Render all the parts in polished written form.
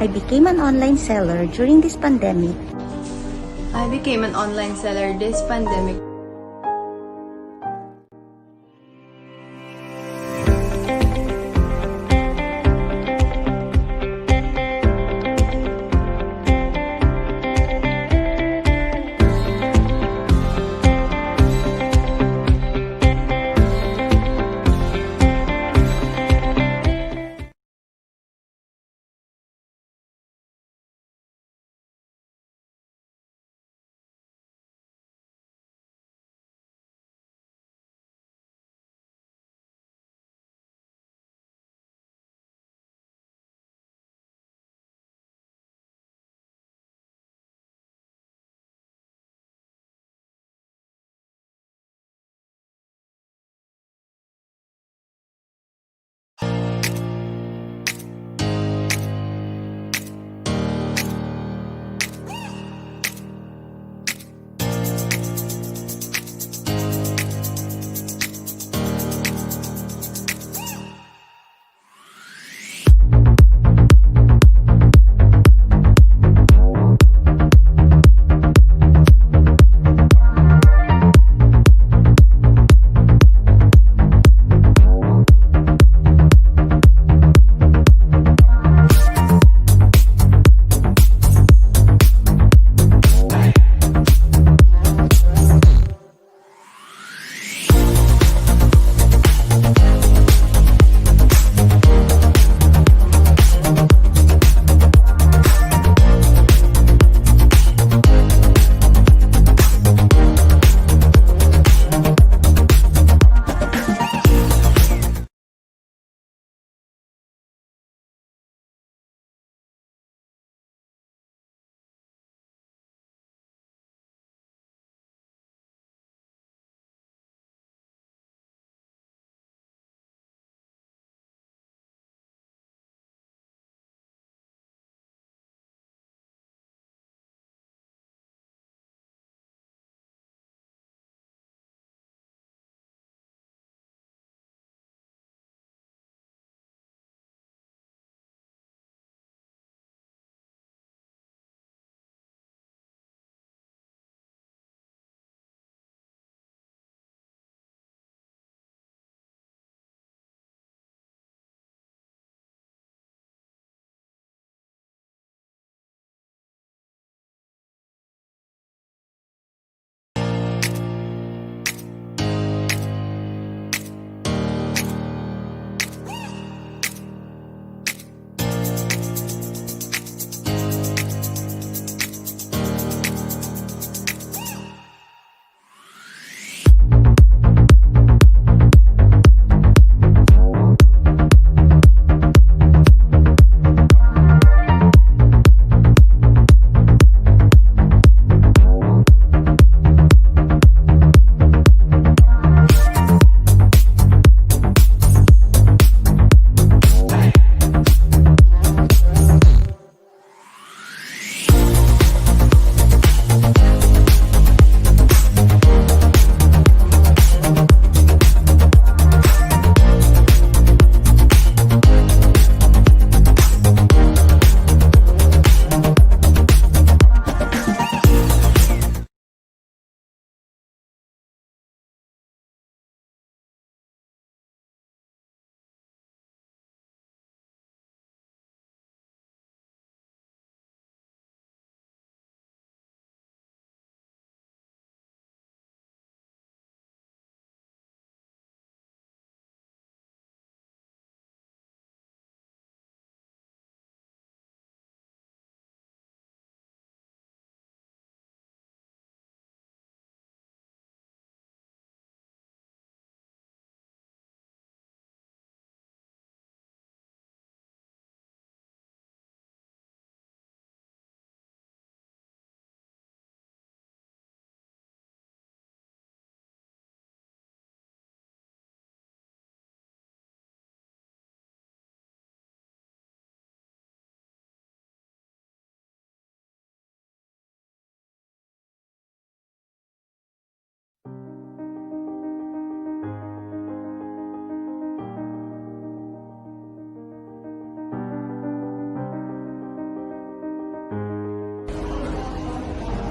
I became an online seller during this pandemic. I became an online seller this pandemic.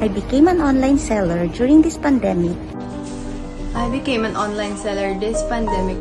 I became an online seller during this pandemic. I became an online seller this pandemic.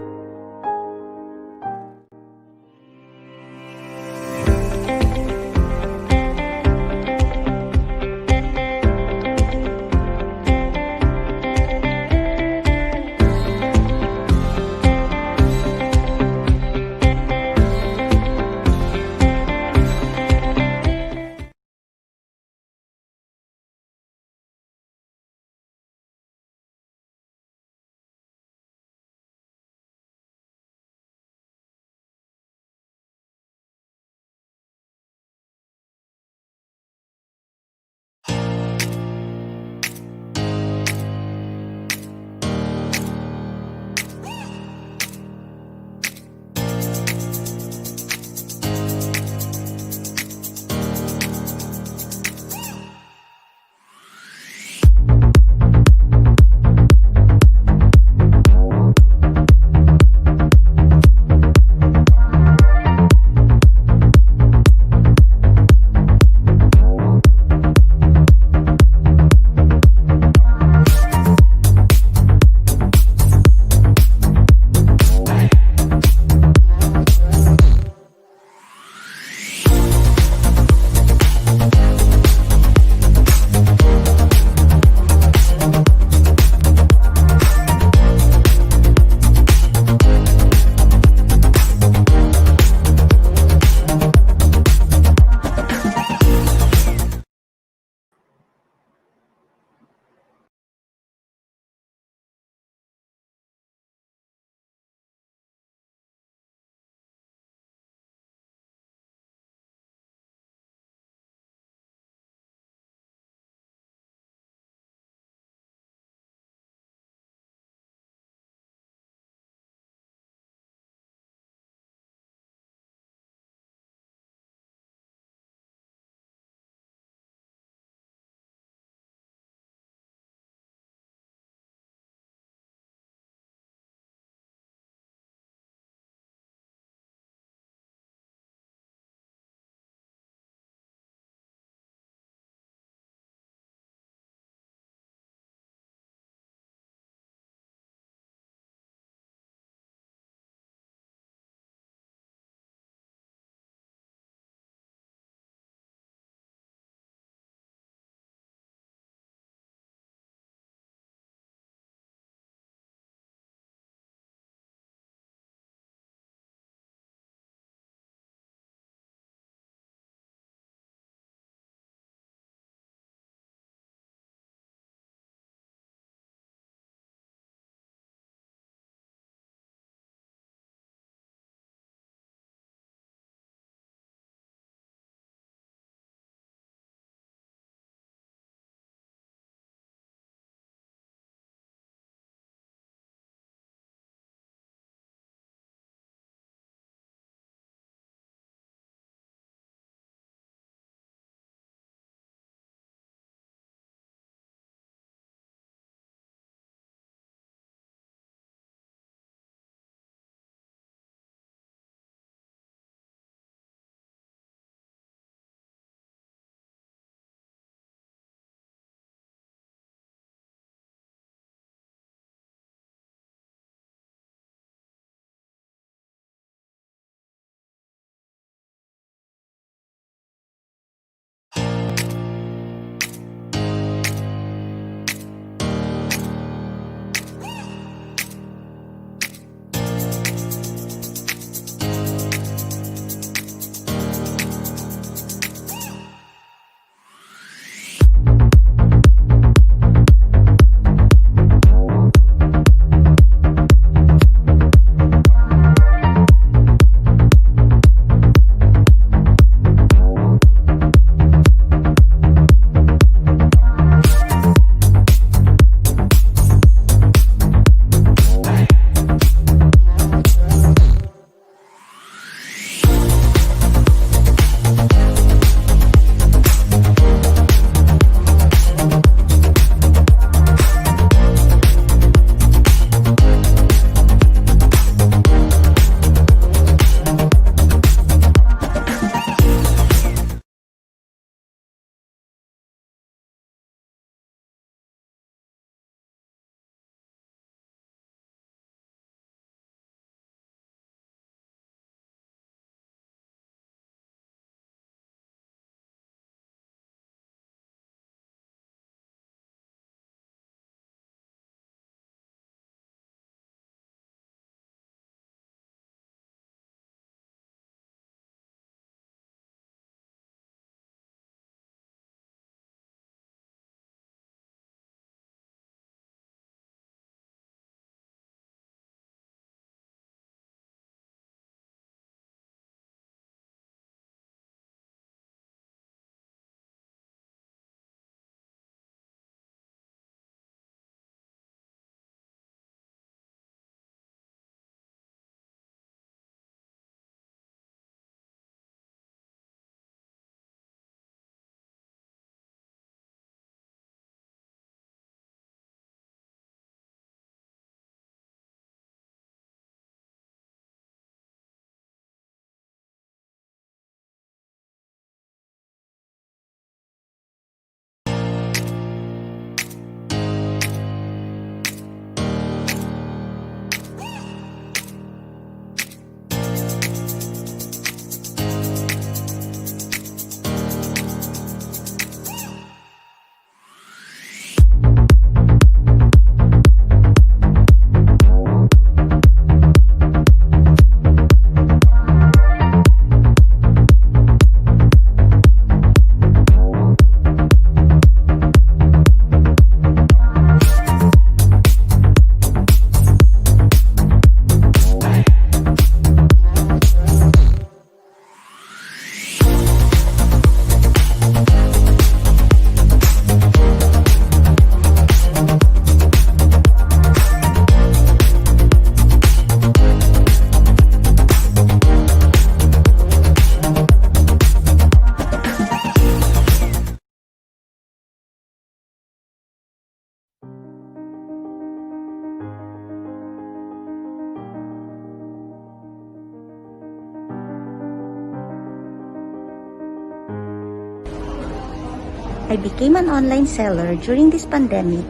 I became an online seller during this pandemic.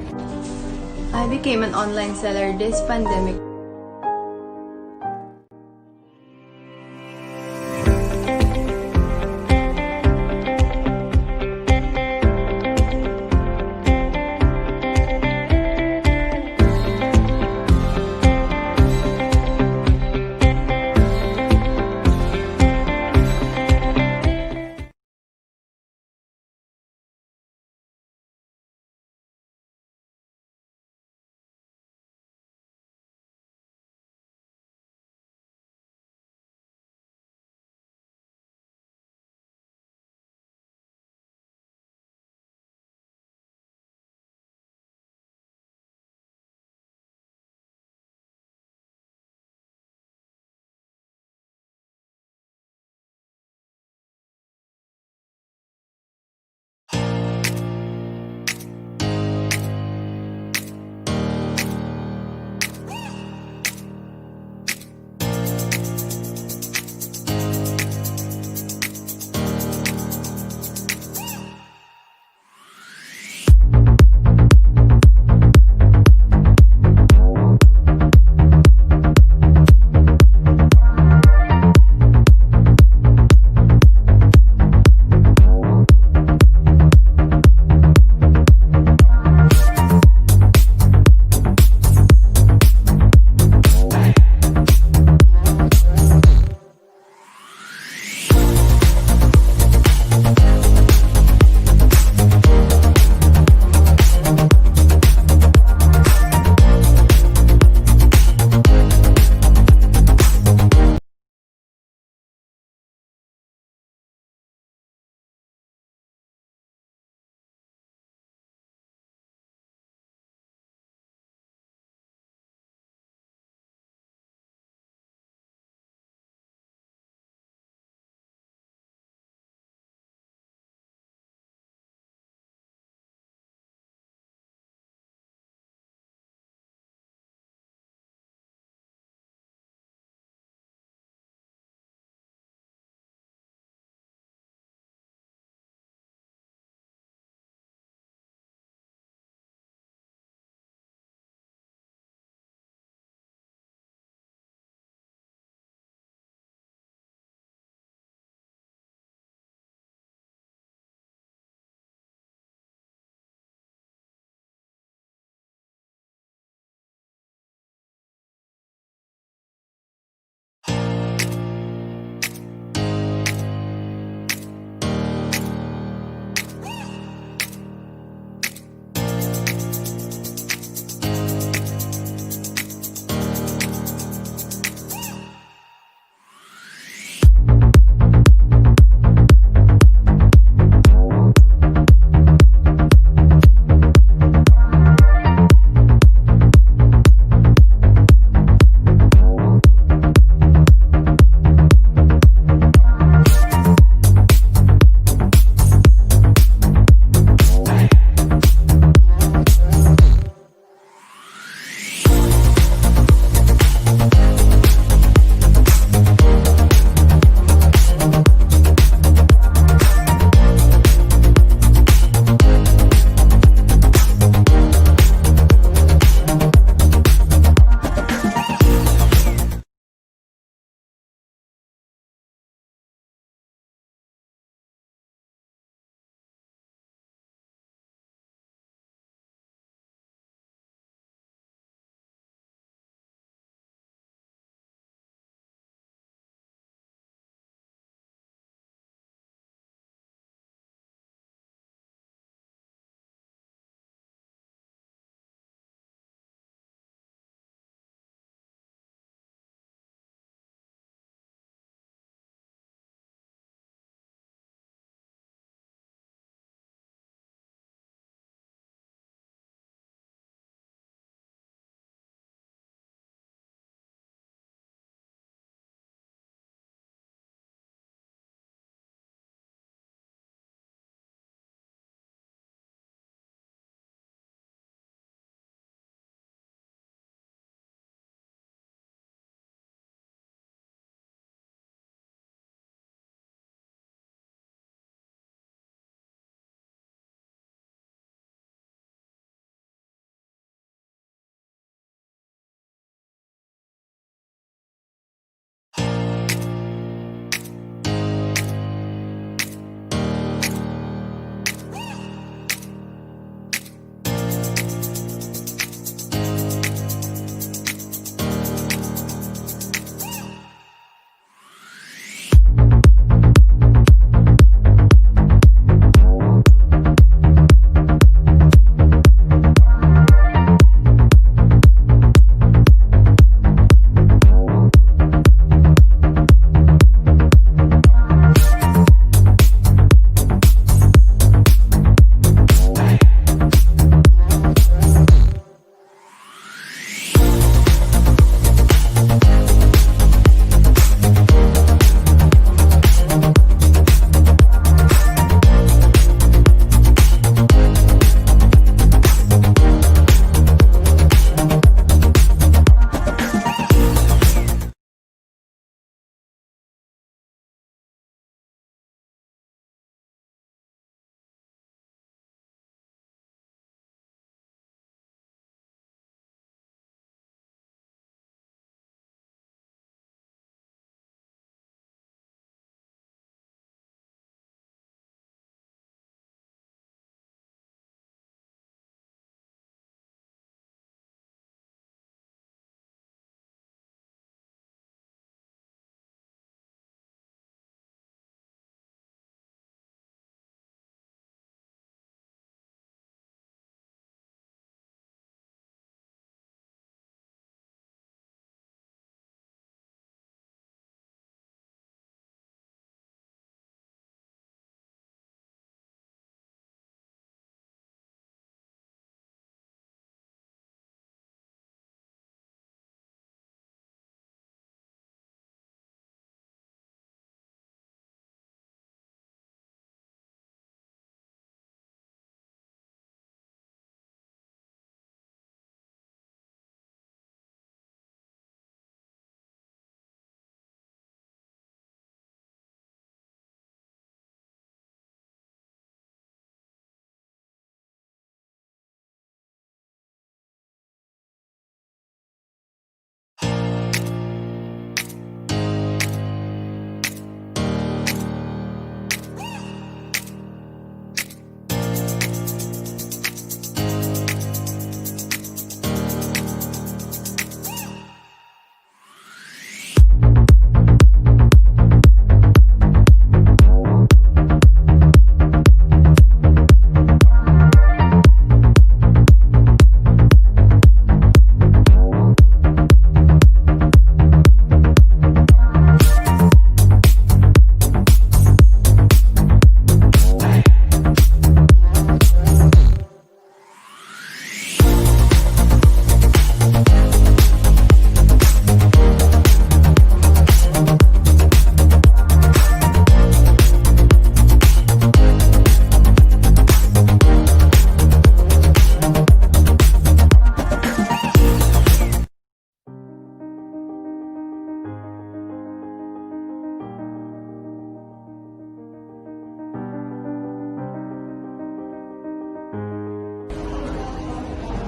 I became an online seller this pandemic.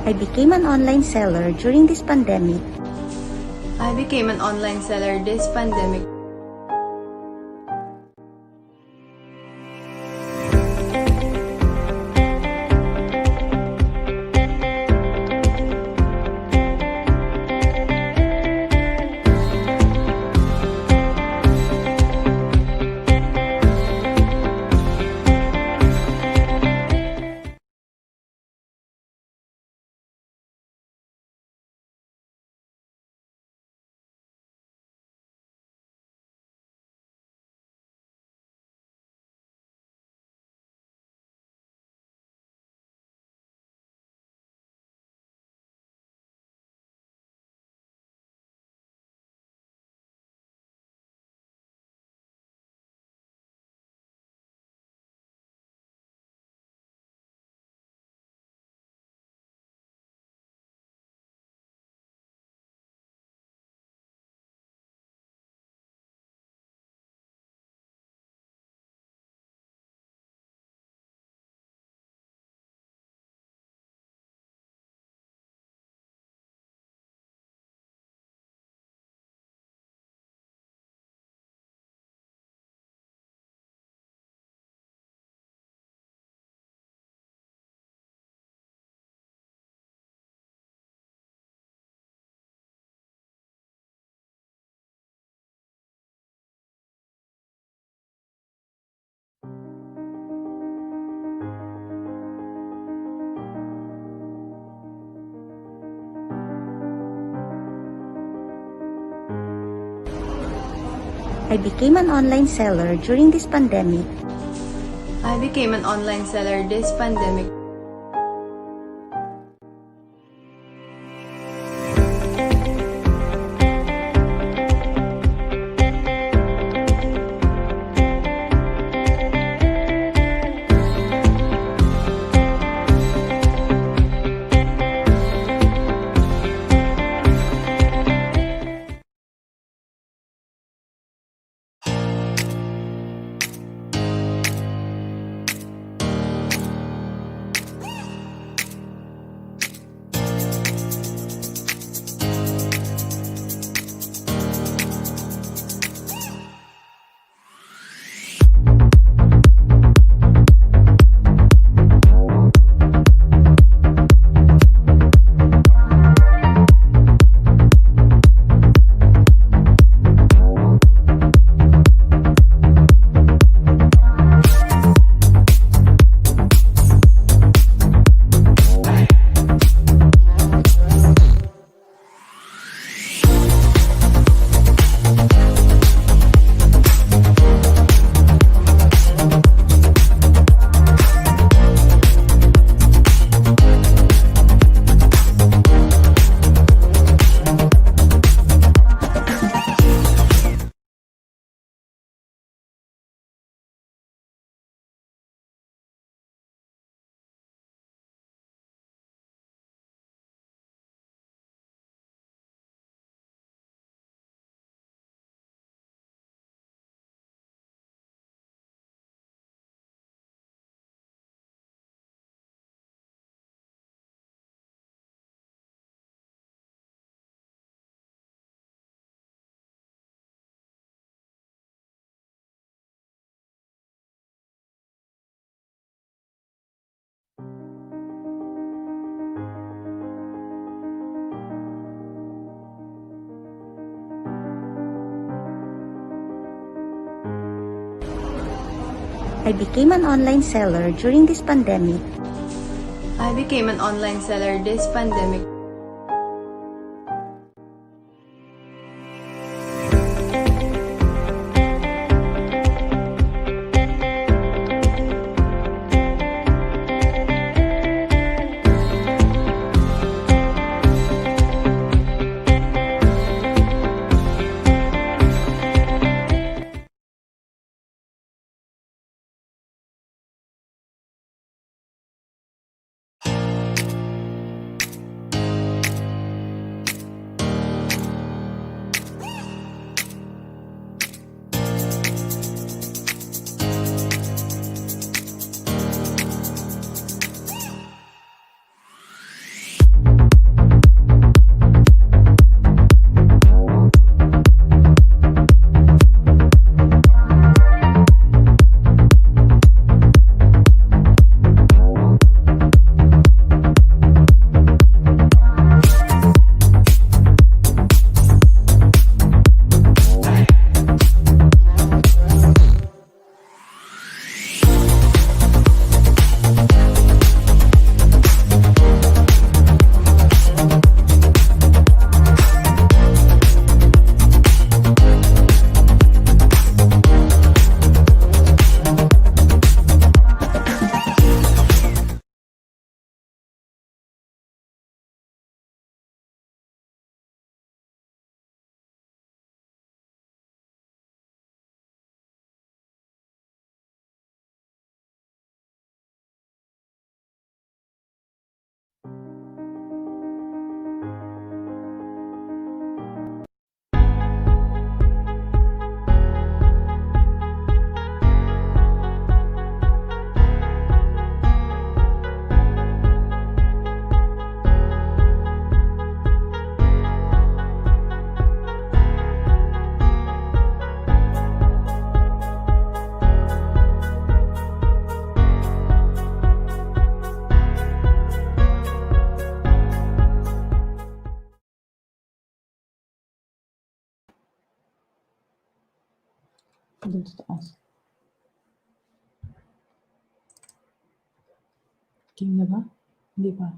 I became an online seller during this pandemic. I became an online seller this pandemic. I became an online seller during this pandemic. I became an online seller this pandemic. I became an online seller during this pandemic. I became an online seller this pandemic. Doon sa taas. King na ba? Hindi pa.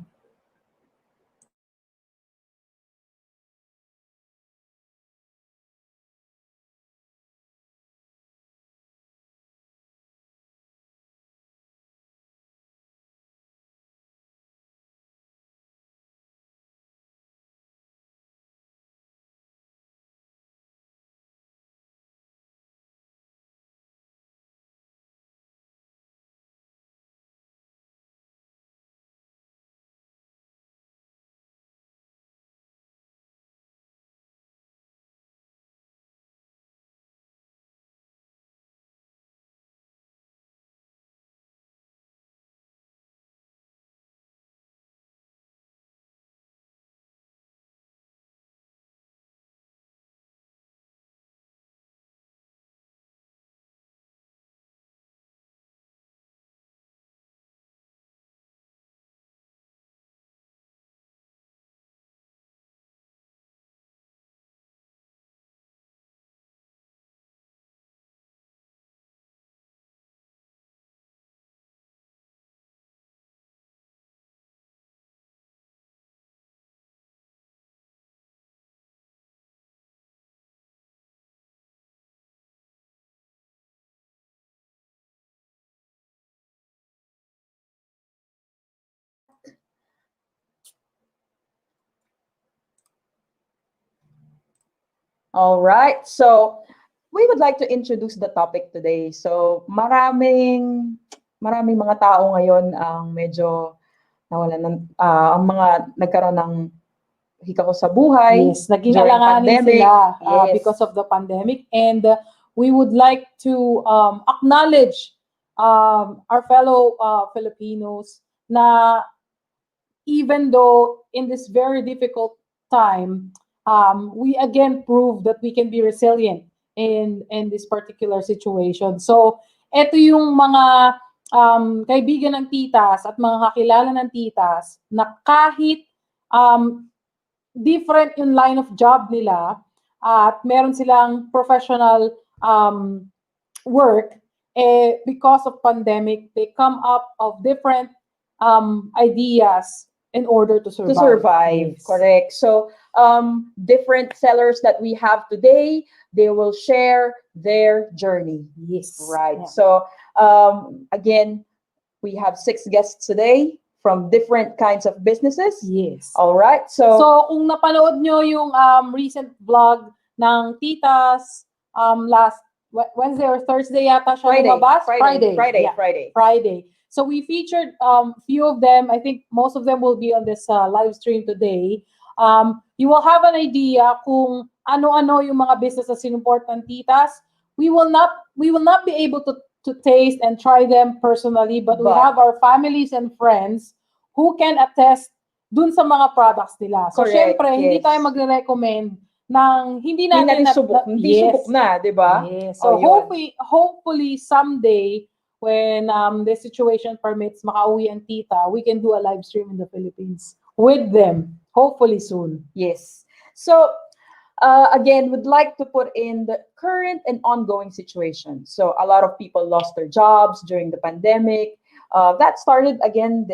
All right. So we would like to introduce the topic today. So maraming mga tao ngayon ang medyo nawalan ng ang mga nagkaroon ng hika ko sa buhay. Yes, naging during alanganin pandemic. sila Yes. because of the pandemic. And we would like to acknowledge our fellow Filipinos na even though in this very difficult time, we again prove that we can be resilient in this particular situation. So, eto yung mga kaibigan ng titas at mga kakilala ng titas na kahit different yung line of job nila at meron silang professional work, because of pandemic, they come up of different ideas in order to survive. To survive, Yes. correct. So different sellers that we have today, they will share their journey. Yes. Right. Yeah. So again, we have 6 guests today from different kinds of businesses. Yes. All right. So Kung napanood nyo yung recent vlog ng titas last Wednesday or Thursday yata siya lumabas? Friday. So we featured few of them. I think most of them will be on this live stream today. You will have an idea kung ano-ano yung mga business na sinuport ng titas. We will not be able to taste and try them personally, but we have our families and friends who can attest dun sa mga products nila. So, Correct, syempre, hindi yes. tayo magre-recommend ng hindi natin subok na, di ba? Yes. So, hopefully someday, when the situation permits, makauwi ang tita, we can do a live stream in the Philippines with them. Hopefully soon. Yes. So, again, would like to put in the current and ongoing situation. So, a lot of people lost their jobs during the pandemic. That started again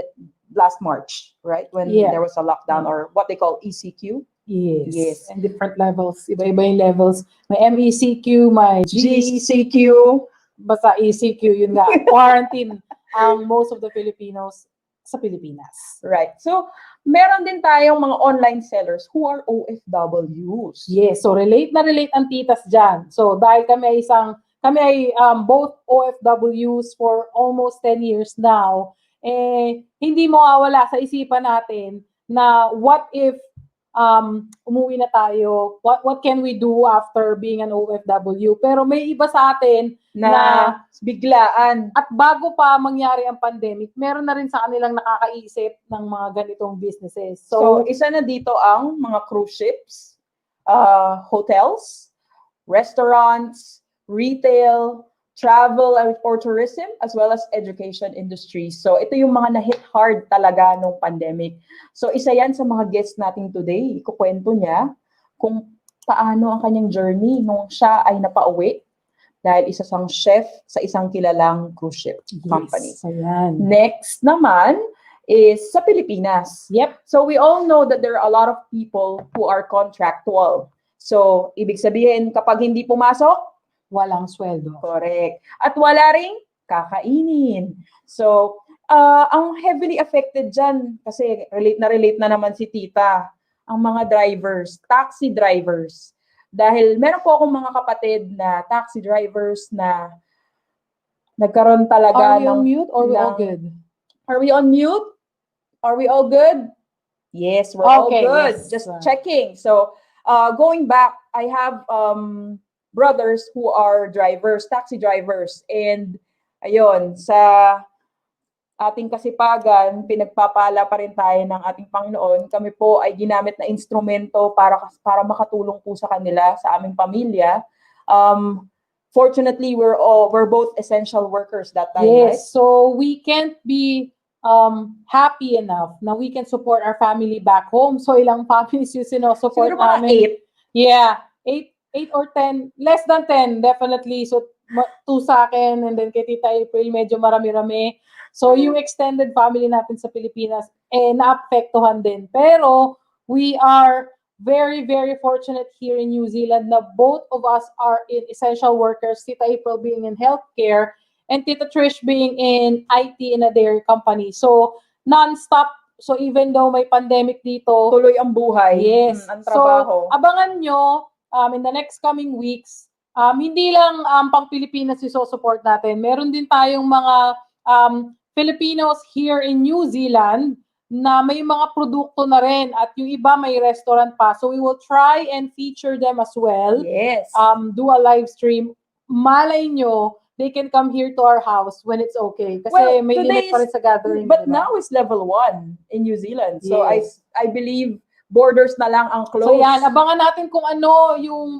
last March, right? When there was a lockdown or what they call ECQ. Yes. And different levels. Iba-iba yung levels. May MECQ, may GCQ. Basta ECQ, yun nga. Quarantine ang most of the Filipinos sa Pilipinas. Right. So, meron din tayong mga online sellers who are OFWs. Yes. So, relate ang titas dyan. So, dahil kami ay both OFWs for almost 10 years now, hindi mawawala sa isipan natin na what if umuwi na tayo, what can we do after being an OFW? Pero may iba sa atin na biglaan. At bago pa mangyari ang pandemic, meron na rin sa kanilang nakakaisip ng mga ganitong businesses. So isa na dito ang mga cruise ships, hotels, restaurants, retail, travel or tourism, as well as education industry. So ito yung mga na-hit hard talaga nung pandemic. So isa yan sa mga guests natin today. Ikukwento niya kung paano ang kanyang journey nung siya ay napauwi. dahil isa siyang chef sa isang kilalang cruise ship company. Yes, ayan. Next naman is sa Pilipinas. Yep. So we all know that there are a lot of people who are contractual. So, ibig sabihin, kapag hindi pumasok, Walang sweldo. correct. At wala ring kakainin. So, ang heavily affected dyan, kasi relate na naman si tita, ang mga drivers, taxi drivers. Dahil meron po akong mga kapatid na taxi drivers na nagkaroon talaga Are we on mute or we all good? Are we on mute? Are we all good? Yes, we're all Okay, good. yes. Just checking. So, going back, I have brothers who are drivers, taxi drivers. And, ayun, sa ating kasipagan, pinagpapala pa rin tayo ng ating Panginoon. Kami po ay ginamit na instrumento para makatulong po sa kanila, sa aming pamilya. Fortunately, we're both essential workers that time, right? Yes, so we can't be happy enough na we can support our family back home. So ilang families yung sinusupport Siguro mga namin? 8. Yeah, 8 or 10. Less than 10, definitely. So 2 sa akin, and then kay Tita April, medyo marami-rami. So yung extended family natin sa Pilipinas, naapektuhan din. Pero we are very, very fortunate here in New Zealand na both of us are in essential workers, Tita April being in healthcare, and Tita Trish being in IT in a dairy company. So, non-stop. So, even though may pandemic dito, tuloy ang buhay. Yes. Ang trabaho. So, abangan nyo in the next coming weeks, hindi lang pang Pilipinas yung support natin. Meron din tayong mga Filipinos here in New Zealand na may mga produkto na rin at yung iba may restaurant pa. So, we will try and feature them as well. Yes. Do a live stream. Malay nyo, they can come here to our house when it's okay. Kasi may limit pa rin sa gathering. But diba? now is level 1 in New Zealand. So Yes. I believe borders na lang ang close. So yan, abangan natin kung ano yung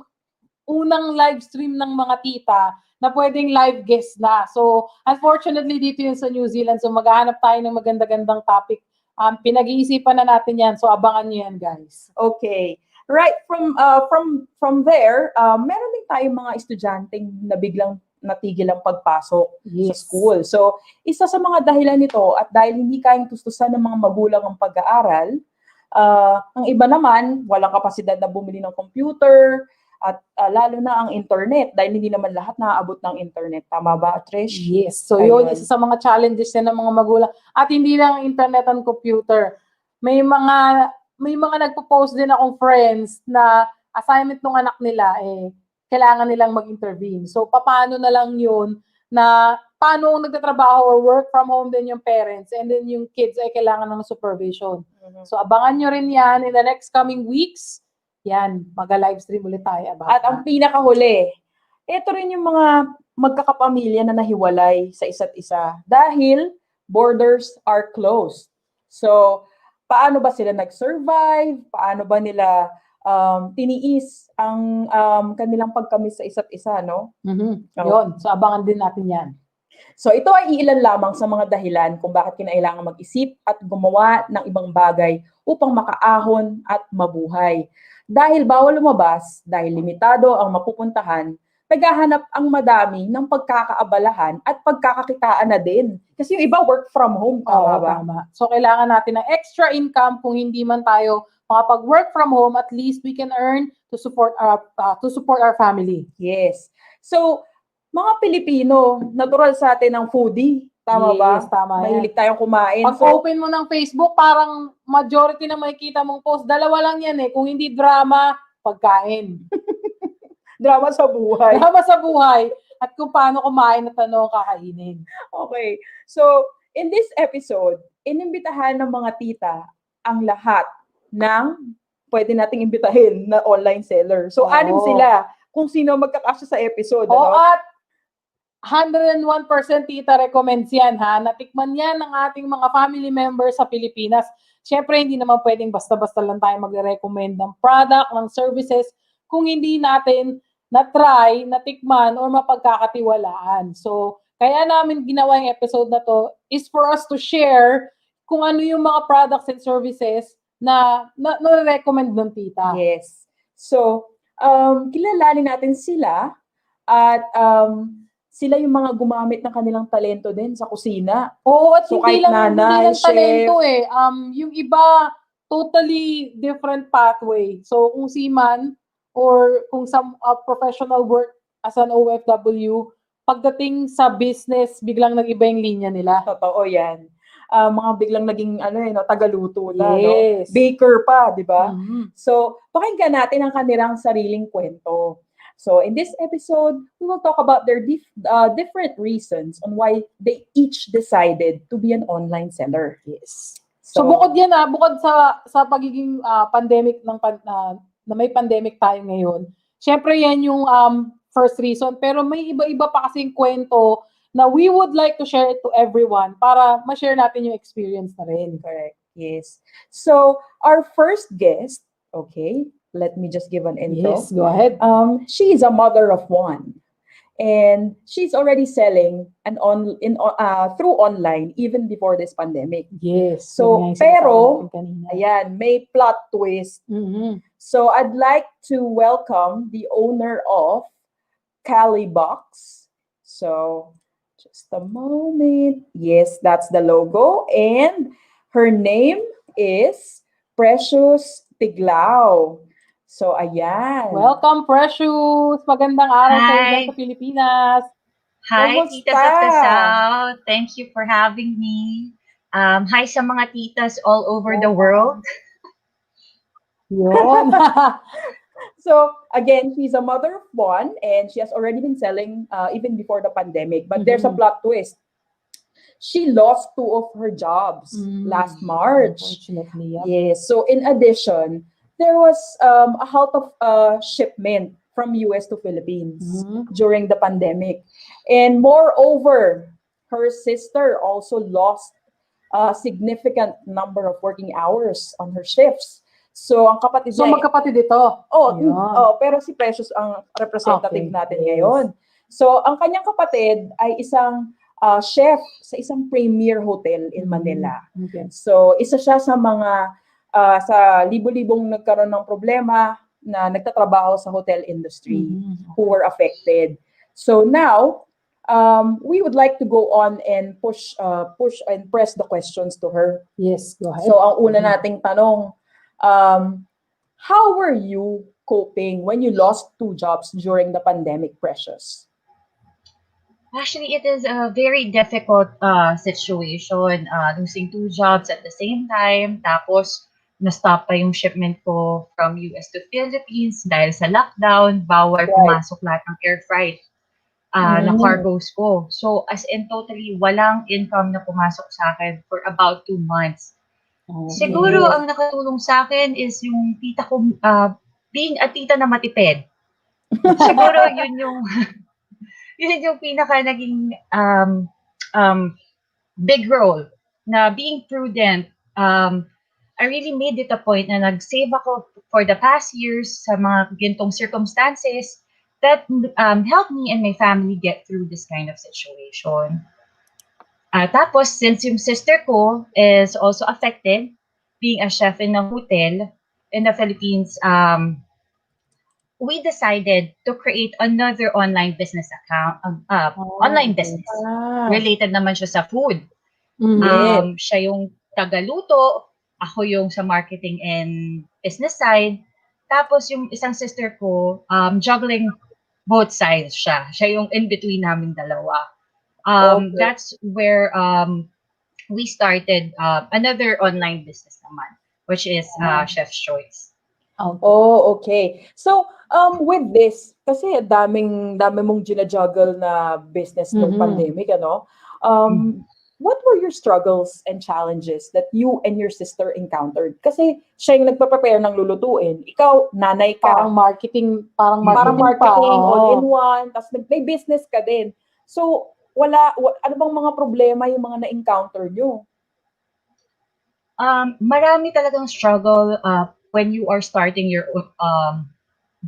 unang live stream ng mga tita na pwedeng live guest na. So unfortunately dito yun sa New Zealand. So maghahanap tayo ng maganda-gandang topic. Pinag-iisipan na natin yan. So abangan nyo yan, guys. Okay. Right, from there, meron din tayong mga estudyanteng na biglang natigil ang pagpasok sa school. So, isa sa mga dahilan nito at dahil hindi kayang tustusan ng mga magulang ang pag-aaral, ang iba naman, walang kapasidad na bumili ng computer at lalo na ang internet dahil hindi naman lahat naaabot ng internet. Tama ba, Trish? Yes. So, yun, isa sa mga challenges din ng mga magulang. At hindi lang internet and computer. May mga nagpo-post din akong friends na assignment ng anak nila kailangan nilang mag-intervene. So, paano na lang yun na paano nagtatrabaho or work from home din yung parents and then yung kids ay kailangan ng supervision. Mm-hmm. So, abangan nyo rin yan in the next coming weeks. Yan, mag-live stream ulit tayo about At ang pinakahuli, ito rin yung mga magkakapamilya na nahiwalay sa isa't isa dahil borders are closed. So, paano ba sila nag-survive? Paano ba nila tiniis ang kanilang pagkamis sa isa't isa, no? Mm-hmm. Yun. So, abangan din natin yan. So, ito ay ilan lamang sa mga dahilan kung bakit kinailangan mag-isip at gumawa ng ibang bagay upang makaahon at mabuhay. Dahil bawal lumabas, dahil limitado ang mapupuntahan, naghahanap ang madami ng pagkakaabalahan at pagkakakitaan na din. Kasi yung iba work from home, tama ba? Tama. So, kailangan natin ng extra income kung hindi man tayo makapag-work from home, at least we can earn to support our family. Yes. So, mga Pilipino, natural sa atin ang foodie. Tama ba? Yes, tama. Mahilig tayong kumain. Pag open mo ng Facebook, parang majority na makikita mong post. Dalawa lang yan Kung hindi drama, pagkain. Drama sa buhay. Drama sa buhay. At kung paano kumain at ano kakainin. Okay. So, in this episode, inimbitahan ng mga tita ang lahat ng pwede nating imbitahin na online seller. So, 6 sila kung sino magkakasya sa episode. At 101% tita recommends yan Natikman yan ng ating mga family members sa Pilipinas. Siyempre, hindi naman pwedeng basta-basta lang tayo magre-recommend ng product, ng services kung hindi natin na-try, natikman, or mapagkakatiwalaan. So, kaya namin ginawa yung episode na to is for us to share kung ano yung mga products and services na recommend ng tita. Yes. So, kilalanin natin sila At sila yung mga gumamit ng kanilang talento din sa kusina. Oo, at So, hindi kahit lang nanay, talento chef. Yung iba, totally different pathway. So, kung seaman or kung some professional work as an OFW, pagdating sa business, biglang nag-iba yung linya nila. Totoo yan. Mga biglang naging tagaluto na, Yes. no? Baker pa, di ba? Mhm. So, pakinggan natin ang kanilang sariling kwento. So, in this episode, we will talk about their different reasons on why they each decided to be an online seller. Yes. So bukod sa pagiging pandemic na may pandemic tayo ngayon. Syempre yan yung first reason, pero may iba-iba pa kasing kwento na we would like to share it to everyone para ma-share natin yung experience na rin. Correct. Yes. So, our first guest, okay, let me just give an intro. Yes, go ahead. She is a mother of one. And she's already selling through online even before this pandemic. Yes. So, pero, ayan, may plot twist. Mm-hmm. So, I'd like to welcome the owner of Cali Box. So, just a moment. Yes, that's the logo. And her name is Precious Tiglao. So, ayan. Welcome, Precious! Magandang araw sa inyo sa Pilipinas. Hi, Kumusta? Titas of the South. Thank you for having me. Hi sa mga titas all over the world. Yun. So, again, she's a mother of one and she has already been selling even before the pandemic. But there's a plot twist. She lost 2 of her jobs last March. Unfortunately, yeah. Yes. So, in addition, there was a halt of shipment from US to Philippines during the pandemic. And moreover, her sister also lost a significant number of working hours on her shifts. So, ang kapatid So, niya... magkapatid ito? Pero si Precious ang representative natin ngayon. So, ang kanyang kapatid ay isang chef sa isang premier hotel in Manila. Okay. So, isa siya sa mga sa libo-libong nagkaroon ng problema na nagtatrabaho sa hotel industry who were affected. So now, we would like to go on and push and press the questions to her. Yes, go ahead. So ang una nating tanong, how were you coping when you lost 2 jobs during the pandemic, Precious? Actually, it is a very difficult situation. Losing 2 jobs at the same time. Tapos, na-stop pa yung shipment ko from US to Philippines dahil sa lockdown. Bawal pumasok lahat ng air freight na cargoes ko. So, as in totally, walang income na pumasok sa akin for about 2 months. Siguro, ang nakatulong sa akin is yung tita ko, being a tita na matipid. Siguro, yun yung pinaka naging big role na being prudent. I really made it a point na nag-save ako for the past years sa mga gintong circumstances that helped me and my family get through this kind of situation. Tapos, since yung sister ko is also affected, being a chef in a hotel in the Philippines, we decided to create another online business account, online business. Related naman siya sa food. Siya yung tagaluto, ako yung sa marketing and business side. Tapos yung isang sister ko, juggling both sides siya. Siya yung in-between namin dalawa. That's where we started another online business naman, which is Chef's Choice. Okay. So, with this, kasi dami mong ginajuggle na business ng pandemic, what were your struggles and challenges that you and your sister encountered? Kasi siya yung nagpa-prepare ng lulutuin. Ikaw, nanay ka. Parang marketing all-in-one. Tapos may business ka din. So, ano bang mga problema yung mga na-encounter nyo? Marami talagang struggle when you are starting your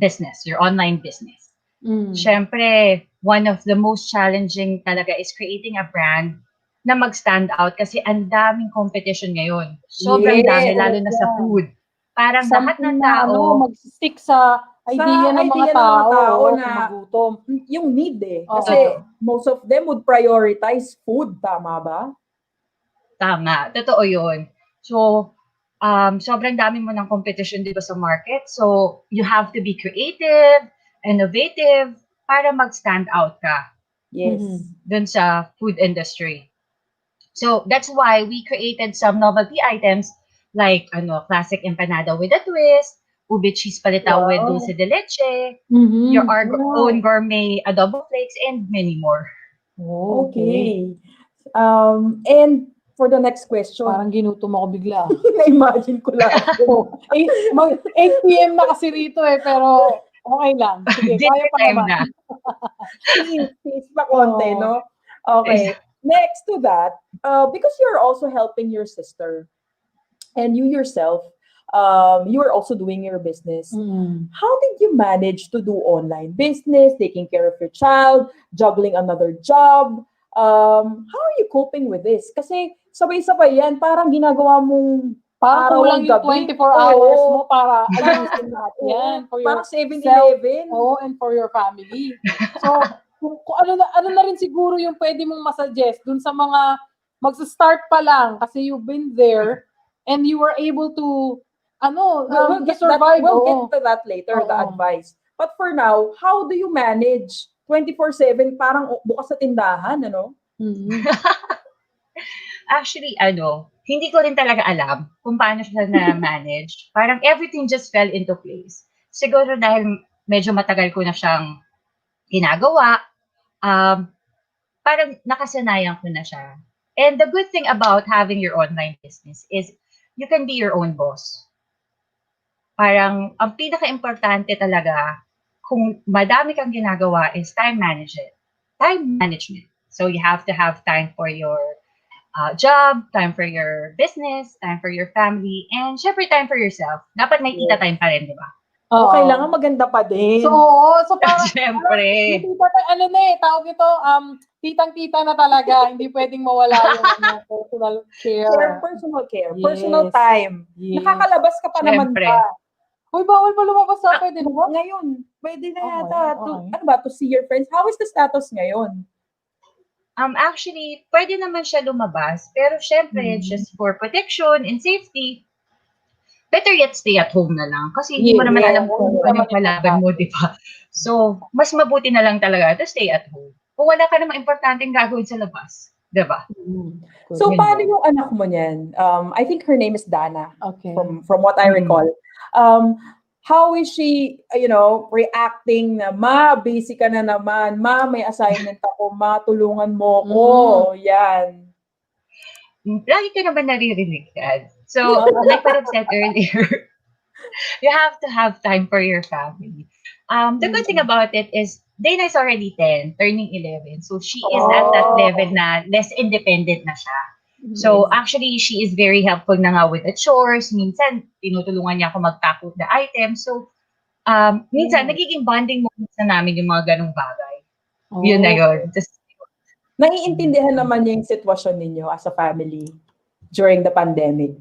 business, your online business. Siyempre, one of the most challenging talaga is creating a brand na mag-stand out kasi ang daming competition ngayon. Sobrang dami, lalo na sa food. Parang lahat ng tao mag-stick sa idea ng mga tao na magutom. Yung need eh. Oo. Kasi most of them would prioritize food, tama ba? Tama, totoo yun. So, sobrang dami mo ng competition dito sa market. So, you have to be creative, innovative, para mag-stand out ka Yes. dun sa food industry. So, that's why we created some novelty items like classic empanada with a twist, ube cheese palitaw with dulce de leche, your own gourmet adobo flakes, and many more. Okay. And for the next question. Parang ginutom ako bigla. Na-imagine ko lang. 8 p.m. na kasi rito pero okay lang. Sige, kaya pa Time naman. na. Please pa konti, no? Okay. Next to that, because you're also helping your sister and you yourself, you are also doing your business. How did you manage to do online business, taking care of your child, juggling another job? How are you coping with this? Kasi sabay-sabay yan, parang ginagawa mong parang kulang yung 24 hours mo para ayusin lahat yan. For your parang 7-Eleven. And for your family. So, kung ano na rin siguro yung pwede mong masuggest dun sa mga magsa-start pa lang kasi you've been there and you were able to survive. We'll get to that later, the advice. But for now, how do you manage 24/7 parang bukas sa tindahan, ano? Actually, hindi ko rin talaga alam kung paano siya na-manage. Parang everything just fell into place. Siguro dahil medyo matagal ko na siyang ginagawa, parang nakasanayan ko na siya. And the good thing about having your online business is you can be your own boss. Parang ang pinaka-importante talaga kung madami kang ginagawa is time management. So you have to have time for your job, time for your business, time for your family, and syempre time for yourself. Dapat may kita time pa rin, di ba? Kailangan maganda pa din. So parang, syempre. Tawag ito, titang-tita na talaga. Hindi pwedeng mawala yung personal care. Personal care, Yes. personal time. Yes. Nakakalabas ka pa naman Syempre. ba? Uy, bawal pa lumabas sa pwede na ba? Ngayon, pwede na Okay, yata. okay. To see your friends. How is the status ngayon? Actually, pwede naman siya lumabas, pero syempre, just for protection and safety, better yet stay at home na lang. Kasi hindi mo naman alam kung ano yung kalaban mo, di ba? So, mas mabuti na lang talaga to stay at home. Kung wala ka namang importanteng gagawin sa labas, di ba? So, paano yung anak mo niyan? I think her name is Dana. Okay. From what I recall. How is she, reacting na, ma, busy ka na naman, ma, may assignment ako, ma, tulungan mo ko, yan. Lagi ka naman naririnig yan. So, like what I've said earlier, you have to have time for your family. The good thing about it is, Dana is already 10, turning 11. So, she is at that level na less independent na siya. So, actually, she is very helpful na nga with the chores. Minsan, tinutulungan niya ako mag-pack of the items. So, minsan, nagiging bonding moments na namin yung mga ganong bagay. Yun na yun. Naiintindihan naman niya yung sitwasyon ninyo as a family during the pandemic.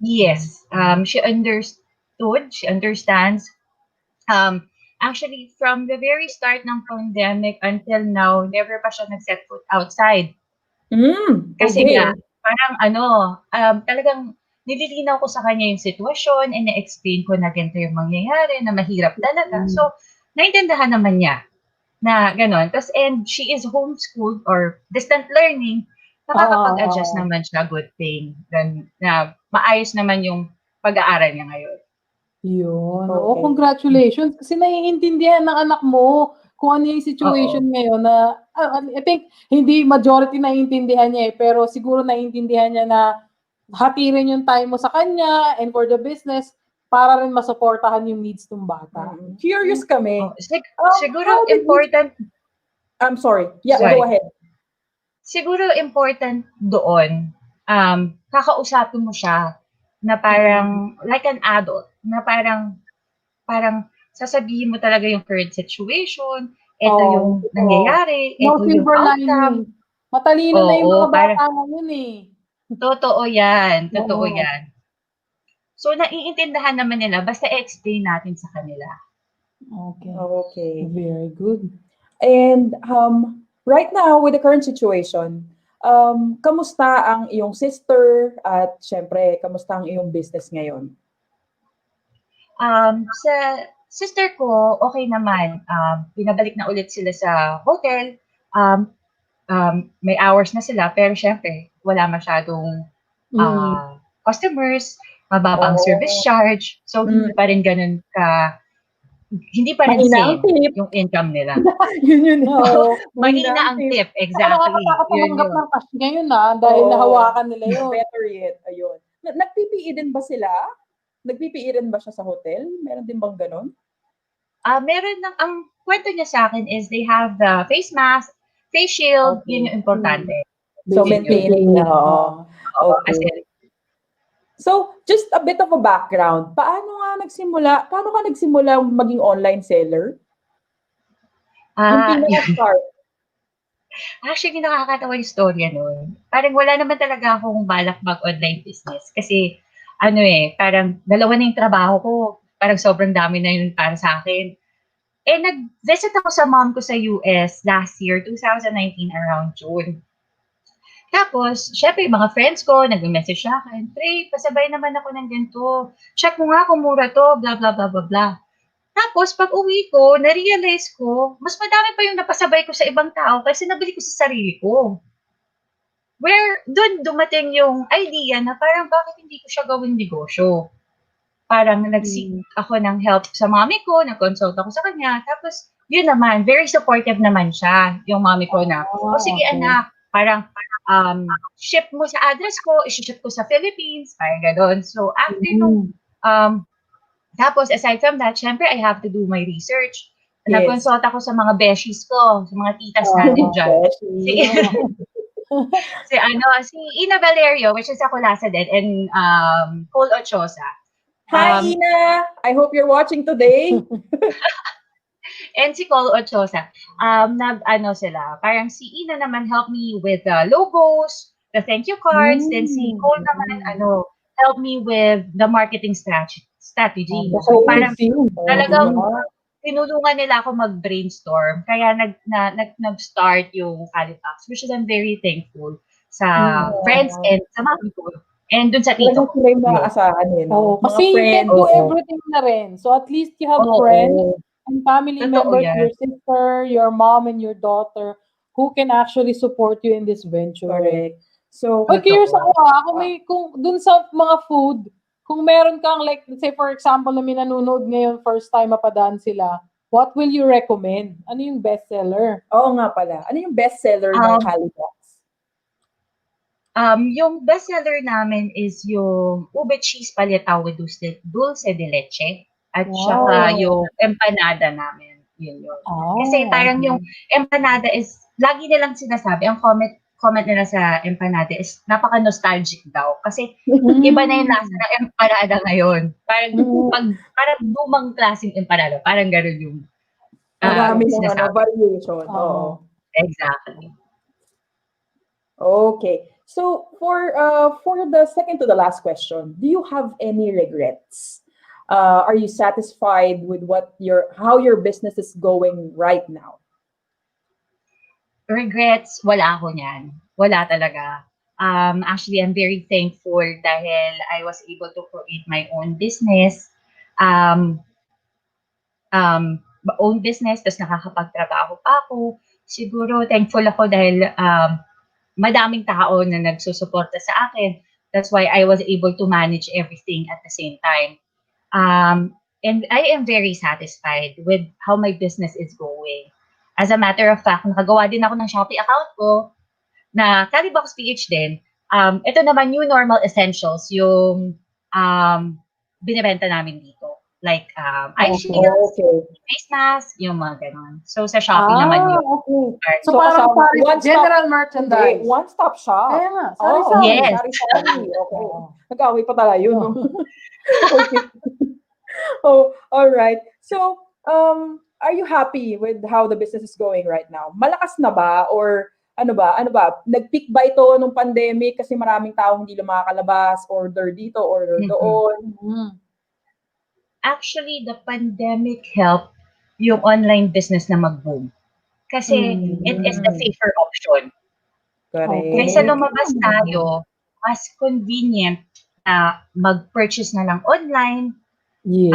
Yes. She understood. She understands. Actually, from the very start ng pandemic until now, never pa siya nag-set foot outside. Kasi nga, parang talagang nililinaw ko sa kanya yung sitwasyon and na-explain ko na ganito yung mangyayari, na mahirap talaga. So, naintindahan naman niya na gano'n. And she is homeschooled or distant learning, nakakapag-adjust naman siya, good thing. Then, na maayos naman yung pag-aaral niya ngayon. Yun. Congratulations. Kasi naiintindihan ng anak mo kung ano yung situation ngayon na, I think, hindi majority naiintindihan niya pero siguro naiintindihan niya na hatirin yung time mo sa kanya and for the business para rin masuportahan yung needs ng bata. Curious kami. Siguro important... I'm sorry. Yeah, go ahead. Siguro important doon, kakausapin mo siya na parang, like an adult, na parang sasabihin mo talaga yung current situation, ito yung nangyayari, ito yung outcome. Matalino na yung mga bata ngayon eh. Totoo yan. So, naiintindahan naman nila, basta i-explain natin sa kanila. Okay. Okay. Very good. And right now, with the current situation, kamusta ang iyong sister at syempre, kamusta ang iyong business ngayon? Sa sister ko, okay naman. Pinabalik na ulit sila sa hotel. Um, may hours na sila, pero syempre, wala masyadong customers, mababa ang service Oo. charge. So, hindi pa rin ganun hindi pa rin Mahina ang same tip. yung income nila. Yun. Oo. Mahina ang tip, exactly. Nakakatakot Yun tumanggap yun. ng cash ngayon dahil Oo. nahawakan nila yun. Better yet, ayun. Nag-PPE din ba sila? Nag-PPE rin ba siya sa hotel? Meron din bang ganun? Meron ang kwento niya sa akin is they have the face mask, face shield, Okay. yun yung importante. So, Yun yun. maintaining na. Oo, Okay. kasi So, just a bit of a background. Paano ka nagsimula maging online seller? Yung pinaka-start. actually, nakakatawa yung storya nun. Parang wala naman talaga akong balak mag-online business. Kasi, parang dalawa na yung trabaho ko. Parang sobrang dami na yun para sa akin. Nag-visit ako sa mom ko sa US last year, 2019, around June. Tapos, syempre, yung mga friends ko, nag-message sa akin, Trey, pasabay naman ako ng ganito. Check mo nga kung mura to, blah, blah, blah, blah, blah. Tapos, pag uwi ko, na-realize ko, mas madami pa yung napasabay ko sa ibang tao kasi nabili ko sa sarili ko. Where, doon dumating yung idea na parang bakit hindi ko siya gawing negosyo. Parang nag-seek ako ng help sa mommy ko, nag-consult ako sa kanya. Tapos, yun naman, very supportive naman siya, yung mommy ko na, sige okay. anak, parang ship mo sa address ko, isi-ship ko sa Philippines, parang gano'n. So, after nung, tapos aside from that, syempre, I have to do my research. Yes. Nag-consult ako sa mga beshies ko, sa mga titas natin dyan. Si Ina Valerio, which is ako Lasa din, and Cole Ochosa. Hi, Ina! I hope you're watching today. And si Cole Ochosa, parang si Ina naman helped me with the logos, the thank you cards, then si Cole naman, helped me with the marketing strategy. So parang talagang tinulungan nila ako mag-brainstorm, kaya nag-start yung Halifax, which is I'm very thankful sa friends and sa mami ko. And dun sa tito ko. Talagang sila yung maaasahan Kasi you can do everything na rin. So at least you have friends and family members, your sister, your mom, and your daughter who can actually support you in this venture. Correct. So, curious ako kung dun sa mga food, kung meron kang like, let's say for example, na minanonood ngayon, first time mapadaan sila, what will you recommend? Ano yung bestseller? Oo nga pala. Ano yung bestseller ng Halifax? Yung bestseller namin is yung ube cheese paletaw with dulce de leche. At saka yung empanada namin. Yun. Kasi parang yung empanada is, lagi nilang sinasabi, ang comment nila sa empanada is napaka-nostalgic daw. Kasi iba na yung lasa ng empanada ngayon. Parang lumang klaseng empanada. Parang gano'n yung marami na variation. Exactly. Okay. So for the second to the last question, do you have any regrets? Are you satisfied with how your business is going right now? Regrets, wala ako niyan. Wala talaga. Actually, I'm very thankful dahil I was able to create my own business. Own business, tapos nakakapagtrabaho pa ako. Siguro, thankful ako dahil madaming tao na nagsusuporta sa akin. That's why I was able to manage everything at the same time. And I am very satisfied with how my business is going. As a matter of fact, nakagawa din ako ng Shopee account ko na Calibox PH din. Ito naman New Normal Essentials, yung binibenta namin dito. Like, eye shields, face mask, yung mga ganon. So, sa Shopee naman yun. Okay. So parang general merchandise. One-stop shop. Kaya nga. Yes. Sorry. Okay. Nag-away pa tayo yun. Okay. All right. So, are you happy with how the business is going right now? Malakas na ba? Or ano ba? Nag-peak ba ito nung pandemic kasi maraming tao hindi lumakalabas, order dito, order doon? Actually, the pandemic helped yung online business na mag-boom. Kasi it is the safer option. Correct. Kaysa lumabas tayo, mas convenient na mag-purchase na lang online, Yes.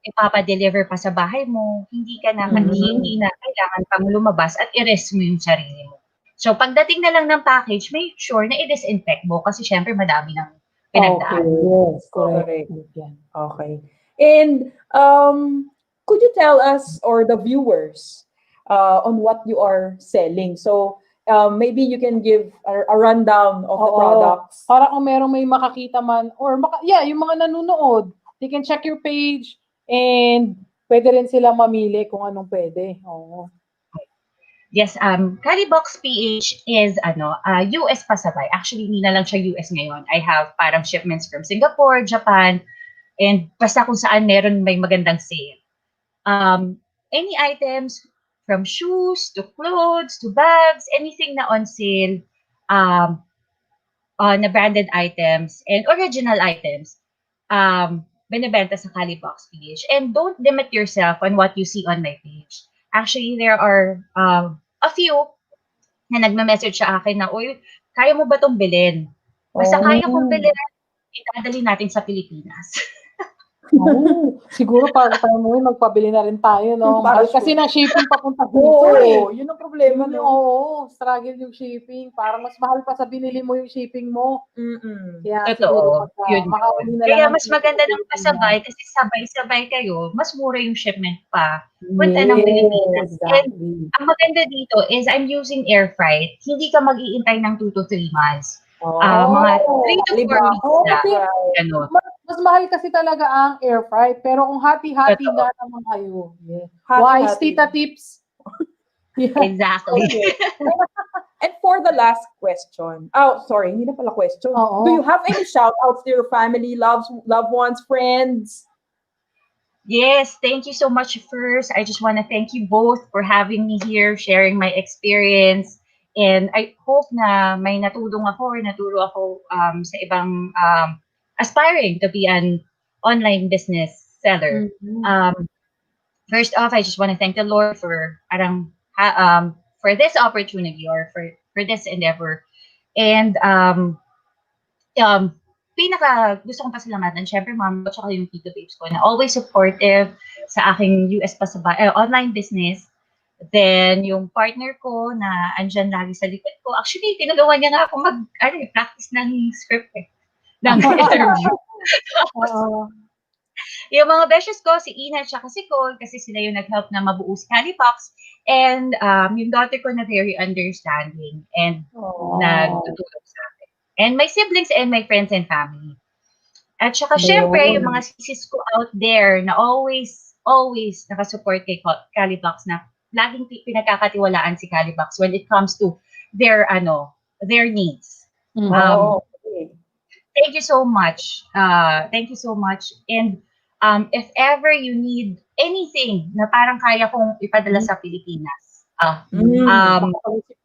ipapa-deliver pa sa bahay mo, hindi na kailangan pang lumabas at i-risk mo yung sarili mo. So, pagdating na lang ng package, make sure na i-disinfect mo kasi syempre madami ng pinagdaan. Yes, Correct. Okay. And could you tell us or the viewers on what you are selling? So, maybe you can give a rundown of the products. Para kung merong may makakita man, or yung mga nanonood, they can check your page and pwede rin sila mamili kung anong pwede. Oo. Yes, Calibox PH is US pasabay. Actually, hindi na lang siya US ngayon. I have parang shipments from Singapore, Japan, and basta kung saan meron may magandang sale. Any items from shoes to clothes to bags, anything na on sale, na branded items and original items, binibenta sa Calibox PH. And don't limit yourself on what you see on my page. Actually, there are a few na nagme-message sa akin na, uy, kaya mo ba itong bilhin? Basta kaya kong bilhin, idadali natin sa Pilipinas. Siguro para tayo mo magpabili na rin tayo, no? Kasi na shipping papunta dito. Yun ang problema, no? Struggle yung shipping. Parang mas mahal pa sa binili mo yung shipping mo. Kaya totoo. yun. Kaya mas maganda ng pasabay kasi sabay-sabay kayo, mas mura yung shipment pa. Punta ng Pilipinas. Exactly. And ang maganda dito is I'm using air freight. Hindi ka mag-iintay ng 2 to 3 months. Mga 3 to 4 weeks na. Mas mahal kasi talaga ang air fry, pero kung hati-hati na naman kayo. Wise tita tips. Exactly. Okay. And for the last question, hindi na pala question. Do you have any shout-outs to your family, loved ones, friends? Yes, thank you so much first. I just want to thank you both for having me here, sharing my experience. And I hope na may naturo ako sa ibang aspiring to be an online business seller. First off, I just want to thank the Lord for this opportunity or for this endeavor. And pinaka gusto kong pasalamatan, syempre mama ko tsaka yung tito babes ko na always supportive sa aking US online business. Then, yung partner ko na andyan lagi sa likod ko, actually, tinagawa niya nga ako practice ng script ng interview. Yung mga beshes ko, si Ina at si Cole, kasi sila yung nag-help na mabuo si Calibox. And yung daughter ko na very understanding and nagtutulong sa akin. And my siblings and my friends and family. At saka syempre, yung mga sisis ko out there na always nakasupport kay Calibox na laging pinagkakatiwalaan si Calibox when it comes to their needs. Thank you so much. And if ever you need anything na parang kaya kong ipadala sa Pilipinas,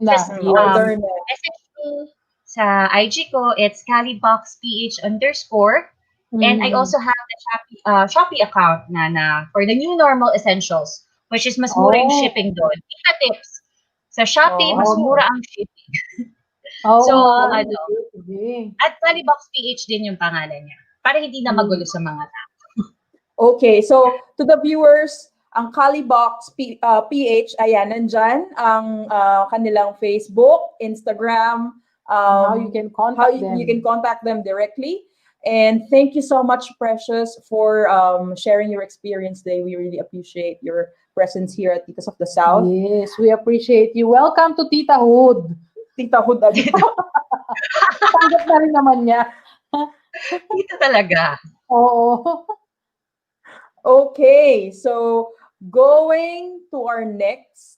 just message me sa IG ko. It's CaliboxPH_. And I also have the Shopee account na for the new normal essentials, which is mas mura yung shipping doon. Tita tips. Sa Shopee, mas mura ang shipping. At Calibox PH din yung pangalan niya. Para hindi na magulo sa mga tao. Okay, so to the viewers, ang Calibox PH, ayan, nandyan ang kanilang Facebook, Instagram, how you can contact them directly. And thank you so much, Precious, for sharing your experience today. We really appreciate your presence here at Titas of the South. Yes, we appreciate you. Welcome to Tita Hood. Tita Hood. Tanggap na rin naman niya. Tita talaga. Oo. Okay, so going to our next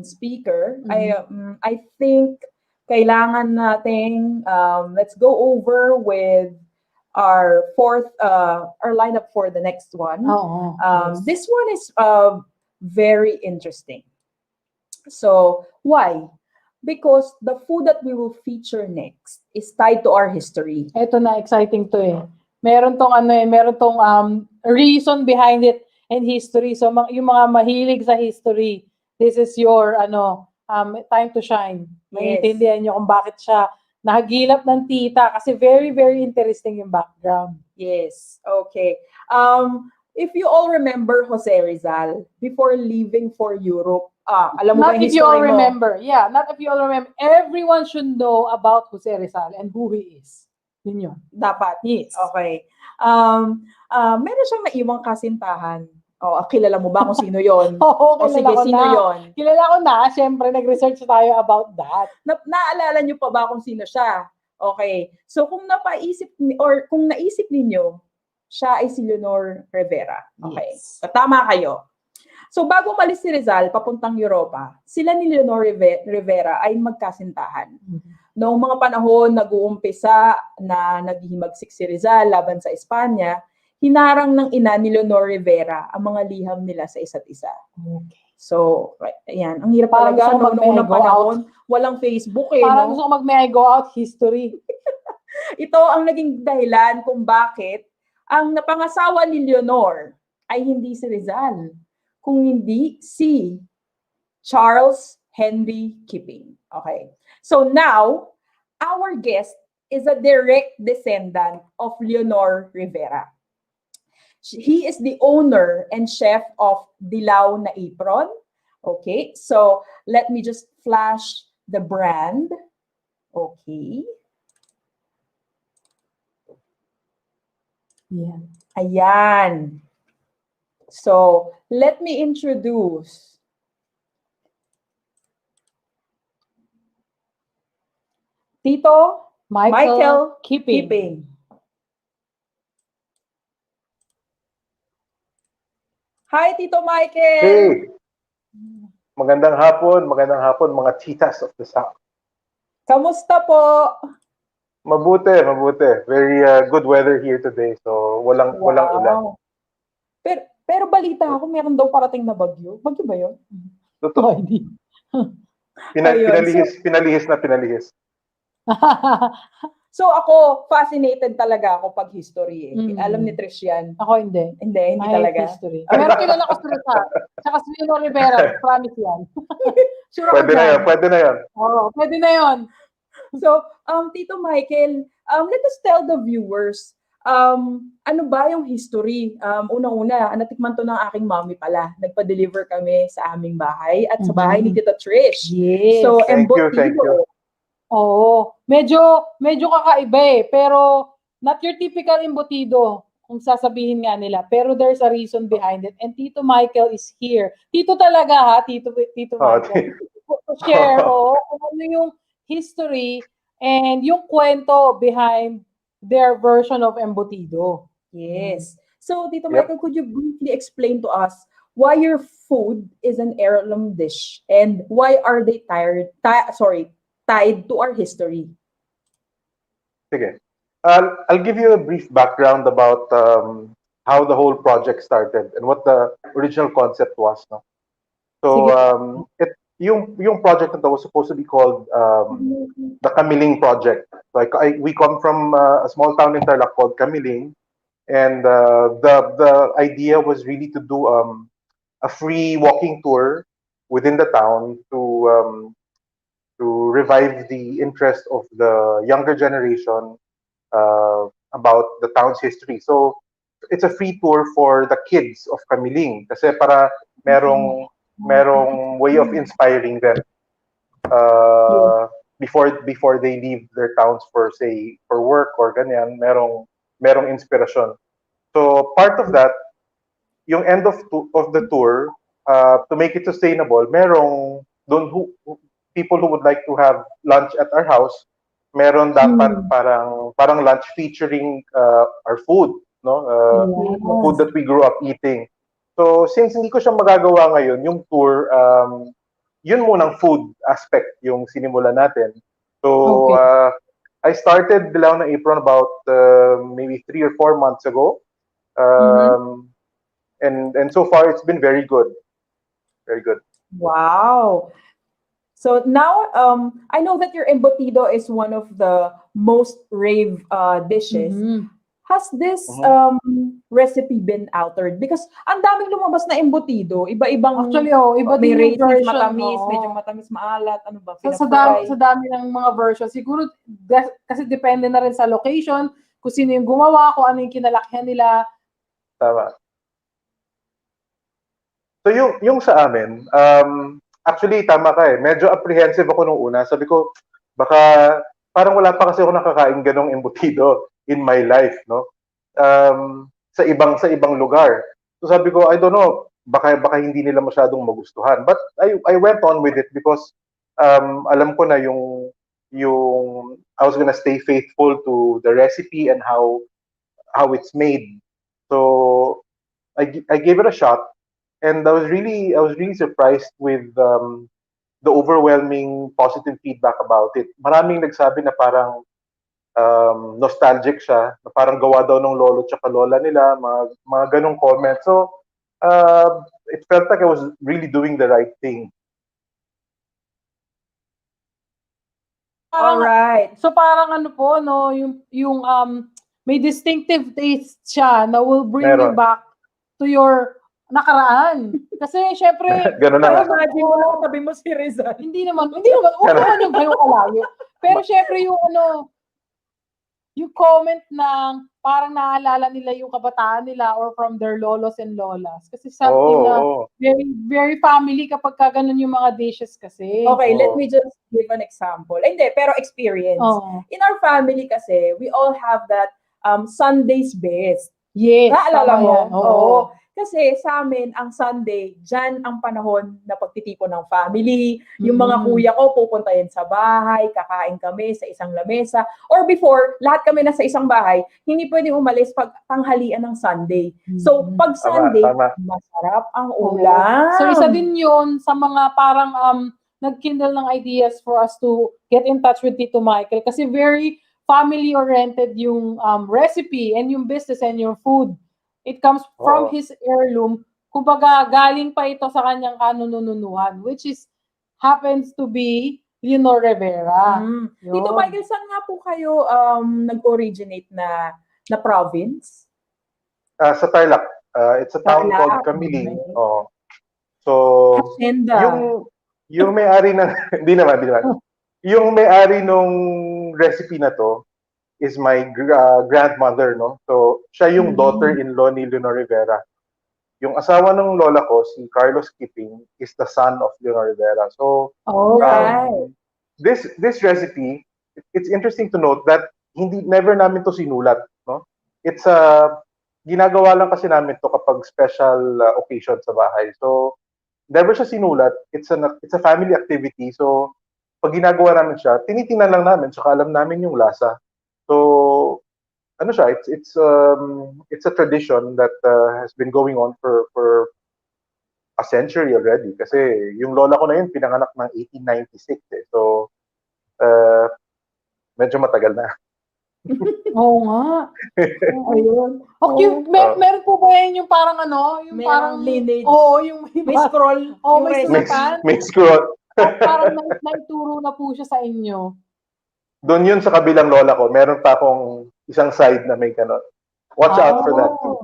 speaker, I think kailangan nating let's go over with our lineup for the next one. Yes. This one is very interesting. So why? Because the food that we will feature next is tied to our history. Ito na, exciting to eh. Meron tong reason behind it. and history. So yung mga mahilig sa history, this is your time to shine. Maintindihan niyo kung bakit siya nahagilap ng tita kasi very, very interesting yung background. Yes. Okay. If you all remember Jose Rizal, before leaving for Europe, alam mo ba Not yung if you all history mo? remember. Yeah, not if you all remember. Everyone should know about Jose Rizal and who he is. Yun yun. Dapat. Yes. Okay. Meron siyang naiwang kasintahan. Kilala mo ba kung sino yon? Oo, O sige, kilala ko sino na. yon? Kilala ko na. Siyempre, nag-research tayo about that. Naalala niyo pa ba kung sino siya? Okay. So kung kung naisip ninyo, siya ay si Leonor Rivera. Okay. Yes. So, tama kayo. So bago umalis si Rizal papuntang Europa, sila ni Leonor Rivera ay magkasintahan. Noong mga panahon nag-uumpisa na naghihimagsik si Rizal laban sa Espanya, hinarang ng ina ni Leonor Rivera ang mga liham nila sa isa't isa. Okay. So, ayan, ang hirap Parang talaga gusto ko noong unang mag-go panahon, walang Facebook Parang no? gusto ko mag-may go out history. Ito ang naging dahilan kung bakit ang napangasawa ni Leonor ay hindi si Rizal, kung hindi si Charles Henry Kipping. Okay. So now, our guest is a direct descendant of Leonor Rivera. He is the owner and chef of Dilaw na Apron. Okay. So let me just flash the brand. Okay. Yeah. Ayan. So, let me introduce Tito Michael Kipping. Hi, Tito Michael! Hey! Magandang hapon mga titas of the South. Kamusta po? Mabuti. Very good weather here today. So, walang ulan. Pero balita ako, meron daw parating na bagyo. Bagyo ba yun? Totoo. Hindi. Pinalihis na pinalihis. So ako, fascinated talaga ako pag history. Alam ni Trish yan. Ako hindi. Hindi talaga. History. Meron kilala ko si Rizal. Tsaka si Leonor Rivera. Promise yan. Sure ako dyan. Pwede na yan. Oo, pwede na yun. So, Tito Michael, let us tell the viewers, ano ba yung history? Unang-una, natikman to ng aking mommy pala. Nagpa-deliver kami sa aming bahay at sa bahay ni Tita Trish. Yes. So, Thank you. Oo. Medyo kakaiba eh. Pero, not your typical embutido, kung sasabihin nga nila. Pero there's a reason behind it. And Tito Michael is here. Tito talaga ha, Tito Michael. To share, kung ano yung history and yung kwento behind their version of embutido. Yes. So, Tito Michael, could you briefly explain to us why your food is an heirloom dish and why are they tied to our history? Sige. I'll give you a brief background about how the whole project started and what the original concept was. No? So, yung project na was supposed to be called the Kamiling Project. So we come from a small town in Tarlac called Kamiling, and the idea was really to do a free walking tour within the town to revive the interest of the younger generation about the town's history. So it's a free tour for the kids of Kamiling kasi para merong way of inspiring them before they leave their towns for work or ganyan, merong inspirasyon. So part of that, yung end of the tour, to make it sustainable, merong people who would like to have lunch at our house, meron dapat parang lunch featuring our food, no? Food that we grew up eating. So since hindi ko siya magagawa ngayon, yung tour, yun munang food aspect yung sinimulan natin. So I started Dilaw na Apron about maybe 3 or 4 months ago. And so far it's been very good. Very good. Wow. So now, I know that your embutido is one of the most rave dishes. has this recipe been altered? Because ang daming lumabas na embutido, iba-ibang Actually, iba may din yung raisins, version. matamis, oo. medyo matamis, maalat, ano ba? Sa dami ng mga version. Siguro, kasi depende na rin sa location, kung sino yung gumawa, kung ano yung kinalakihan nila. Tama. So yung sa amin, actually tama ka eh. Medyo apprehensive ako nung una. Sabi ko, baka parang wala pa kasi ako nakakain ganong embutido in my life, no? Sa ibang lugar. So sabi ko, I don't know, baka hindi nila masyadong magustuhan. But I went on with it because alam ko na yung I was gonna stay faithful to the recipe and how it's made. So I gave it a shot. And I was really surprised with the overwhelming positive feedback about it. Maraming nagsabi na parang nostalgic siya, na parang gawa daw ng lolo tsaka lola nila, mga ganong comments. So it felt like I was really doing the right thing. Alright. So parang ano po, no, yung may distinctive taste siya na will bring you Meron. back to your nakaraan. Kasi syempre, Ganun na nga. Imagine mo lang, sabi mo si Rizal. hindi naman, huwag naman yung kayo kalayo. Pero syempre yung yung comment ng parang naalala nila yung kabataan nila or from their lolos and lolas. Kasi something na very, very family kapag ka ganun yung mga dishes kasi. Okay, let me just give an example. Hindi, pero experience. In our family kasi, we all have that Sunday's best. Yes. Naalala mo? Yan. Oo. Kasi sa amin, ang Sunday, dyan ang panahon na pagtitipon ng family. Yung mga kuya ko, pupunta yan sa bahay, kakain kami sa isang lamesa. Or before, lahat kami na sa isang bahay, hindi pwedeng umalis pag tanghalian ng Sunday. So, pag Sunday, masarap ang ulam. So, isa din yun sa mga parang nagkindle ng ideas for us to get in touch with Tito Michael. Kasi very family-oriented yung recipe and yung business and yung food. It comes from his heirloom. Kumbaga, galing pa ito sa kanyang kanununuhan, which is happens to be Leonor Rivera. Tito Michael, saan nga po kayo nag-originate na province? Sa Tarlac. It's a town called Camiling. So, yung may-ari ng hindi naman. Yung may-ari nung recipe na to is my grandmother, no? So, siya yung daughter-in-law ni Leonor Rivera. Yung asawa ng lola ko, si Carlos Kipping, is the son of Leonor Rivera. So, this recipe, it's interesting to note that never namin to sinulat, no? It's ginagawa lang kasi namin to kapag special occasion sa bahay. So, never siya sinulat. It's a family activity. So, pag ginagawa namin siya, tinitingnan lang namin, saka alam namin yung lasa. So, ano siya? It's a tradition that has been going on for a century already. Kasi yung lola ko na yun pinanganak ng 1896 eh. So, medyo matagal na. Oo nga. Ayun. Okay, meron po ba yan yung parang yung parang lineage. yung may scroll. may sulatan. May scroll. Parang naituro na po siya sa inyo. Doon yun sa kabilang lola ko, meron pa akong isang side na may ganon. Watch out for that too.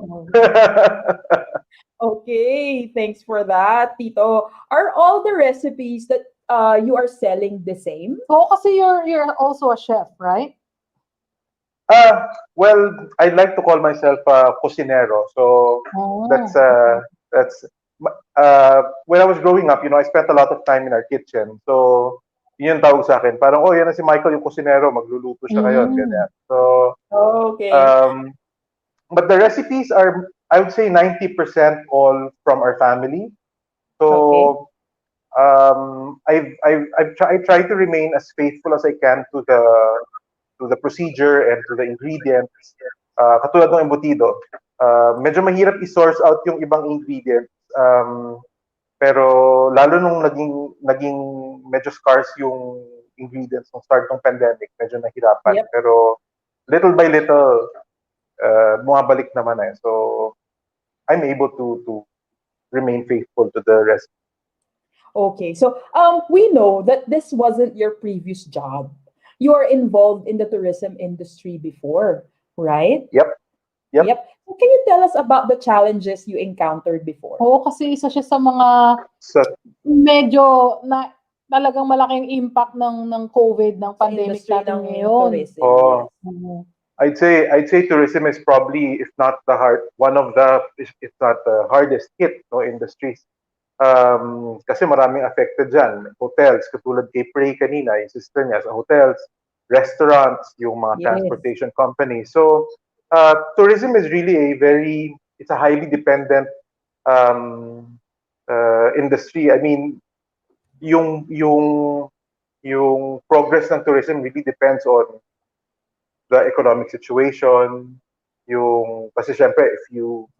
Okay, thanks for that, Tito. Are all the recipes that you are selling the same? So, kasi you're also a chef, right? Well, I'd like to call myself a cocinero. So that's when I was growing up, I spent a lot of time in our kitchen. So yun yung tawag sa akin. Parang, yan na si Michael, yung kusinero, magluluto siya ngayon, ganyan. So, okay. But the recipes are, I would say, 90% all from our family. So, I try to remain as faithful as I can to the procedure and to the ingredients. Katulad ng embutido. Medyo mahirap i-source out yung ibang ingredients. Pero lalo nung naging medyo scarce yung ingredients nung start ng pandemic, medyo nahirapan. Yep. Pero little by little, bumabalik naman eh. So, I'm able to remain faithful to the recipe. Okay, so we know that this wasn't your previous job. You are involved in the tourism industry before, right? Yep. Yep. Yep. So can you tell us about the challenges you encountered before? Oo, kasi isa siya sa mga So, medyo na talagang malaking impact ng COVID, ng Sa pandemic industry natin ng ngayon. tourism. Oh. Oo. I'd say tourism is probably, if not one of the, if not the hardest hit industries. Kasi maraming affected dyan. Hotels, katulad kay Prey kanina, yung sister niya sa hotels, restaurants, yung mga Yes. transportation companies. So, tourism is really it's a highly dependent industry. I mean, yung progress ng tourism really depends on the economic situation, kasi syempre if you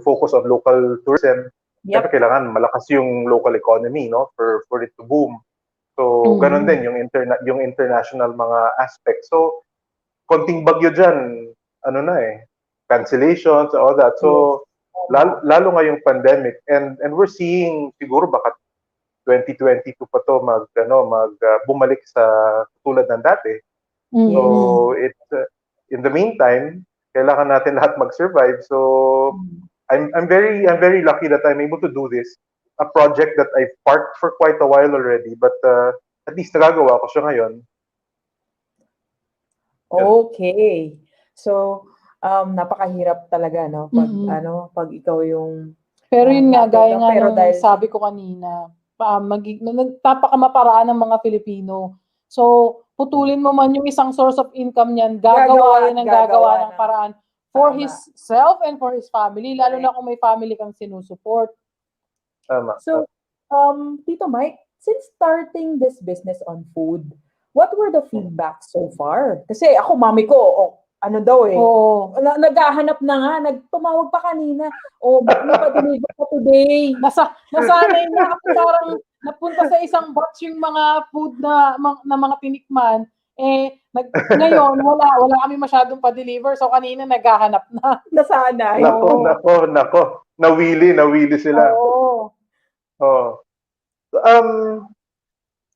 focus on local tourism, syempre kailangan malakas yung local economy, no, for it to boom. So ganun din yung international mga aspects. So konting bagyo diyan, cancellations, all that. So lalo ngayong pandemic, and we're seeing siguro baka 2022 pa to bumalik sa tulad ng dati. So it's in the meantime, kailangan natin lahat mag-survive. So I'm very lucky that I'm able to do this. A project that I've parked for quite a while already, but at least nagagawa ko siya ngayon. Okay. So napakahirap talaga, no, pag pag ikaw yung Pero yun nga, gaya nga pero ng sabi ko kanina, nagpapakamaparaan ng mga Filipino. So, putulin mo man yung isang source of income niyan, gagawa yan ng gagawa ng paraan for his self and for his family, lalo na kung may family kang sinusupport. Tama. So, Tito Mike, since starting this business on food, what were the feedbacks so far? Kasi ako, mami ko, ano daw naghahanap na nga, nagtumawag pa kanina, napadeliver pa today. Nasanay na ako, parang napunta sa isang batch yung mga food na mga tinikman, ngayon wala kami masyadong pa-deliver, so kanina naghahanap na. Nasanay. Nako. Nawili sila. Oo.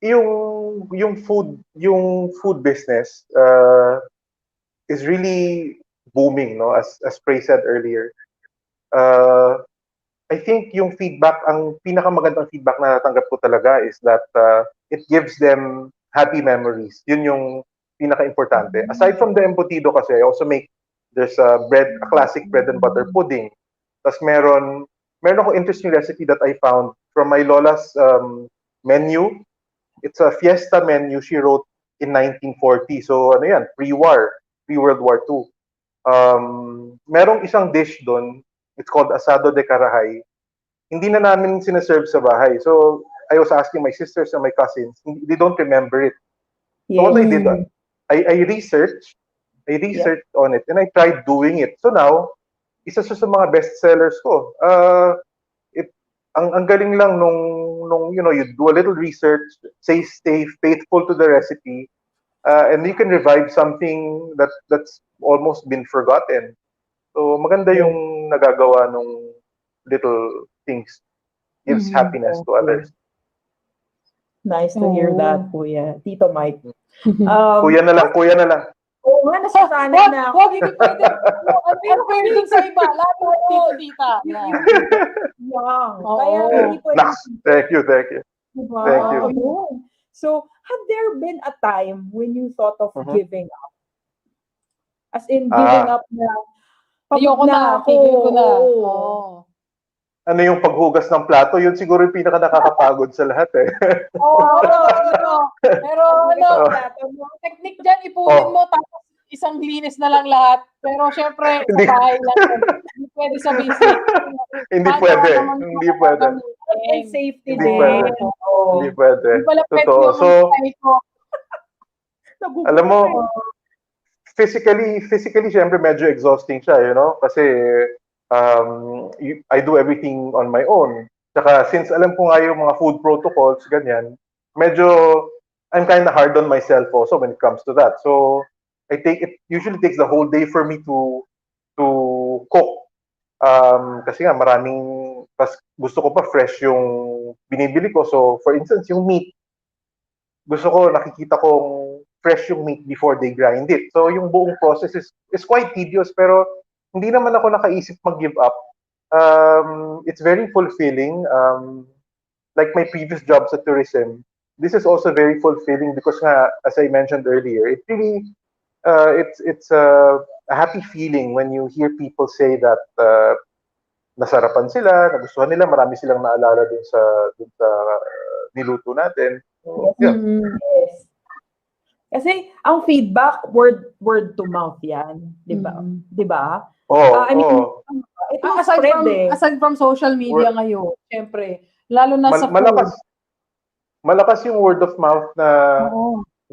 Yung food business is really booming, no, as Prey said earlier. I think yung feedback, ang pinakamagandang feedback na natanggap ko talaga is that it gives them happy memories. Yun yung pinaka-importante. Aside from the embutido kasi, I also there's a classic bread and butter pudding. Tapos meron ako interesting recipe that I found from my lola's menu. It's a fiesta menu she wrote in 1940. So ano yan, pre-World War II. Merong isang dish doon, it's called asado de carahay. Hindi na namin sinaserve sa bahay. So I was asking my sisters and my cousins, they don't remember it. So what I did, I researched on it and I tried doing it. So now, isa siya sa mga best sellers ko. Ang galing lang nung you do a little research, stay faithful to the recipe, and you can revive something that's almost been forgotten. So maganda yung nagagawa nung little things, gives happiness to others. Nice to hear that, Kuya. Tito Mike. Kuya na lang. Oo nga, nasasanay na ako. Wag, hindi pwede. Ano pwede dun sa iba? Lahat mo, tito-tita. Kaya hindi pwede. Thank you. Diba? Thank you. So, had there been a time when you thought of giving up? As in, giving up na, ayoko na, tigil ko na. Ano yung paghugas ng plato? Yun siguro yung pinaka nakakapagod sa lahat eh. Pero technique dyan, ipunin mo tapos isang linis na lang lahat. Pero syempre, sa bahay lang. Hindi pwede sa basic. Hindi pwede. And safety Hindi pwede. Hindi pwede. Totoo. So, alam mo, physically, syempre medyo exhausting siya, kasi I do everything on my own. Saka since alam ko nga yung mga food protocols, ganyan, medyo I'm kind of hard on myself also when it comes to that. So it usually takes the whole day for me to cook. Kasi nga gusto ko pa fresh yung binibili ko. So for instance, yung meat, gusto ko nakikita kong fresh yung meat before they grind it. So yung buong process is quite tedious, pero hindi naman ako nakaisip mag-give up. It's very fulfilling. Like my previous jobs at tourism, this is also very fulfilling because nga, as I mentioned earlier, it really it's a happy feeling when you hear people say that nasarapan sila, nagustuhan nila, marami silang naalala dun sa niluto natin. So, yeah. Yes. Kasi ang feedback word to mouth 'yan, 'di ba? 'Di ba? I mean, it will spread aside from social media ngayon, syempre, lalo na sa malakas yung word of mouth na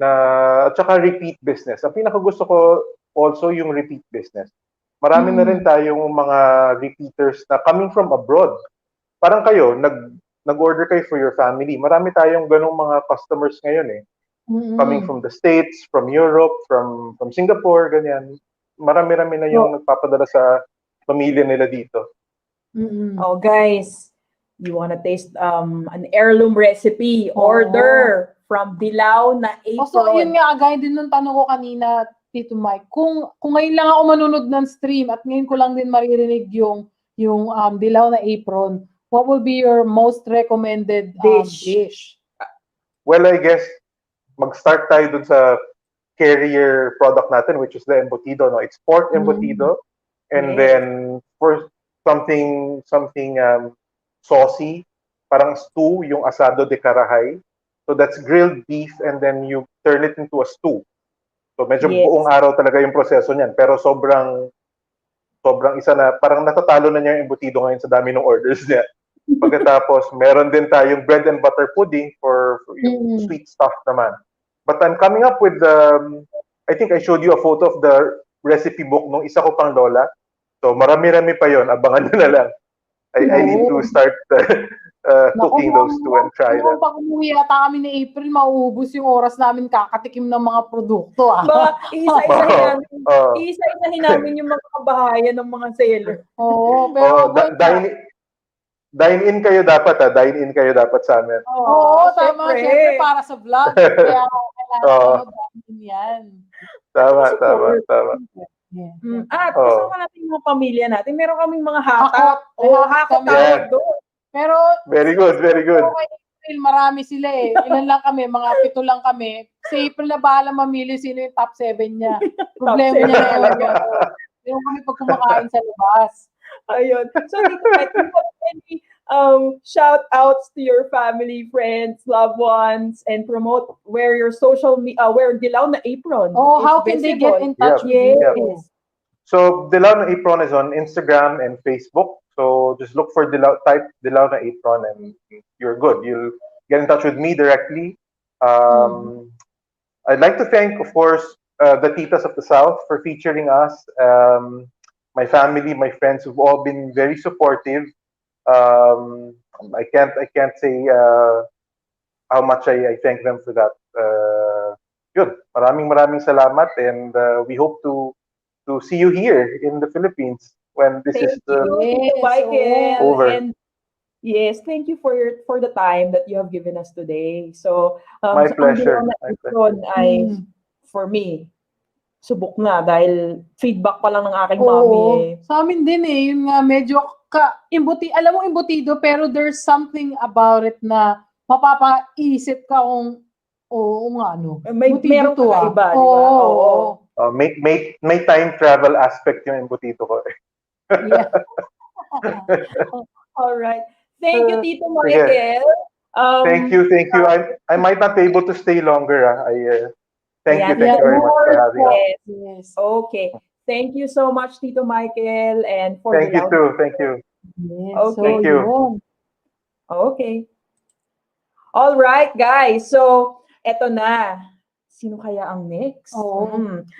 at saka repeat business. Ang pinakagusto ko also yung repeat business. Marami na rin tayong mga repeaters na coming from abroad. Parang kayo, nag-order kayo for your family. Marami tayong ganung mga customers ngayon eh. Coming from the States, from Europe, from Singapore, ganyan. Marami-rami na yung nagpapadala sa pamilya nila dito. Oh, guys, you wanna taste an heirloom recipe? Order from Dilaw na Apron. So, yun nga, gaya din nung tanong ko kanina, Tito Mike, kung ngayon lang ako manunod ng stream at ngayon ko lang din maririnig yung Dilaw na Apron, what will be your most recommended dish? Well, I guess mag-start tayo dun sa carrier product natin, which is the embutido. No? It's pork embutido. And then for something saucy, parang stew, yung asado de carahay. So that's grilled beef and then you turn it into a stew. So medyo buong araw talaga yung proseso niyan. Pero sobrang isa na, parang natatalo na niya yung embutido ngayon sa dami ng orders niya. Pagkatapos, meron din tayong bread and butter pudding for yung sweet stuff naman. But I'm coming up with I think I showed you a photo of the recipe book nung isa ko pang lola. So marami-rami pa yon, abangan nyo na lang. I need to start cooking those two and try them. Pag umuwi yata kami ni April, mauubos yung oras namin kakatikim ng mga produkto. Isa-isahin namin yung mga kabahayan ng mga seller. Pero dine-in kayo dapat Dine-in kayo dapat sa amin. Tama. Siyempre para sa vlog. Kaya kailangan dine-in yan. Tama. At kasama natin yung mga pamilya natin. Meron kaming mga hakot. Hakot tawag doon. Pero very good. April, marami sila eh. Ilan lang kami, mga 7 lang kami. Si April na bahala mamili sino yung top 7 niya. Problema niya na yun. Meron kami pag kumakain sa labas. Ayun. So, dito, like, any shout outs to your family, friends, loved ones, and promote where your social media, where Dilaw na Apron. How can they get in touch with you? So, Dilaw na Apron is on Instagram and Facebook. So, just look for type Dilaw na Apron and you're good. You'll get in touch with me directly. I'd like to thank, of course, the Titas of the South for featuring us. My family, my friends who've all been very supportive. I can't say how much I thank them for that. Yun, maraming salamat, and we hope to see you here in the Philippines when this is over. And yes, thank you for the time that you have given us today. So my pleasure. For me, subok na dahil feedback pa lang ng aking mommy. Sa amin din yun nga medyo alam mo embutido, pero there's something about it na mapapaisip ka kung meron ka iba, di ba? May time travel aspect yung embutido ko. Yeah. All right. Thank you, Tito Michael. Thank you. I might not be able to stay longer. Thank you very much for having us. Yes. Okay. Thank you so much, Tito Michael, and for Thank you too. Thank you. Yes, okay. Thank you. Okay. All right, guys. So, eto na. Sino kaya ang next?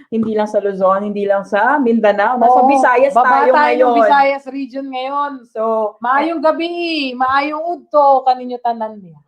Hindi lang sa Luzon, hindi lang sa Mindanao. Nasa Visayas tayo ngayon. Visayas region ngayon. So, maayong gabi, maayong udto, kaninyo tanan niya.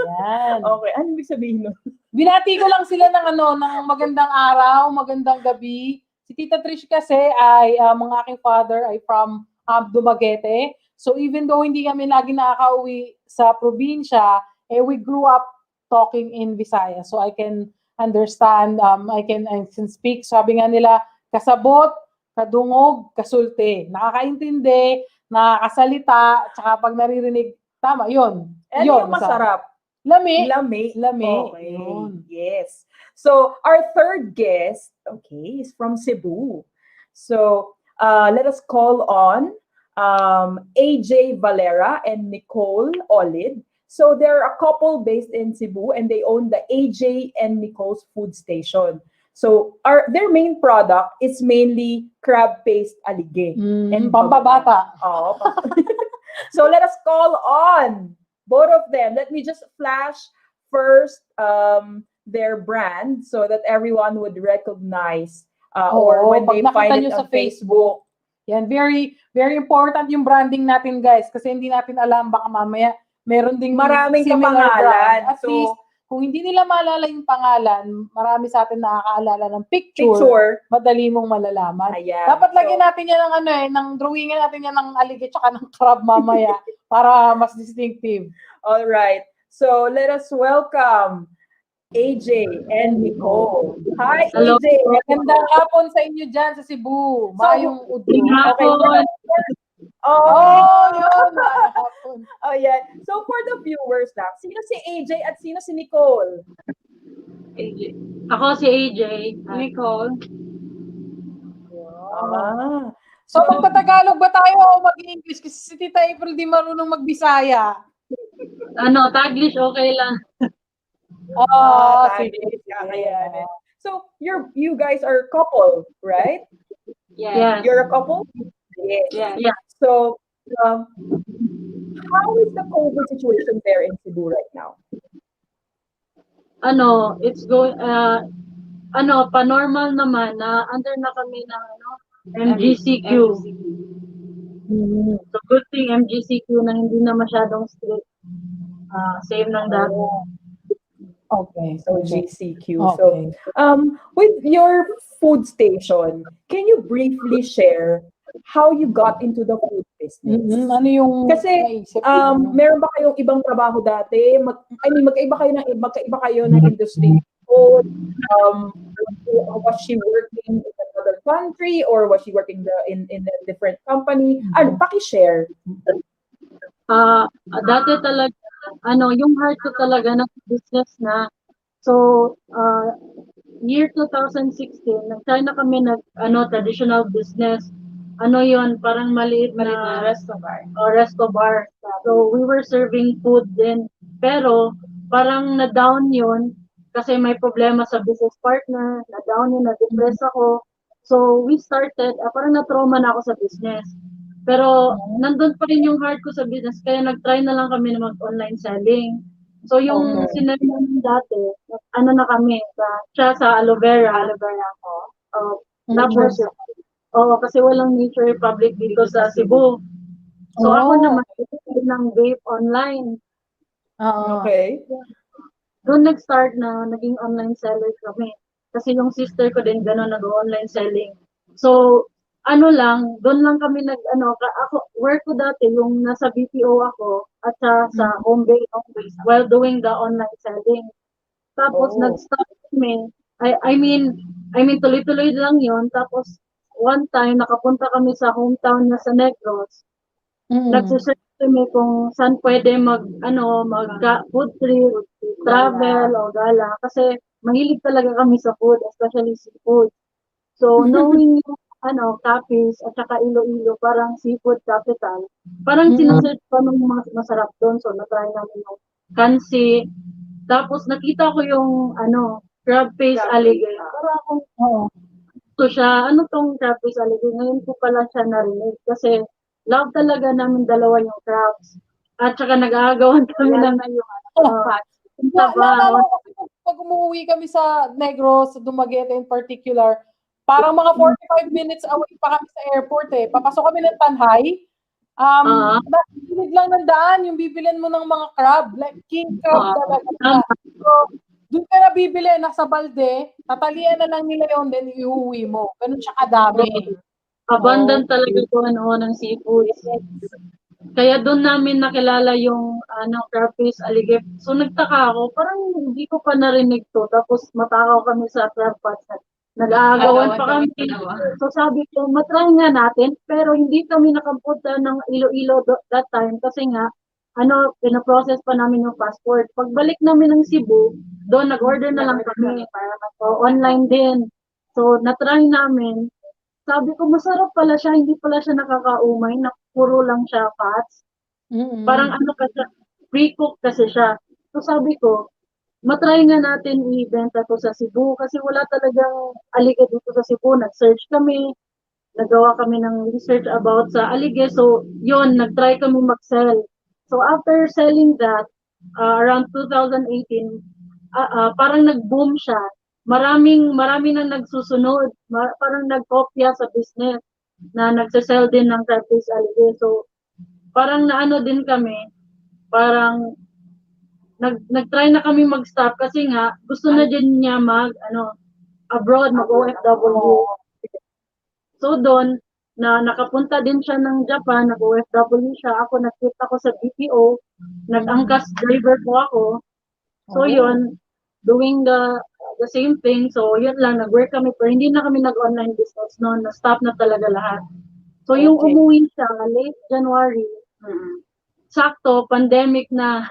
Yan. Okay, ano ibig sabihin nun? Binati ko lang sila ng magandang araw, magandang gabi. Si Tita Trish kasi ay mga aking father ay from Dumaguete. So even though hindi kami lagi nakaka-uwi sa probinsya, we grew up talking in Visayas. So I can understand, I can speak. Sabi nga nila, kasabot, kadungog, kasulti. Nakakaintindi, nakakasalita, tsaka pag naririnig, tama, yun. And yung masarap. Lami. Lami. Okay. Yun. Yes. So, our third guest, okay, is from Cebu. So, let us call on Aj Valera and Nicole Olid. So, they're a couple based in Cebu and they own the Aj and Nicole's food station. So, their main product is mainly crab-paste alige. And pampabata. Oh, so, let us call on both of them. Let me just flash first their brand so that everyone would recognize or when they find it on Facebook. Yan, very, very important yung branding natin, guys. Kasi hindi natin alam, baka mamaya meron ding maraming similar kapangalan. At least, kung hindi nila maalala yung pangalan, marami sa atin nakakaalala ng picture, madali mong malalaman. Ayan. Dapat lagyan natin yan ng ng drawingan natin yan ng alige tsaka ng crab mamaya para mas distinctive. All right. So, let us welcome Aj and Nicole. Hi, Hello. AJ. Magandang hapon sa inyo dyan sa Cebu. Mayong udlo. Okay. Yun. Hapon. Oh, yeah. So, for the viewers lang, sino si AJ at sino si Nicole? AJ. Ako si AJ. Nicole. So, magtatagalog ba tayo o mag-English? Kasi si Tita April di marunong mag-Bisaya. Taglish okay lang. Sige. So, you guys are a couple, right? Yes. You're a couple? Yes. So, how is the COVID situation there in Cebu right now? It's going, pa-normal naman na under na kami ng MGCQ. So, good thing MGCQ na hindi na masyadong strict. Same ng dati. Okay. So, GCQ. Okay. So, with your food station, can you briefly share how you got into the food business? Ano yung Kasi, meron ba kayong ibang trabaho dati? Magkaiba kayo ng industry. Was she working in another country or was she working in a different company? Paki-share. Dati talaga, yung heart ko talaga na business na. So, year 2016, nag-try na kami traditional business. Yun, parang maliit na resto bar. So, we were serving food din. Pero, parang na-down yun kasi may problema sa business partner. Na-down yun, na-depress ako. So, we started, parang na-trauma na ako sa business. Pero, nandun pa rin yung heart ko sa business, kaya nag-try na lang kami na mag-online selling. So, yung sinabi namin dati, na kami, siya sa aloe vera ako. Tapos, kasi walang Nature Republic dito sa Cebu. So, ako naman, ng vape online. Okay. Doon nag-start na, naging online seller kami. Kasi yung sister ko din, gano'n, nag-online selling. So, doon lang kami ako, work ko dati, yung nasa BPO ako, at sa home base while doing the online selling. Tapos, nag-start kami, I mean, tuloy-tuloy lang yon. Tapos, one time, nakapunta kami sa hometown na sa Negros. Nagsisearch kami kung saan pwede food trip, travel, o gala. Kasi, mahilig talaga kami sa food, especially seafood. So, knowing Capiz at saka Iloilo, parang seafood capital. Parang sinesearch pa nung masarap doon. So, na-try namin yung kansi. Tapos, nakita ko yung, crab-paste alligator. Parang akong, ito siya, tong crab-paste alligator? Ngayon ko pala siya narinig. Kasi, love talaga namin dalawa yung crabs. At saka, nag-aagawan kami ng Naalala ko pag umuwi kami sa Negros, sa Dumaguete in particular, parang mga 45 minutes away pa kami sa airport eh. Papasok kami ng Tanhay. Nakikinig lang ng daan, yung bibilin mo ng mga crab. Like king crab talaga. So, doon ka na bibili, nasa balde, tatalian na lang nila yun, then iuwi mo. Ganun siya kadami. Abundant talaga ko ng seafood. Kaya doon namin nakilala yung crab face aligip. So nagtaka ako, parang hindi ko pa narinig to. Tapos matakaw kami sa crab pots. Nag-aagawan pa kami. So sabi ko, matry nga natin. Pero hindi kami nakapunta ng Iloilo that time kasi nga, pinaprocess pa namin yung passport. Pagbalik namin ng Cebu, doon nag-order na lang kami para online din. So natry namin. Sabi ko, masarap pala siya, hindi pala siya nakakaumay, puro lang siya fats. Parang kasi, pre-cook kasi siya. So sabi ko, matry nga natin i-benta to sa Cebu kasi wala talagang alige dito sa Cebu. Nag-search kami, nagawa kami ng research about sa alige. So yun, nag-try kami mag-sell. So after selling that, around 2018, parang nag-boom siya. Marami nang nagsusunod, parang nagkopya sa business na nagsasell din ng crab face alige. So, parang naano din kami, parang nag-try na kami mag-stop kasi nga gusto na din niya abroad, mag-OFW. So, doon, nakapunta din siya ng Japan, nag-OFW siya. Ako, nag-quit ako sa BPO, nag-angkas driver po ako. So, yun, doing the same thing. So, yun lang, nag-work kami, pero hindi na kami nag-online business noon. Na-stop na talaga lahat. So, yung umuwi siya, late January, sakto, pandemic na.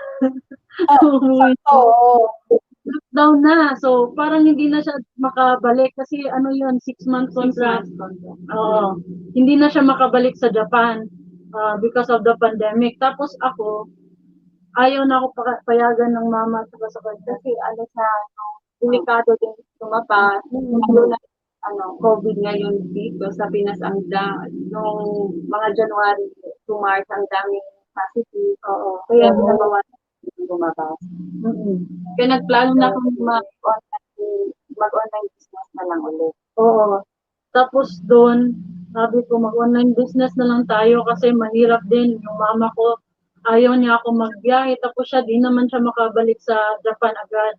Umuwi siya. Lockdown na. So, parang hindi na siya makabalik kasi 6 months contract. Hindi na siya makabalik sa Japan because of the pandemic. Tapos ako, ayaw na ako payagan ng mama at sa kasi delikado din tumapa. COVID ngayon dito sa Pinas nung mga January to March ang daming positive. Kaya nabawasan bumaba. Kaya nagplano na akong mag-online business na lang ulit. Tapos doon, sabi ko mag-online business na lang tayo kasi mahirap din. Yung mama ko, ayaw niya ako magbiyahe. Tapos siya, di naman siya makabalik sa Japan agad.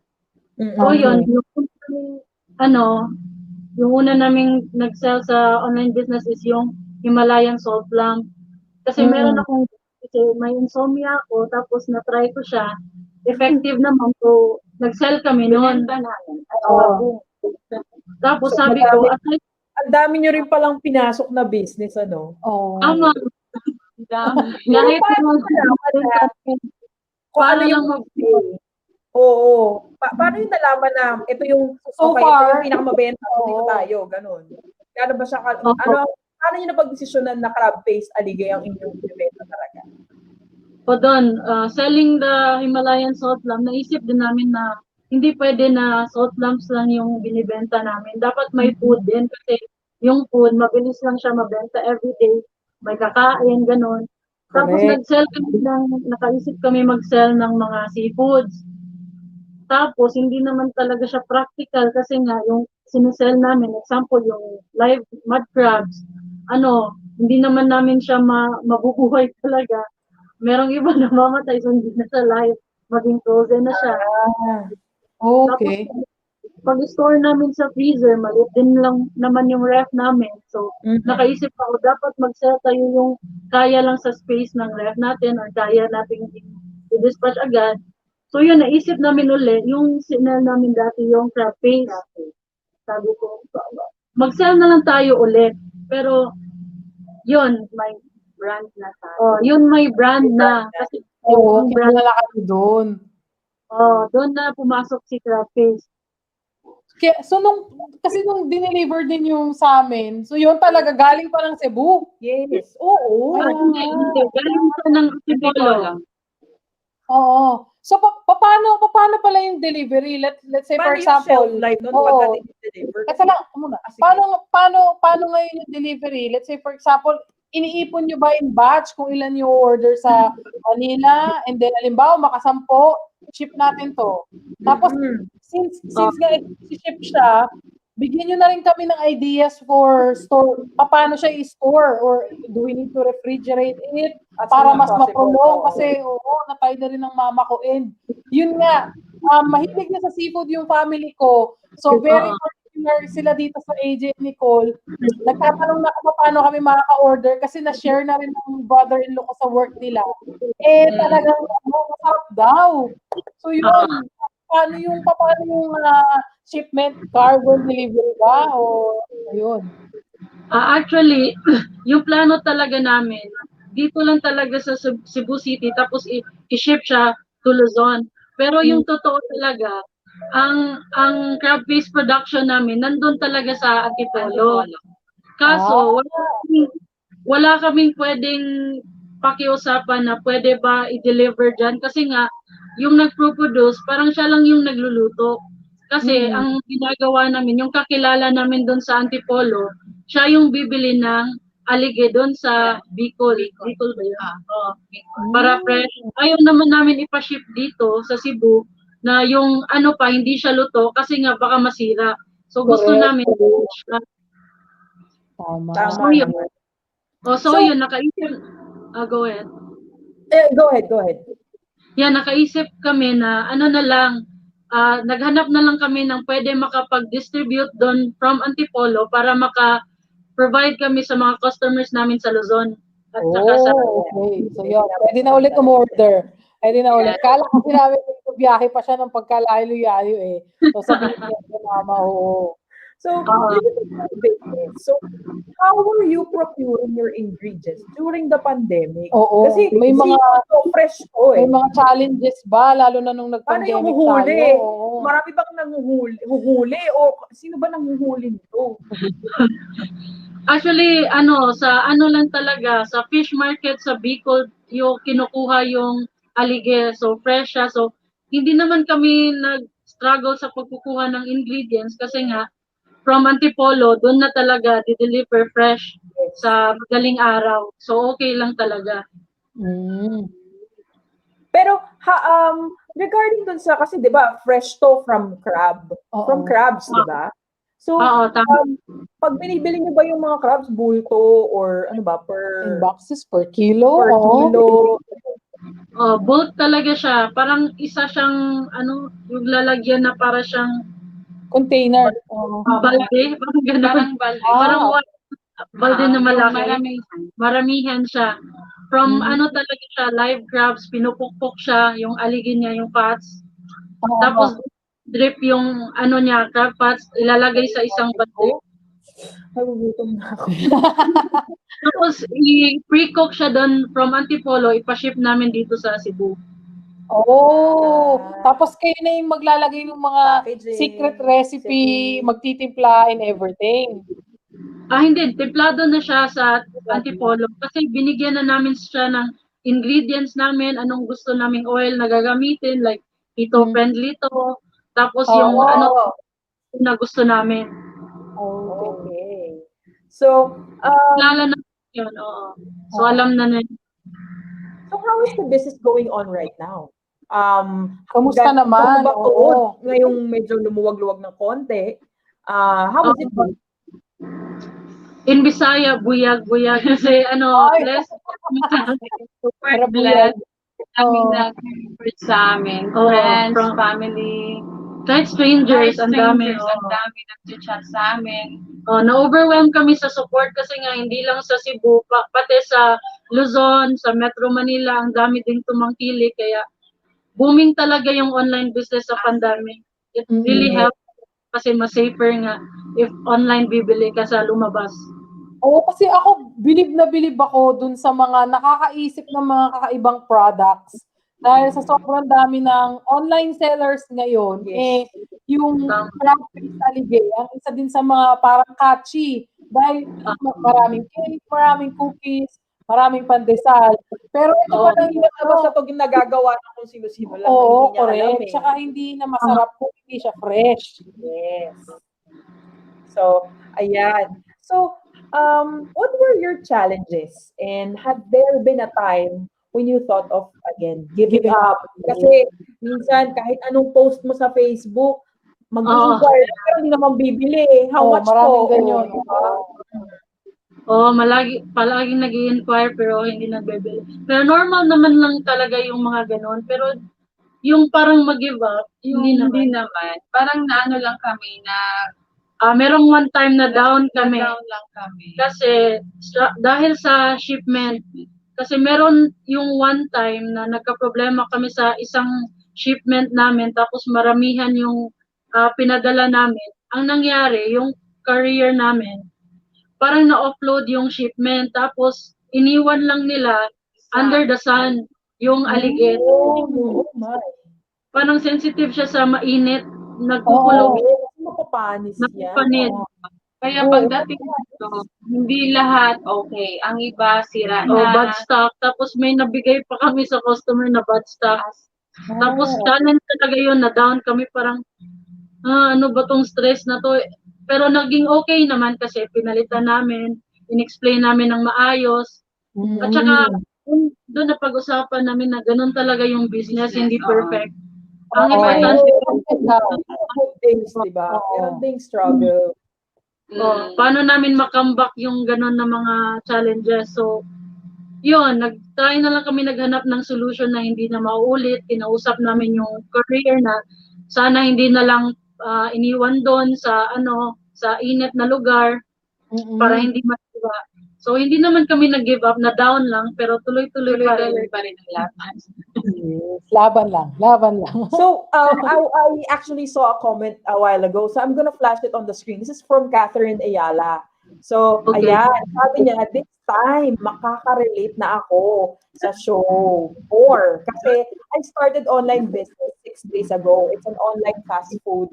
So yun, yung una naming nag-sell sa online business is yung Himalayan salt lamp. Kasi meron akong, may insomnia ako, tapos na-try ko siya. Effective naman. So, nag-sell kami noon. Tapos sabi ko, ang dami nyo rin palang pinasok na business, Ama. Kahit paano yung paano yung nalaman na ito yung ito yung pinakamabenta dito tayo, ganun. Paano ba siya paano niyo napagdesisyonan na crab face alige ang inyong benta talaga? Doon, selling the Himalayan salt lamp, naisip din namin na hindi pwede na salt lamps lang yung binibenta namin. Dapat may food din kasi yung food, mabilis lang siya mabenta everyday. May kakain, ganun. Tapos nag-sell kami nakaisip kami mag-sell ng mga seafoods. Tapos, hindi naman talaga siya practical kasi nga, yung sinesell namin, example, yung live mud crabs, hindi naman namin siya mabubuhay talaga. Merong iba na mamatay, so hindi na siya live, maging frozen na siya. Okay. Tapos, pag-store namin sa freezer, maliit din lang naman yung ref namin. So, nakaisip ako, dapat mag-sell tayo yung kaya lang sa space ng ref natin or kaya natin i-dispatch agad. So yun, naisip namin ulit, yung sinel namin dati yung crab face. Sabi ko, mag-sell na lang tayo ulit. Pero, yun, may brand na tayo. Yun may brand na. Kasi, yung brand na kami doon. Doon na pumasok si crab face. Kaya, so kasi nung dineliver din yung sa amin, so yun talaga, galing pa ng Cebu. Yes. Oo. Hindi, galing pa ng Cebu. Oo. So paano pala yung delivery? Let's say for example, kasi lang muna. Paano ngayon yung delivery? Let's say for example, iniipon nyo ba in batch kung ilan yung order sa Manila and then halimbawa makasampo, ship natin to. Tapos since nga i-ship siya, bigyan nyo na rin kami ng ideas for store, paano siya i-store or do we need to refrigerate it para mas ma-prolong kasi natay na rin ng mama ko and yun nga, mahilig na sa seafood yung family ko. So very nag-share sila dito sa Aj and Nicole, nagtatanong na kung paano kami makaka-order kasi na-share na rin ng brother-in-law ko sa work nila. Talagang masarap daw. So yun, paano yung shipment, cargo, delivery ba? O ayun. Actually, yung plano talaga namin, dito lang talaga sa Cebu City, tapos i-ship siya to Luzon. Pero yung totoo talaga, ang crab paste production namin, nandun talaga sa Antipolo. Kaso, wala kaming pwedeng pakiusapan na pwede ba i-deliver dyan. Kasi nga, yung nag-produce, parang siya lang yung nagluluto. Kasi ang ginagawa namin, yung kakilala namin doon sa Antipolo, siya yung bibili ng alige doon sa Bicol. Bicol ba yun? Para fresh. Ayaw naman namin ipaship dito sa Cebu na yung ano pa, hindi siya luto kasi nga baka masira. So gusto namin. Tama. Tama naman. So yun, nakaisip. Go ahead. Go ahead. Yan, nakaisip kami na ano na lang, naghanap na lang kami ng pwede makapag-distribute doon from Antipolo para maka-provide kami sa mga customers namin sa Luzon. At saka sa okay. So yun, pwede na ulit umorder. Pwede na ulit. Kala kasi namin biyahe pa siya ng pagkalayo-layo eh. So sabihin niya ko mama, oo. So, so how were you procuring your ingredients during the pandemic? Oo, kasi may mga fresh ko eh. May mga challenges ba lalo na nung Paano yung nag-pandemic huhuli? tayo? Oo. Marami bang huhuli o sino ba nanguhuli nito? Actually, sa lang talaga, sa fish market sa Bicol, yung kinukuha yung alige, so fresh siya. So, hindi naman kami nag-struggle sa pagkukuha ng ingredients kasi nga, from Antipolo, doon na talaga di-deliver fresh sa madaling araw. So, okay lang talaga. Pero, regarding dun sa, kasi di ba, fresh to from crabs, di ba? So, pag binibili niyo ba yung mga crabs, bulto, or ano ba, in boxes per kilo? Per kilo. Bulk talaga siya. Parang isa siyang, yung lalagyan na para siyang container. Balde, parang gano'n. Parang balde na malaki. Maramihan siya. From talaga siya, live crabs, pinupukpok siya, yung aligin niya, yung pots. Tapos, drip yung niya, crab pots, ilalagay sa isang balde. Nagugutom na ako. Tapos, i-pre-cook siya doon from Antipolo, ipaship namin dito sa Cebu. Tapos kayo na yung maglalagay ng mga packaging, secret recipe, magtitimpla and everything. Hindi. Templado na siya sa Antipolo kasi binigyan na namin siya ng ingredients namin, anong gusto naming oil na gagamitin, like keto-friendly to. Tapos yung na gusto namin. Okay. So, kilala na yun, So, alam na nila. So, how is the business going on right now? Kamusta naman? Ngayong medyo lumuwag-luwag ng konti. How is it going? In Bisaya, buyag-buyag. Kasi blessed. Super blessed. Aming nag-report sa amin. Friends, family. Kahit strangers, ang dami nag-chat sa amin. Na-overwhelm kami sa support kasi nga hindi lang sa Cebu, pati sa Luzon, sa Metro Manila, ang dami ding tumangkilik. Kaya booming talaga yung online business sa pandemic. It really helped kasi mas safer nga if online bibili ka sa lumabas. Kasi ako, bilib na bilib ako dun sa mga nakakaisip ng mga kakaibang products. Dahil sa sobrang dami ng online sellers ngayon, yung crab paste alige, ang isa din sa mga parang catchy. Dahil maraming cake, maraming cookies, maraming pandesal. Pero ito pa lang yung basta ito ginagagawa ng kung sino-sino lang. Correct. Tsaka hindi na masarap kung hindi siya fresh. Yes. So, ayan. So, what were your challenges? And had there been a time when you thought of, again, giving up? Kasi minsan, kahit anong post mo sa Facebook, mag-inquire, pero hindi naman bibili. How much po? Ganyan. Palaging nag-i-inquire pero hindi nagbebili. Pero normal naman lang talaga yung mga ganon. Pero yung parang mag-give up, hindi naman. Parang naano lang kami na merong one time na down kami. Down lang kami. Kasi dahil sa shipment, kasi meron yung one time na nagka-problema kami sa isang shipment namin, tapos maramihan yung pinadala namin. Ang nangyari, yung courier namin, parang na-offload yung shipment, tapos iniwan lang nila under the sun yung alligator. Oh my. Parang sensitive siya sa mainit, nagkukulog. Mapapanis yan. Nagpapanid. Kaya pagdating dito, hindi lahat okay. Ang iba sira na. Bad stock. Tapos may nabigay pa kami sa customer na bad stock. Tapos challenge talaga yun, na down kami parang, ano ba tong stress na to? Pero naging okay naman kasi pinalitan namin, in-explain namin ng maayos. At saka, doon na pag-usapan namin na ganun talaga yung business, hindi perfect. Ang importante, good things, diba? Meron ding struggle. paano namin makambak yung ganun na mga challenges. So, yun, nag-try na lang kami naghanap ng solution na hindi na mauulit. Kinausap namin yung courier na sana hindi na lang iniwan doon sa sa init na lugar para hindi matiba. So, hindi naman kami nag-give up, na down lang, pero tuloy-tuloy pa rin ang laban. Laban lang. So, I actually saw a comment a while ago, so I'm gonna flash it on the screen. This is from Catherine Ayala. So, Okay. ayan, sabi niya, this time, makaka-relate na ako sa show. Or, kasi I started online business 6 days ago. It's an online fast food,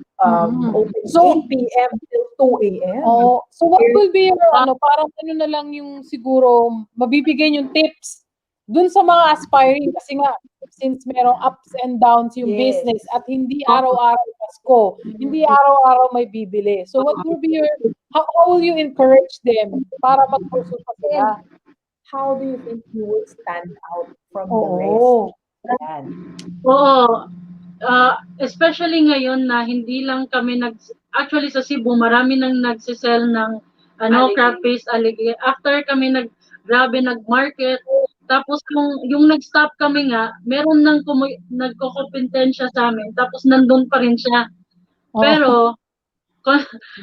open So, 8 p.m. till 2 a.m. So what will be your, parang ano na lang yung siguro, mabibigay yung tips dun sa mga aspiring, kasi nga, since merong ups and downs yung Yes. business at hindi araw-araw Pasko, hindi araw-araw may bibili. So what will be your, how will you encourage them para mag-pursue pa sila? How do you think you will stand out from the Oo. rest? Ayan. Oo. Especially ngayon na hindi lang kami actually sa Cebu, marami nang nagsisell ng crab paste alligator. After kami grabe nag-market, tapos yung nag-stop kami nga, meron nang nagko-competensya sa amin, tapos nandun pa rin siya. Pero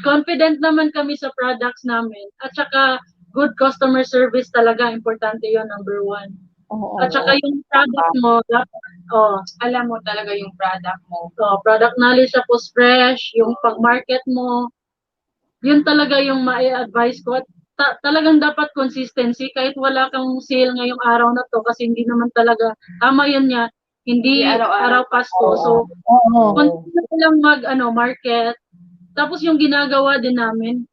confident naman kami sa products namin, at saka good customer service talaga, importante yon, number 1. At saka yung product mo, Alam mo talaga yung product mo. product knowledge, tapos fresh, yung pag-market mo, yun talaga yung ma-advise ko. At talagang dapat consistency, kahit wala kang sale ngayong araw na to, kasi hindi naman talaga, tama yun niya, hindi araw Pasko. So, continue lang market. Tapos yung ginagawa din namin,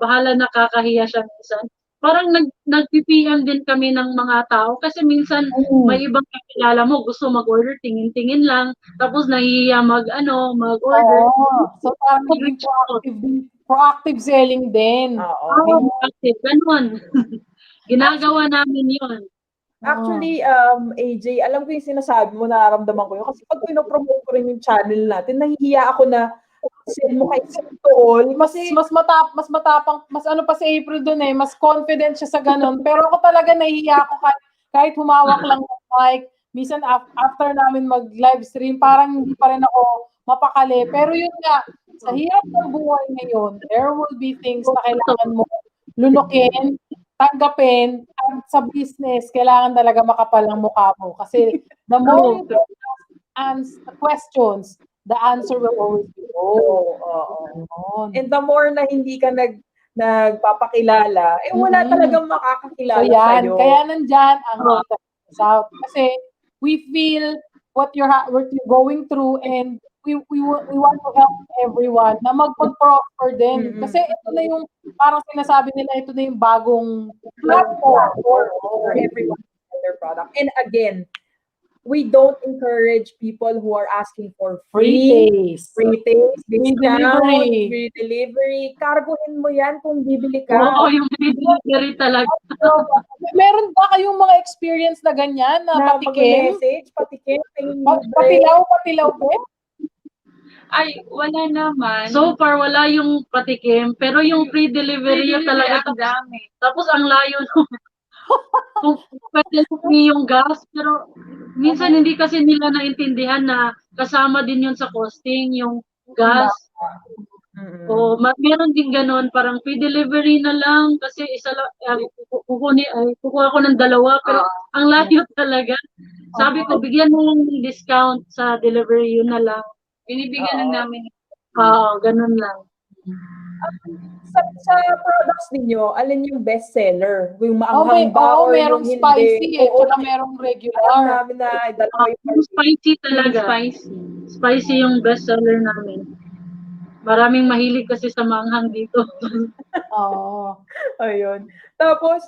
bahala, nakakahiya siya minsan. Parang nag-PPM din kami ng mga tao, kasi minsan may ibang kakilala mo, gusto mag-order, tingin-tingin lang, tapos nahihiya mag-order. So parang maging proactive selling din. Active, ganun. Ginagawa namin yun. Actually, AJ, alam ko yung sinasabi mo, nararamdaman ko yun. Kasi pag pinopromote ko rin yung channel natin, nahihiya ako na send mo kay Sintol. Mas matapang, mas ano pa si April doon mas confident siya sa ganun. Pero ako talaga nahihiya ako kahit humawak lang ng mic. Minsan after namin mag-live stream, parang hindi pa rin ako mapakali. Pero yun nga, sa hirap ng buhay ngayon, there will be things na kailangan mo lunukin, tanggapin, at sa business, kailangan talaga makapal ang mukha mo. Kasi the more you answer questions, the answer will always be And the more na hindi ka nagpapakilala, wala talagang makakakilala sa'yo. Kaya nandyan ang South. Kasi we feel what you're going through, and we want to help everyone na magpag-prosper din. Kasi ito na yung, parang sinasabi nila, ito na yung bagong platform for everyone to sell their product. And again, we don't encourage people who are asking for free taste, discount, free delivery. Cargohin mo yan kung bibili ka. Oo, yung free delivery talaga. Meron ba kayong mga experience na ganyan, na patikim? Patikim. Patilaw po? Ay, wala naman. So far, wala yung patikim, pero yung free delivery yung talaga. Ang dami. Tapos ang layo kung pwede yung gas, pero minsan hindi kasi nila naintindihan na kasama din yun sa costing, yung gas. Meron din ganon, parang free delivery na lang kasi isa lang, kukuha ko ng dalawa, pero ang layo talaga. Sabi ko, bigyan mo ng discount sa delivery, yun na lang. Binibigyan lang namin. Ganun lang. Sa products ninyo, alin yung best seller? Yung maanghang ba or merong yung spicy hindi? tsaka merong Alam regular. namin na dalawa Yung spicy talaga. Spicy yung best seller namin. Maraming mahilig kasi sa manghang dito. Ayun. Tapos,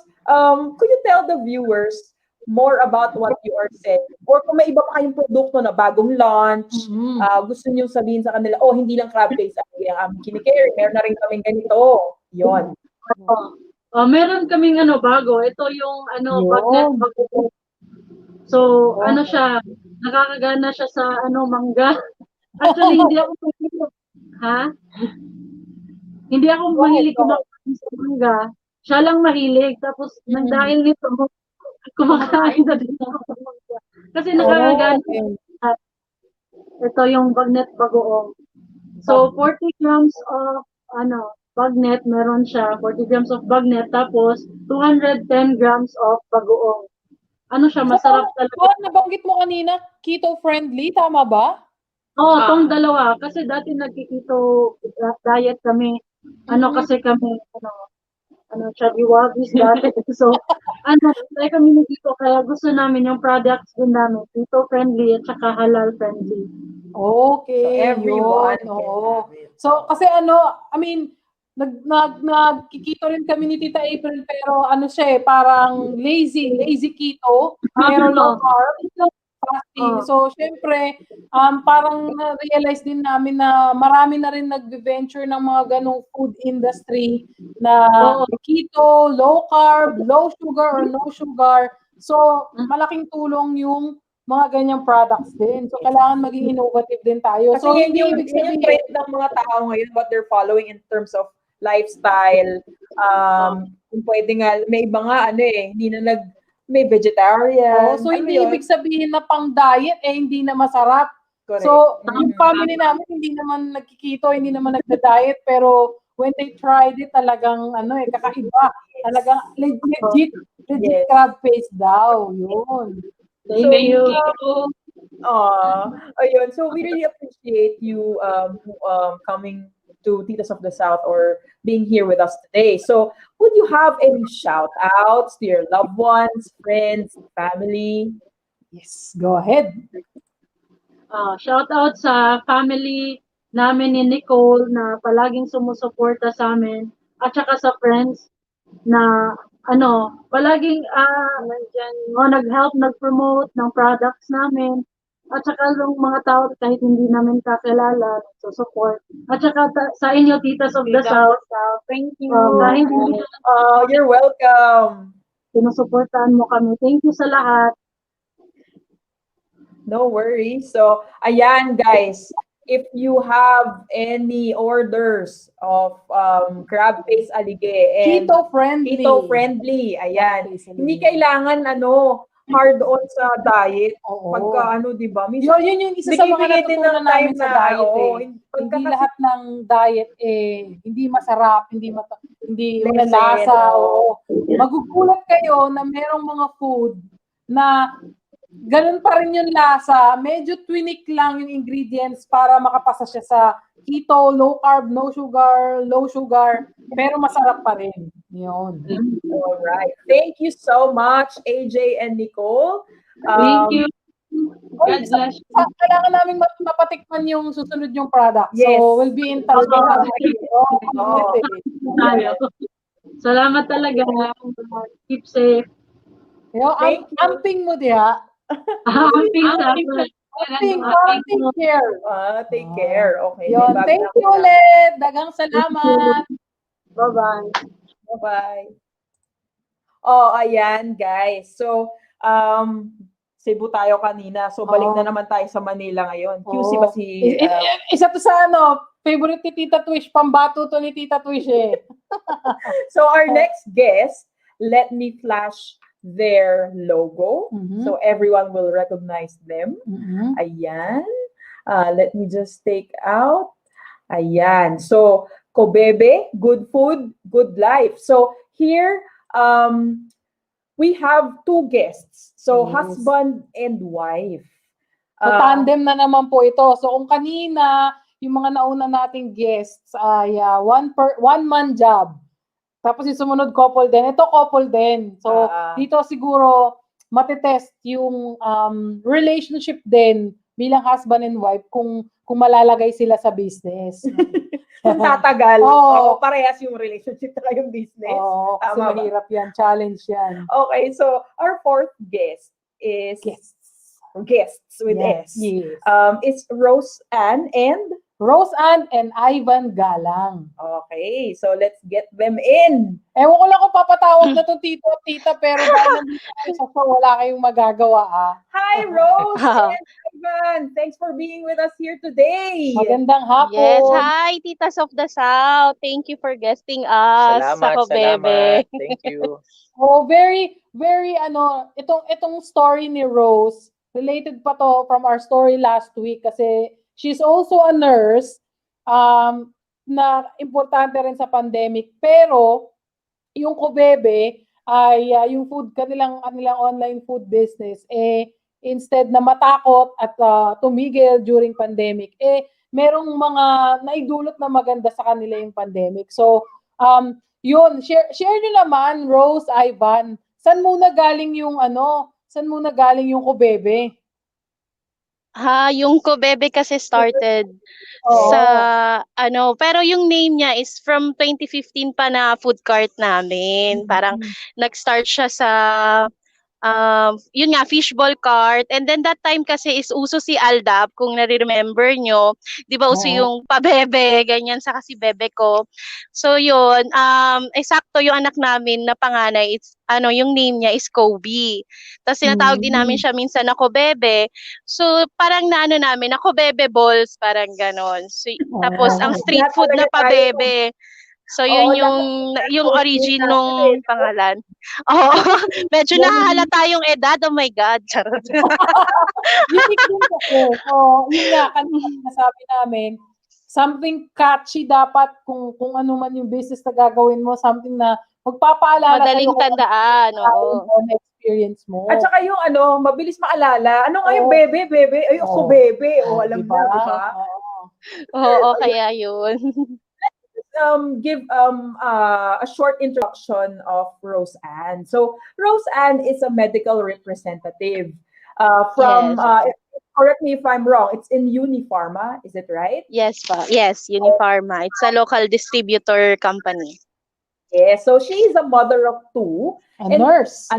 could you tell the viewers more about what you are selling? Or kung may iba pa kayong produkto na bagong launch, gusto niyo sabihin sa kanila, hindi lang crab cakes ang aming kinikerry, meron na rin kaming ganito. Yon. Meron kaming bago. Ito yung bagnet bago. So, siya, nakakagana siya sa mangga. Actually, hindi ako Hindi ako mahilig kumakain sa mangga. Siya lang mahilig. Tapos, nang dahil nito, kumakain na din ako sa mangga. Kasi nakakagana. Ito yung bagnet bagoong. So, 40 grams of bagnet, meron siya. 40 grams of bagnet. Tapos, 210 grams of bagoong. Siya, masarap talaga. Nabanggit mo kanina, keto-friendly, tama ba? Tong dalawa. Kasi dati nagkikito diet kami. Kasi kami, chubby-wubbies dati. So, tayo kami nagkito. Kaya gusto namin yung products din namin. Keto-friendly at saka halal-friendly. Okay. So, everyone can have it. So, kasi nagkikito rin kami ni Tita April, pero siya parang lazy keto, pero low carb, fasting. So, syempre, parang na-realize din namin na marami na rin nag-venture ng mga ganong food industry na keto, low carb, low sugar or no sugar. So, malaking tulong yung mga ganyang products din. So, kailangan maging innovative din tayo. Kasi so, hindi yung trend ng mga tao ngayon, what they're following in terms of lifestyle. Kung pwede nga, may iba nga, hindi na may vegetarian. So, hindi ibig sabihin na pang diet, hindi na masarap. Correct. So, yung family namin, hindi naman nagkikito, hindi naman nagda-diet, pero when they tried it, talagang, kakaiba. Talagang legit crab paste daw. Yun. Thank you. Ayun. So, we really appreciate you coming to Titas of the South or being here with us today. So, would you have any shout-outs to your loved ones, friends, family? Yes, go ahead. Shout-out sa family namin ni Nicole na palaging sumusuporta sa amin at saka sa friends na palaging nag-help, nag-promote ng products namin. At saka yung mga tao kahit hindi namin kakilala, so support. At saka sa inyo, Titas of the South. Thank you. Kahit You're welcome. sinusuportahan mo kami. Thank you sa lahat. No worries. So, ayan guys, if you have any orders of crab paste alige and keto-friendly, ayan. Hindi kailangan hard on sa diet. Pagka di ba? Yun yung isa sa mga natutunan namin sa diet. Hindi lahat ng diet hindi masarap, hindi lasa. Magugulat kayo na merong mga food na ganun pa rin yung lasa. Medyo tweak lang yung ingredients para makapasa siya sa keto, low carb, no sugar, low sugar, pero masarap pa rin. Yun. Alright. Thank you so much, AJ and Nicole. Thank you. God bless you. Kailangan namin mapatikman yung susunod yung product. Yes. So, we'll be in touch. Salamat talaga. Keep safe. Amping mo diya. Amping care. Take care. Okay. Yun. Thank you ulit. Dagang salamat. Bye-bye. Bye-bye. Ayan guys. So, Cebu tayo kanina. So, balik na naman tayo sa Manila ngayon. QC ba si... Isa to sa favorite ni Tita Twish. Pambato to ni Tita Twish So, our next guest, let me flash their logo. So, everyone will recognize them. Ayan. Let me just take out. Ayan. So, Kobebe, good food, good life. So here, we have two guests. So Yes. husband and wife. So tandem na naman po ito. So kung kanina, yung mga nauna nating guests ay one-man job. Tapos yung sumunod couple din. Ito couple din. So dito siguro matitest yung relationship din bilang husband and wife kung malalagay sila sa business. Kung tatagal, parehas yung relationship at yung business. Kasi mahirap yan. Challenge yan. Okay, so our fourth guest is guests with S. Yes. It's Roseanne and Ivan Galang. Okay, so let's get them in. Ewan ko lang kung papatawag na itong tito at tita, pero dahil nandito kayo sa show, wala kayong magagawa. Hi, Rose and Ivan. Thanks for being with us here today. Magandang hapon. Yes, hi, Titas of the South. Thank you for guesting us. Salamat. Thank you. Very, very, itong story ni Rose, related pa to from our story last week kasi she's also a nurse na importante rin sa pandemic. Pero yung Kobebe ay yung kanilang online food business instead na matakot at tumigil during pandemic merong mga naidulot na maganda sa kanila yung pandemic. So yun, share nyo naman, Rose, Ivan, saan muna galing yung Kobebe? Yung Kobebe kasi started sa pero yung name niya is from 2015 pa na food cart namin. Parang nag-start siya sa yun nga, fishball cart. And then that time kasi is uso si Aldab, kung nare-remember nyo. Di ba uso yung pabebe, ganyan, sa kasi bebe ko. So yun, eksakto yung anak namin na panganay, it's, yung name niya is Kobe. Tapos tinatawag din namin siya minsan na Kobebe. So parang namin, na Kobebe balls, parang ganon. So, tapos ang street food na pabebe. So yun yung origin nung pangalan. Medyo nahahalata yung edad. Oh my God. Charot. Unique din kasi. Yun nga, kanina nasabi namin, something catchy dapat kung ano man yung business na gagawin mo, something na magpapaalala madaling tandaan. Experience mo. At saka yung mabilis maalala. Ano nga yung bebe? Ay, ako bebe. Alam mo, diba? Oo, kaya yun. Give a short introduction of Roseanne. So Roseanne is a medical representative from correct me if I'm wrong, it's in Unifarma, is it right? Yes pa. Yes, Unifarma. It's a local distributor company. Yeah, so she is a mother of two. A nurse.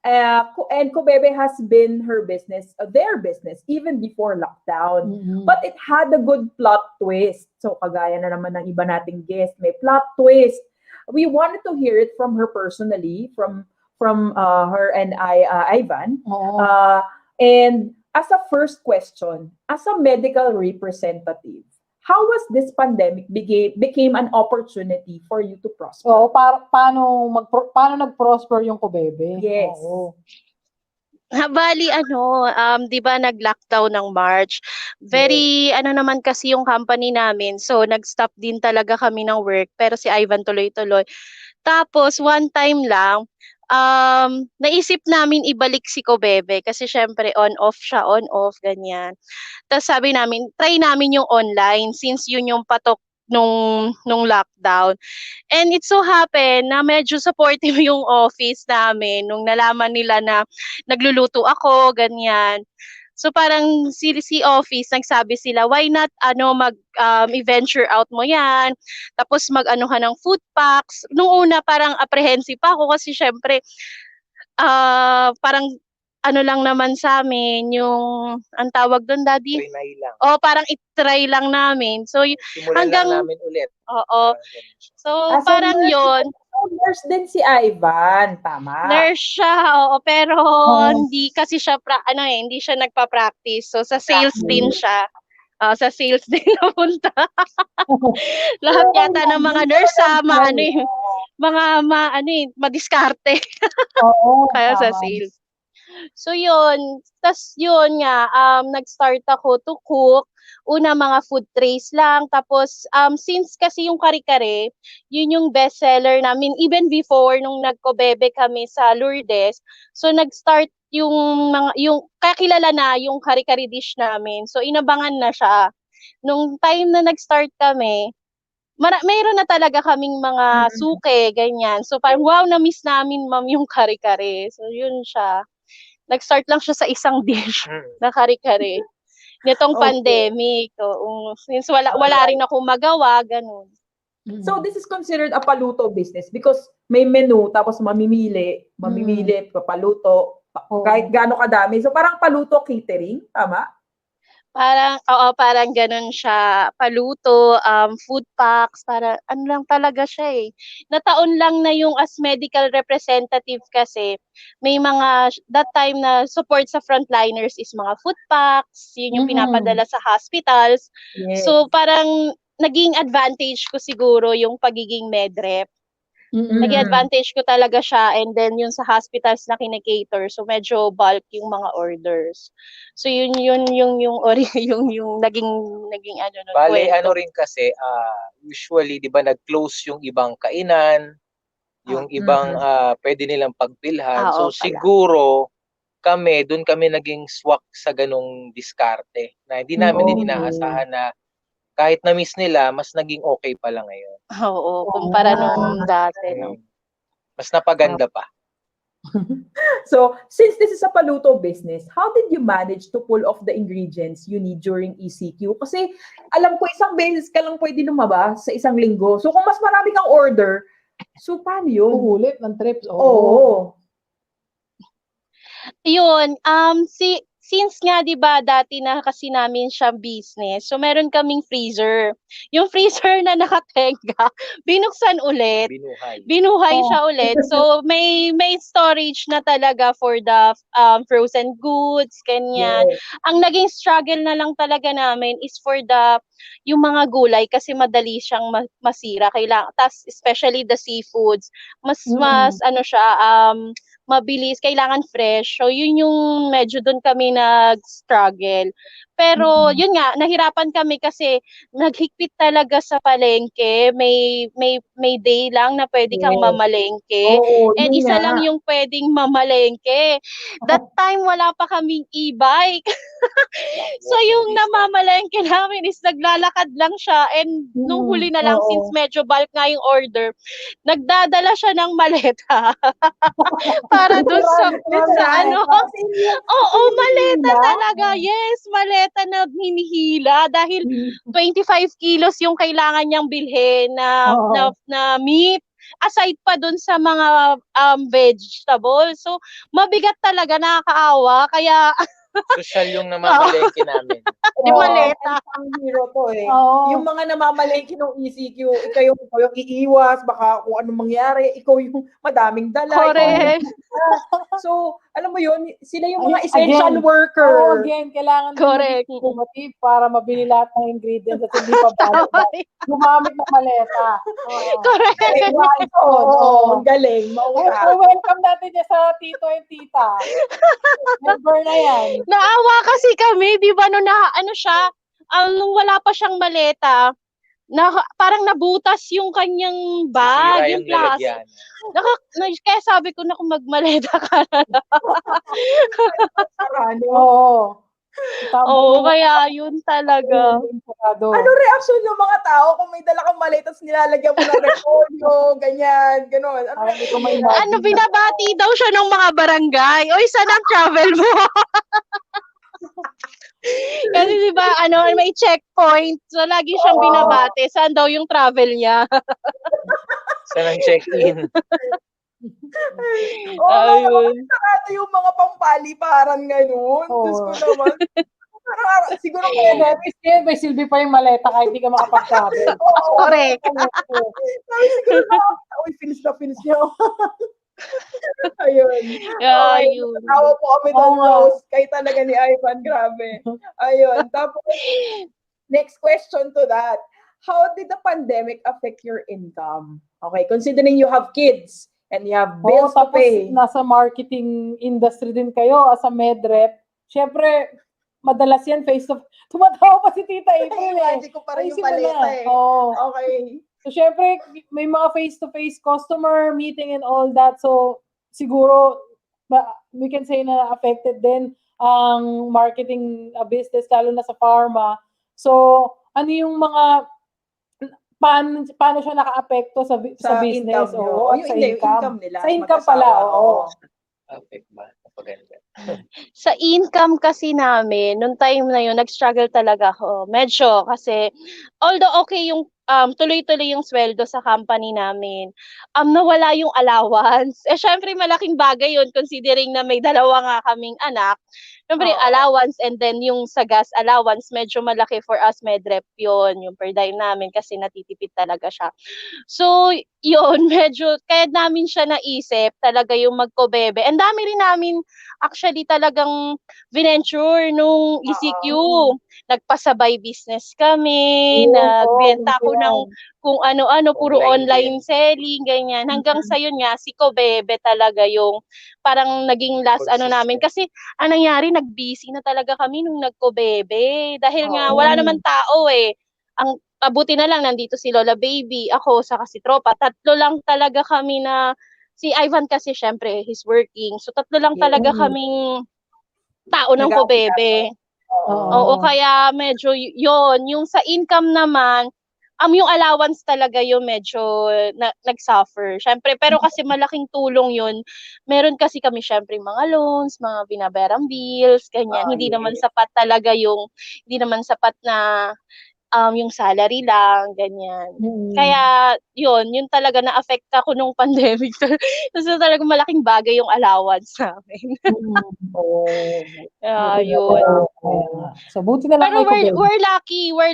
And Kobebe has been their business, even before lockdown. But it had a good plot twist. So, kagaya na naman ng iba nating guest, may plot twist. We wanted to hear it from her personally, from her and Ivan. And as a first question, as a medical representative, how was this pandemic became an opportunity for you to prosper? Paano nag-prosper yung Kobebe? Yes. Bali, di ba nag-lockdown ng March? Very, naman kasi yung company namin. So, nag-stop din talaga kami ng work. Pero si Ivan tuloy-tuloy. Tapos, one time lang, naisip namin ibalik si Kobebe. Kasi syempre, on-off siya, on-off, ganyan. Tapos sabi namin, try namin yung online since yun yung patok nung lockdown. And it so happened na medyo supportive yung office namin nung nalaman nila na nagluluto ako, ganyan. So parang si office, nagsabi sila, why not i-venture out mo yan? Tapos mag-ano ka ng food packs. Nung una parang apprehensive ako kasi syempre parang lang naman sa amin, yung, ang tawag doon, Daddy? Try lang. Parang i-try lang namin. So, simulan lang namin ulit. Oo. So, parang yun. Nurse din si Ivan, tama? Nurse siya, oo. Pero, hindi kasi siya, hindi siya nagpa-practice. So, sa sales din siya. Sa sales din napunta. Lahat yata ng mga nurse madiskarte. Oo, kaya sa sales. So yun, tas yun nga, nag-start ako to cook. Una mga food trays lang, tapos since kasi yung kare-kare, yun yung best seller namin even before nung nagko-bebe kami sa Lourdes. So nag-start yung kakilala na yung kare-kare dish namin. So inabangan na siya. Nung time na nag-start kami, mayroon na talaga kaming mga suke, ganyan. So parang wow, na-miss namin ma'am yung kare-kare. So yun siya. Nag-start lang siya sa isang dish na kare-kare. Nitong pandemic. Since wala rin akong magawa, ganun. So this is considered a paluto business because may menu tapos mamimili, papaluto, kahit gaano kadami. So parang paluto catering, tama? Parang ganun siya. Paluto, food packs, para ano lang talaga siya eh. Nataon lang na yung as medical representative kasi, may mga, that time na support sa frontliners is mga food packs, yun yung pinapadala sa hospitals. Yes. So parang naging advantage ko siguro yung pagiging medrep. Naging advantage ko talaga siya, and then yung sa hospitals na kinikater, so medyo bulk yung mga orders. So yun yung naging ano nun, Bale, kwento. ano rin kasi, usually, di ba, nag-close yung ibang kainan, yung ibang pwede nilang pagbilhan. So, Oo pala. siguro, doon kami naging swak sa ganong diskarte na hindi namin din inaasahan na kahit na-miss nila, mas naging okay pala ngayon. Oo, kumpara nung dati, no? Mas napaganda pa. So, since this is a paluto business, how did you manage to pull off the ingredients you need during ECQ? Kasi alam ko isang beses ka lang pwede lumabas sa isang linggo. So, kung mas marami kang order, so paano yun? Ulit ng trips. Oo. Yun, since nga 'di ba dati na kasi namin siyang business, so meron kaming freezer. Yung freezer na nakatenga, binuksan ulit. Binuhay siya ulit. So may storage na talaga for the frozen goods, ganyan. Yes. Ang naging struggle na lang talaga namin is for yung mga gulay kasi madali siyang masira. Tas especially the seafoods, mas ano siya, mabilis, kailangan fresh. So, yun yung medyo doon kami nag-struggle. Pero, yun nga, nahirapan kami kasi naghigpit talaga sa palengke. May day lang na pwede kang mamalengke. Oo, And yun isa nga. lang yung pwedeng mamalengke. That time, wala pa kaming e-bike. So, yung namamalengke namin is naglalakad lang siya. And nung huli na lang, since medyo bulk nga yung order, nagdadala siya ng maleta. Para doon sa ano. Oo, maleta talaga. Yes, maleta na hinihila dahil 25 kilos yung kailangan niyang bilhin na meat. Aside pa doon sa mga vegetables. So, mabigat talaga, nakakaawa. Kaya Social yung namamalengke namin. Di maleta. Ang hero to eh. Yung mga namamalengke ng ECQ, ikaw yung iiwas, baka kung anong mangyari, ikaw yung madaming dala. Correct. So, alam mo yun, sila yung mga essential worker. Oo, again, kailangan Correct. din maging para mabili lahat ng ingredients at hindi pa balik. Gumamit ng maleta. Correct. Oo, galing. So, welcome natin niya sa tito and tita. Member na yan. Naawa kasi kami, di ba, nung wala pa siyang maleta, parang nabutas yung kanyang bag, yung plastic. Kaya sabi ko na kung magmaleta ka na lang. Oo. Oo, kaya yun talaga. Ano reaction ng mga tao kung may dala kang maleta tapos nilalagyan mo ng repolyo, ganyan, gano'n? Ano, binabati daw siya ng mga barangay. Oy, saan ang travel mo? Kasi diba, may checkpoint. So, lagi siyang binabati. Saan daw yung travel niya? Saan ang check-in? Ayun. Sarado yung mga pampaliparan ngayon. Diyos ko naman. Parang siguro may silbi pa yung maleta kahit hindi ka makapag-travel. Correct. Siguro finish niya. Ayun. Ayun. Natawa po kami doon, Rose. Kayo talaga ni Ivan, grabe. Ayun. Tapos, next question to that. How did the pandemic affect your income? Okay, considering you have kids and you have bills to tapos pay. nasa marketing industry din kayo as a medrep. Syempre, madalas yan tumatawa pa si Tita April eh. Imagine ko pa rin yung Ayusin mo paleta na. eh. Oo. Okay. So, syempre, may mga face-to-face customer meeting and all that. So, siguro, we can say na affected din ang marketing business, lalo na sa pharma. So, ano yung mga, paano siya naka-apekto sa business? Income nyo. Sa Yung income. income nila. Sa income pala, oo. Affect ba? Napaganda. Sa income kasi namin, nung time na yun, nag-struggle talaga ako. Medyo kasi, although okay yung tuloy-tuloy yung sweldo sa company namin, nawala yung allowance. Eh, syempre, malaking bagay yun considering na may dalawa nga kaming anak. Syempre, allowance and then yung sa gas allowance, medyo malaki for us medrep yun, yung per diem namin kasi natitipid talaga siya. So, yun, medyo, kaya namin siya naisip talaga yung magkobebe. And dami rin namin actually talagang venture nung ECQ. Nagpasabay business kami, nagbenta ko ng kung ano-ano, puro online selling, ganyan. Hanggang sa yun nga, si Kobebe talaga yung parang naging last namin. Kasi ang nangyari, nag-busy na talaga kami nung nagkobebe. Dahil nga, wala naman tao eh. Ang pabuti na lang, nandito si Lola Baby, ako, saka si Tropa. Tatlo lang talaga kami na, si Ivan kasi syempre, he's working. So, tatlo lang talaga kaming tao ng Kobebe. Oo, kaya medyo yun. Yung sa income naman, yung allowance talaga yung medyo nag-suffer. Syempre, pero kasi malaking tulong yun. Meron kasi kami syempre mga loans, mga binabayarang bills, ganyan. Hindi naman sapat talaga hindi naman sapat na yung salary lang, ganyan. Kaya, yun talaga na-affect ako nung pandemic. Kasi talaga malaking bagay yung allowance namin. Yun. So, buti na lang Pero may we're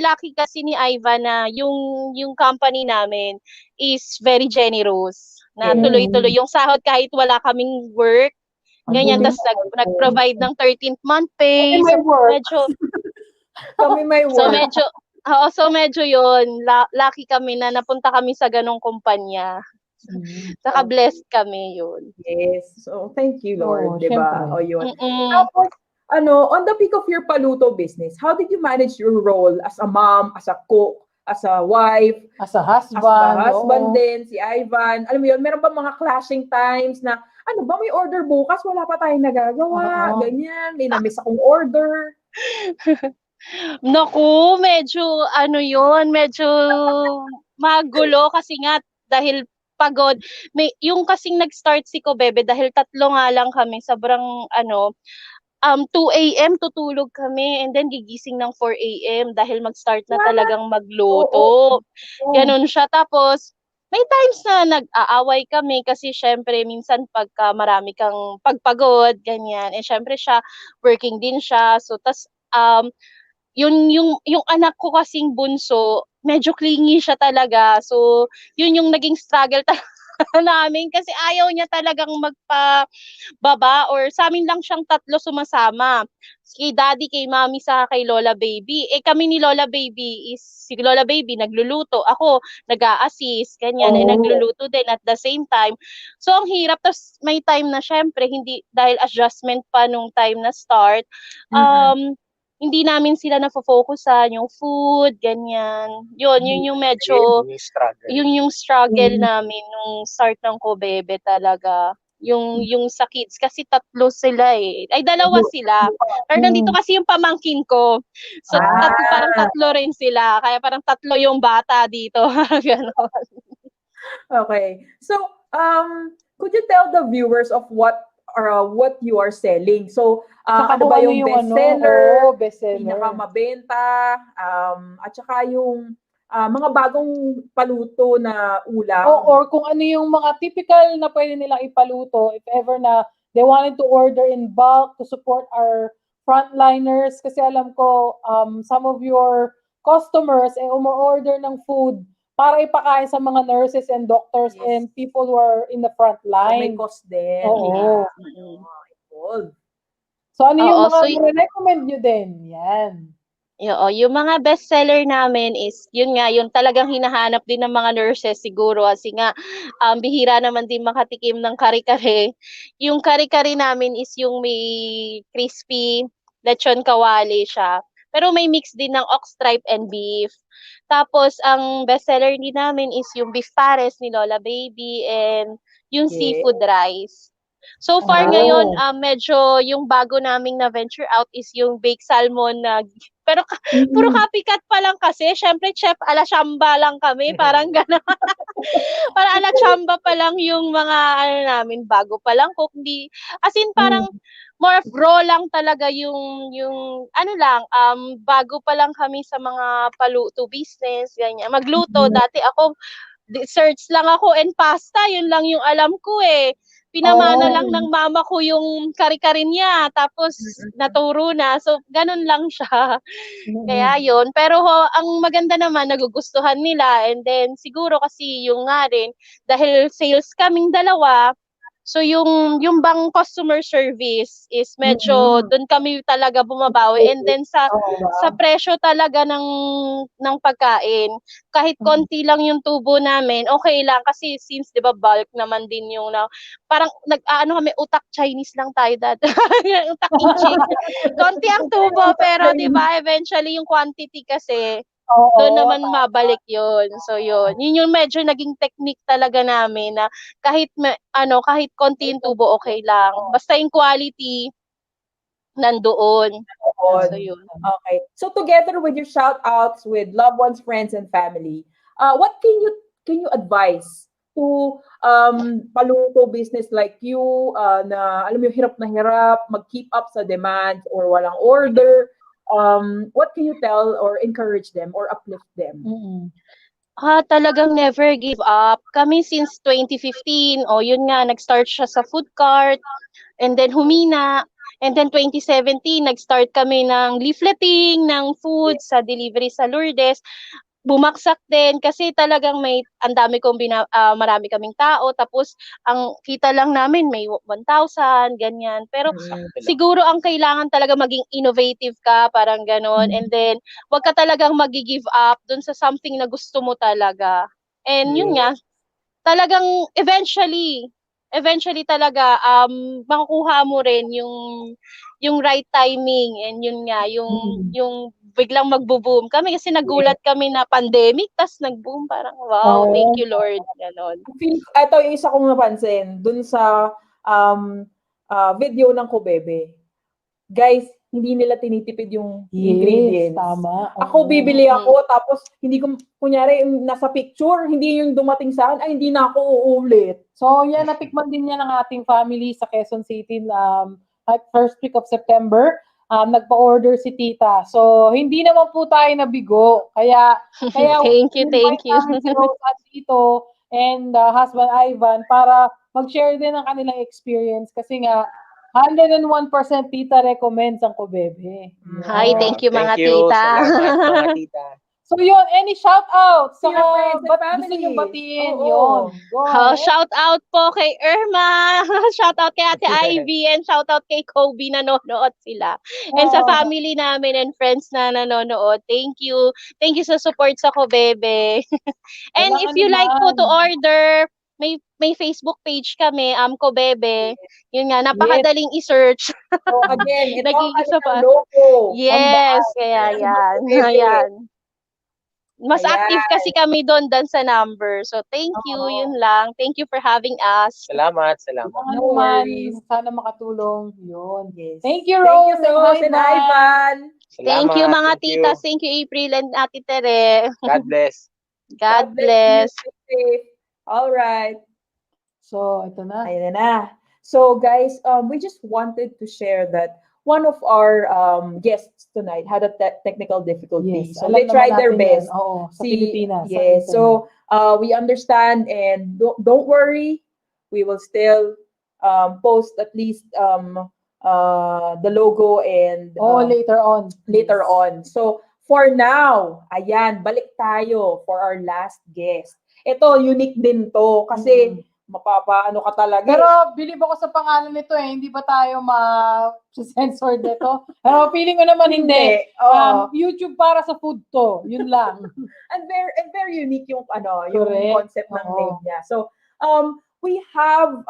lucky kasi ni Ivan na yung company namin is very generous. Na tuloy-tuloy yung sahod kahit wala kaming work. Ganyan, tapos nag-provide ng 13th month pay. So, medyo, Kami may work. so medyo yun, lucky kami na napunta kami sa ganong kumpanya. Saka blessed kami yun. Yes. So, thank you, Lord. Diba? syempre. Yun. Tapos, on the peak of your paluto business, how did you manage your role as a mom, as a cook, as a wife, as a husband, din, si Ivan? Alam mo yun, meron ba mga clashing times na, ano ba, may order bukas, wala pa tayong nagagawa, ganyan, may na-miss akong order. Naku, medyo medyo magulo kasi nga dahil pagod. Yung kasing nag-start si Kobebe dahil tatlo nga lang kami, sobrang 2 a.m. tutulog kami and then gigising ng 4 a.m. dahil mag-start na talagang magluto. Ganon siya. Tapos, may times na nag-aaway kami kasi syempre minsan pagka marami kang pagpagod, ganyan. Eh syempre siya, working din siya. So, yung anak ko kasing bunso, medyo clingy siya talaga. So, yun yung naging struggle namin kasi ayaw niya talagang magpababa or sa amin lang siyang tatlo sumasama. Kay daddy, kay mommy, sa kay Lola Baby. Eh kami ni Lola Baby si Lola Baby nagluluto. Ako nag-a-assist, ganyan. Eh nagluluto din at the same time. So ang hirap. Tapos may time na syempre, hindi, dahil adjustment pa nung time na start, hindi namin sila nafo-focusan, yung food, ganyan. Yun yung medyo, yung struggle namin nung start ng Kobebe talaga. Yung sa kids, kasi tatlo sila eh. Ay, dalawa sila. Pero nandito kasi yung pamangkin ko. So, parang tatlo rin sila. Kaya parang tatlo yung bata dito. Ganon. Okay. So, could you tell the viewers of what you are selling? So, ano ba yung bestseller, pinakamabenta, at saka yung mga bagong paluto na ulam. Or kung ano yung mga typical na pwede nilang ipaluto if ever na they wanted to order in bulk to support our frontliners. Kasi alam ko, some of your customers umo-order ng food para ipakain sa mga nurses and doctors and people who are in the front line. So may cost din. Oo. Involved. So ano yung mga recommend nyo din? Yan. Yung mga bestseller namin is, yun nga, yung talagang hinahanap din ng mga nurses siguro kasi nga, bihira naman din makatikim ng kare-kare. Yung kare-kare namin is yung may crispy lechon kawali siya. Pero may mix din ng ox tripe and beef. Tapos, ang bestseller din namin is yung beef pares ni Lola Baby and yung Yes. seafood rice. So far ngayon, medyo yung bago naming na venture out is yung baked salmon na pero puro copycat pa lang kasi. Syempre, chef ala shamba lang kami. Parang gano'n. Para ala chamba pa lang yung mga ano namin, bago pa lang cook. As in, parang more of raw lang talaga yung ano lang, bago pa lang kami sa mga paluto business, ganyan. Magluto, dati ako, desserts lang ako and pasta, yun lang yung alam ko eh. Pinamana lang ng mama ko yung kari-kari niya, tapos naturo na. So, ganun lang siya. Kaya yun. Pero ang maganda naman, nagugustuhan nila. And then, siguro kasi yung nga rin, dahil sales kaming dalawa, so yung bang customer service is medyo doon kami talaga bumabawi. And then sa presyo talaga ng pagkain, kahit konti lang yung tubo namin, okay lang kasi since 'di ba bulk naman din yung parang nag-aano kami, utak Chinese lang tayo dati. Utak inchik. Konti ang tubo pero 'di ba eventually yung quantity kasi doon naman mabalik yun. So yun yung medyo naging technique talaga namin na kahit kahit konti yung tubo okay lang. Basta yung quality nandoon. So yun. Okay. So together with your shout outs with loved ones, friends, and family, what can you advise to paluto business like you na alam mo hirap na hirap mag-keep up sa demand or walang order? What can you tell or encourage them or uplift them? Talagang never give up. Kami since 2015, yun nga, nag-start siya sa food cart, and then humina, and then 2017, nag-start kami ng leafleting, ng food, sa delivery sa Lourdes. Bumaksak din kasi talagang ang dami marami kaming tao, tapos ang kita lang namin may 1,000 ganyan, pero siguro ang kailangan talaga maging innovative ka, parang ganon, and then wag ka talagang magi-give up dun sa something na gusto mo talaga, and yun nga, talagang eventually talaga makukuha mo rin yung right timing, and yun nga yung biglang magbo-boom kami kasi nagulat kami na pandemic tas nag-boom, parang wow, thank you Lord, ganon. Ito yung isa kong napansin dun sa video ng Kubebe. Guys, hindi nila tinitipid yung ingredients. Tama. Ako bibili ako tapos hindi ko kunyari yung nasa picture, hindi yung dumating sa akin, ay hindi na ako uulit. So yan, natikman din yan ng ating family sa Quezon City at first week of September. Nagpa-order si tita. So, hindi naman po tayo nabigo. Kaya thank you. namin si Roseanne dito and husband Ivan para mag-share din ng kanilang experience kasi nga 101% tita recommends ang Kubebe. Hi, thank you mga tita. Salamat mga tita. So yun, any shout-outs? To your friends and Ba't family? gusto nyo batiin? Oo. Yun. Go ahead. Shout out po kay Irma, shout out kay Ate Ivy, and shout out kay Kobe, nanonood sila. And sa family namin and friends na nanonood, thank you. Thank you sa support sa Kubebe. And if you like po to order, may Facebook page kami, Kubebe. Yun nga, napakadaling i-search. So again, ito ang Nag-iisa pa. logo. Yes, kaya yan. Ayan. Mas Ayan. active kasi kami doon than sa number. So, thank you. Yun lang. Thank you for having us. Salamat. No worries. Sana makatulong. Yun. Yes. Thank you, Thank Rose, you, Rose and Ivan. Thank you, mga Thank you. titas. Thank you, April and Ate Tere. God bless. God bless. You. All right. So, ito na. Ayan na. So guys, we just wanted to share that one of our guests tonight had a technical difficulty. Yes, So alam they tried naman their natin best. yan. Oo, sa Pilipinas. sa Yes. internet. So we understand and don't worry. We will still post at least the logo and later on. later on. So for now, ayan, balik tayo for our last guest. Ito, unique din to kasi mapapaano ka talaga. Pero believe ako sa pangalan nito hindi ba tayo ma-censor nito? Pero feeling ko naman hindi. YouTube para sa food to, yun lang. and very unique yung yung Correct. concept ng name niya. So we have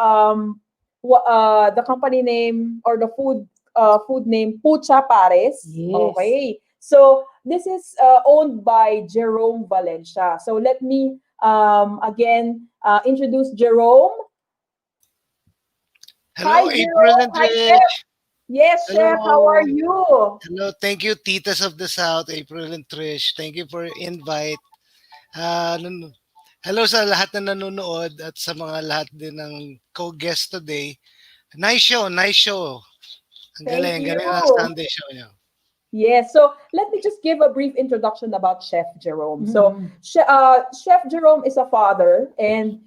the company name or the food name Pucha Pares. Yes. Okay. So this is owned by Jerome Valencia. So let me again introduce Jerome. Hello, Hi, April Jerome. and Hi, Trish. Chef. Yes, Chef. How Hello. are you? Hello, thank you, Titas of the South, April and Trish. Thank you for invite. Hello sa lahat na nanonood at sa mga lahat din ng co-guest today. Nice show, nice show. Ang galing ang Sunday show niyo. Yes, so let me just give a brief introduction about Chef Jerome. So, Chef Jerome is a father, and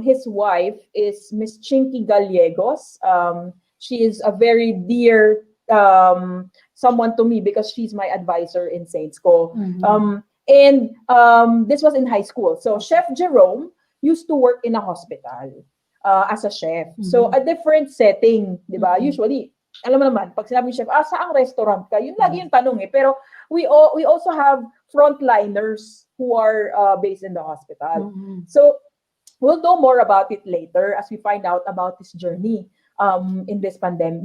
his wife is Miss Chinky Gallegos. She is a very dear someone to me because she's my advisor in Saints Co. And this was in high school. So, Chef Jerome used to work in a hospital as a chef. So, a different setting, di ba? Usually, alam mo naman, pag sinabi chef, saang restaurant ka? Yun lagi yung tanong Pero we also have frontliners who are based in the hospital. So we'll know more about it later as we find out about this journey in this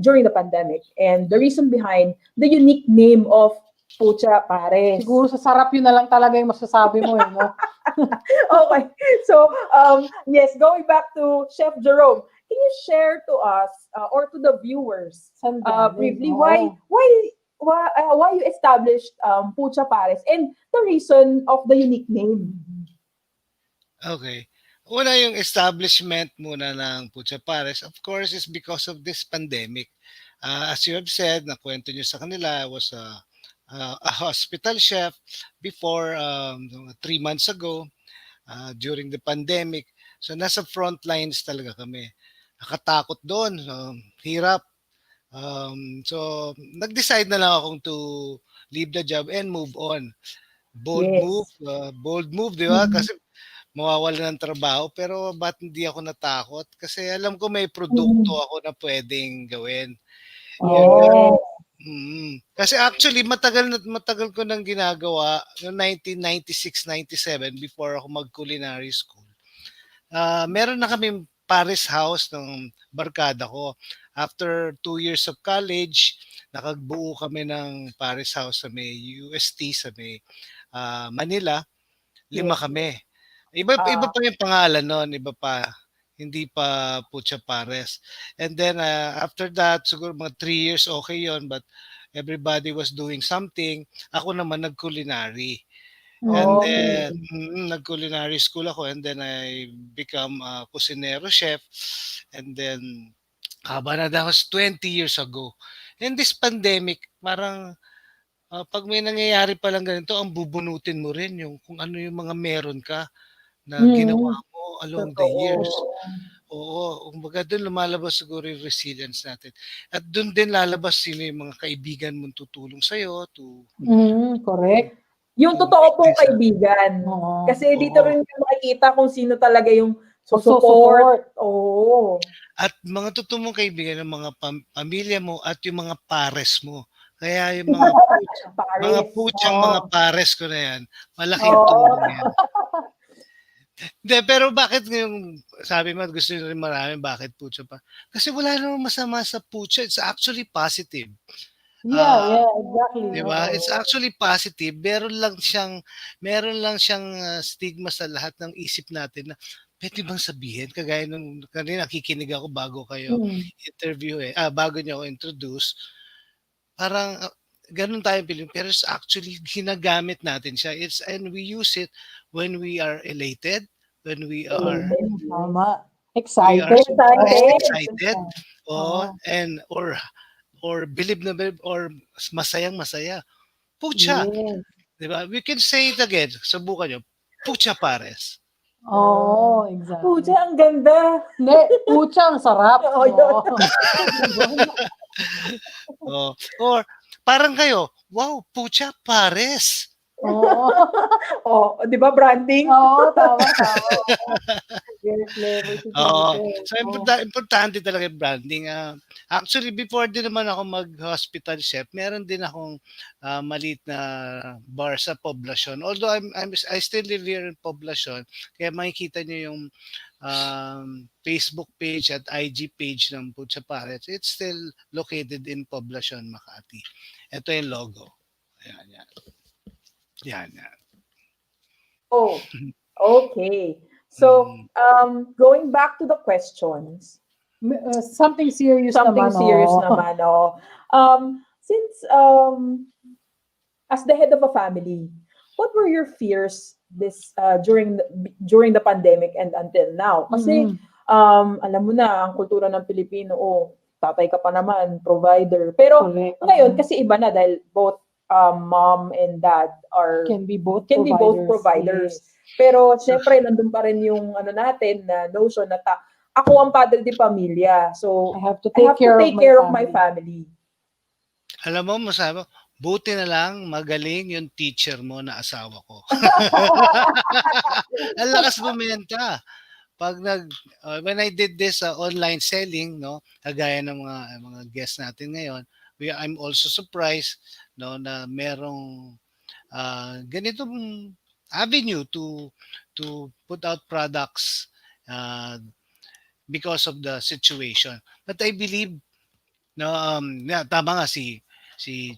during the pandemic, and the reason behind the unique name of Pucha Pares. Siguro sa sarap yun na lang talaga yung masasabi mo no? Okay. So yes, going back to Chef Jerome, can you share to us or to the viewers briefly why you established Pucha Pares and the reason of the unique name? Okay. Una yung establishment muna ng Pucha Pares, of course, is because of this pandemic. As you have said, nakwento nyo sa kanila, I was a hospital chef before 3 months ago during the pandemic. So nasa front lines talaga kami. Nakatakot doon. Hirap. So, nag-decide na lang akong to leave the job and move on. Bold move, di ba? Kasi mawawala ng trabaho. Pero ba't hindi ako natakot? Kasi alam ko may produkto ako na pwedeng gawin. Kasi actually, matagal ko nang ginagawa noong 1996-97 before ako mag-culinary school. Meron na kami Paris house ng barkada ko. After 2 years of college, nakagbuo kami ng Paris house sa may UST, sa may Manila. 5 kami. Iba pa yung pangalan noon, iba pa. Hindi pa Pucha Pares. And then after that, siguro mga 3 years okay yon, but everybody was doing something. Ako naman nag-culinary. And then, nag-culinary school ako, and then I become a kusinero chef. And then, that was 20 years ago. And this pandemic, parang pag may nangyayari pa lang ganito, ang bubunutin mo rin yung kung ano yung mga meron ka na ginawa mo along the years. Oo, kumbaga doon lumalabas siguro yung resilience natin. At doon din lalabas sino yung mga kaibigan mong tutulong sa'yo. Correct. Yung totoo pong kaibigan. Kasi dito rin makikita kung sino talaga yung support. At mga totoo mong kaibigan ng mga pamilya mo at yung mga pares mo. Kaya yung mga mga pares ko na yan, malaking tulong yan. Pero bakit yung sabi mo gusto nyo rin marami, bakit Pucha pa? Kasi wala namang masama sa Pucha. It's actually positive. Exactly. Diba? It's actually positive. Meron lang siyang stigma sa lahat ng isip natin na pwede bang sabihin, kagaya nung kanina nakikinig ako bago kayo interview bago niyo ako introduce. Parang ganun tayo feeling, pero it's actually ginagamit natin siya. And we use it when we are elated, when we are excited, and or believe or masayang-masaya. Pucha. Diba? We can say it again. Subukan nyo. Pucha Pares. Exactly. Pucha, ang ganda. Pucha, ang sarap. Or parang kayo, wow, Pucha Pares. Di ba branding? Tama. Very clever si Oo. Tito. So, importante talaga yung branding. Actually, before din naman ako mag-hospital chef, meron din akong maliit na bar sa Poblacion. Although I still live here in Poblacion, kaya makikita niyo yung Facebook page at IG page ng Putsa Parets. It's still located in Poblacion, Makati. Ito yung logo. Ayan, yan. Yan, yan. Oh, okay. So, going back to the questions. Something serious naman. Since as the head of a family, what were your fears during the pandemic and until now? Kasi alam mo na ang kultura ng Pilipino, tatay ka pa naman, provider. Pero ngayon kasi iba na dahil both mom and dad can be both providers. Yes. Pero syempre nandun pa rin yung natin na notion na ako ang padre di pamilya. So I have to take care of my family. Alam mo, masabi, buti na lang magaling yung teacher mo na asawa ko. Ang lakas bumenta. When I did this online selling, no, kagaya ng mga guests natin ngayon, I'm also surprised, no, na merong ganitong avenue to put out products because of the situation. But I believe, no, tama nga si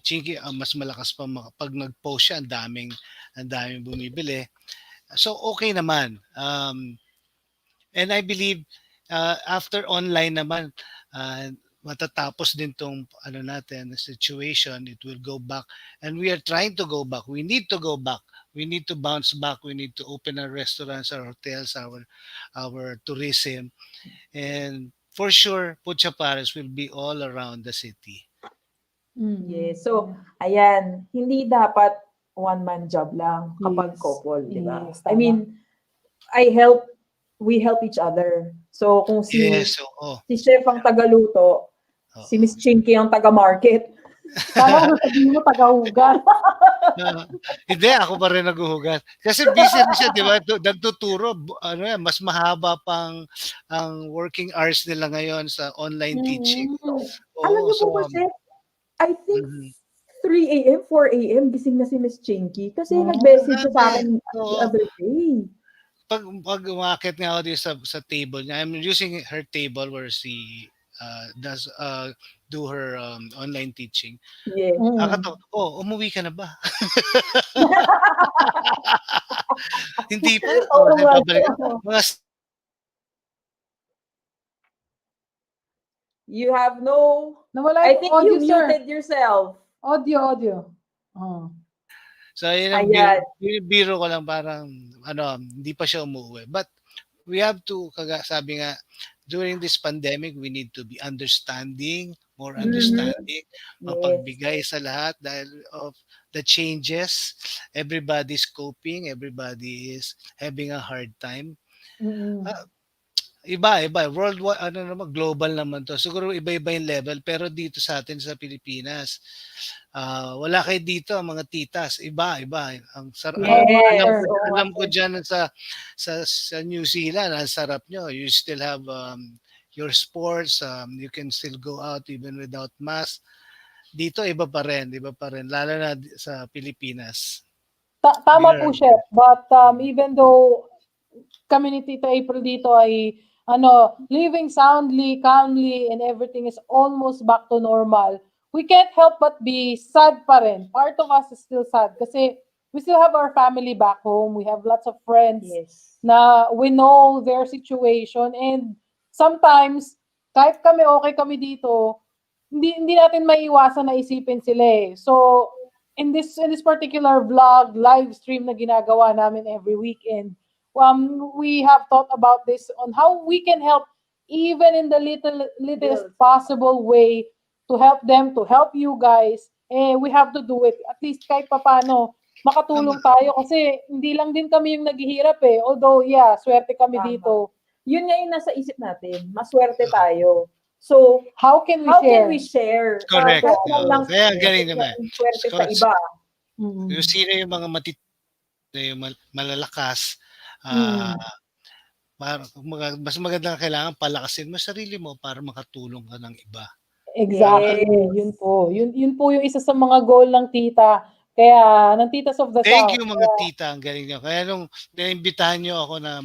Chinky, mas malakas pa pag nag-post siya, ang daming bumibili. So okay naman. And I believe after online naman, matatapos din tong natin, the situation, it will go back. And we are trying to go back. We need to go back. We need to bounce back. We need to open our restaurants, our hotels, our tourism. And for sure, Putsa Pares will be all around the city. Yes. So, ayan, hindi dapat one-man job lang kapag couple, di ba? Yes, I mean, we help each other. So, kung si chef ang tagaluto, si Miss Chinky ang taga-market. Kala ko sabihin mo taga-hugas. Hindi, ako pa rin naghuhugas. Kasi busy na siya, di ba? Nagtuturo, mas mahaba pang ang working hours nila ngayon sa online teaching. Alam niyo po ba, chef? I think 3 a.m., 4 a.m., gising na si Miss Chinky kasi nag-message sa akin the other day. Pag umakit nga ako dito sa table niya, I'm using her table where she does do her online teaching. Yeah. Umuwi ka na ba? Hindi pa. You have no... I think you muted yourself. Audio. So, yun biro ko lang parang, hindi pa siya umuwi. But we have to, sabi nga, during this pandemic, we need to be more understanding, mapagbigay sa lahat dahil of the changes. Everybody's coping, everybody is having a hard time. Iba, worldwide, global naman to. Siguro iba-iba yung level, pero dito sa atin sa Pilipinas, wala kayo dito, mga titas, iba. Ang sarap. Alam ko dyan sa New Zealand, ang sarap nyo. You still have your sports, you can still go out even without mask. Dito, iba pa rin, lalo na sa Pilipinas. Tama po, Chef. But even though kami ni Tita April dito ay living soundly, calmly, and everything is almost back to normal, we can't help but be sad pa rin. Part of us is still sad kasi we still have our family back home. We have lots of friends na we know their situation, and sometimes kahit okay kami dito, hindi natin maiiwasan na isipin sila. So in this particular vlog, live stream na ginagawa namin every weekend, we have thought about this on how we can help even in the littlest possible way to help them, to help you guys. We have to do it. At least kahit paano, makatulong tayo kasi hindi lang din kami yung naghihirap . Although, swerte kami dito. Yun nga yung nasa isip natin. Maswerte tayo. So, how can we share? Correct. Kaya galing naman. Swerte sa iba. Yung sino yung mga yung malalakas, mas maganda kailangan palakasin mo sarili mo para makatulong ka ng iba. Exactly, yun po. Yun po yung isa sa mga goal ng tita. Kaya, ng Titas of the Thank South. you mga tita, ang galing nyo. Kaya nung naimbitahan nyo ako na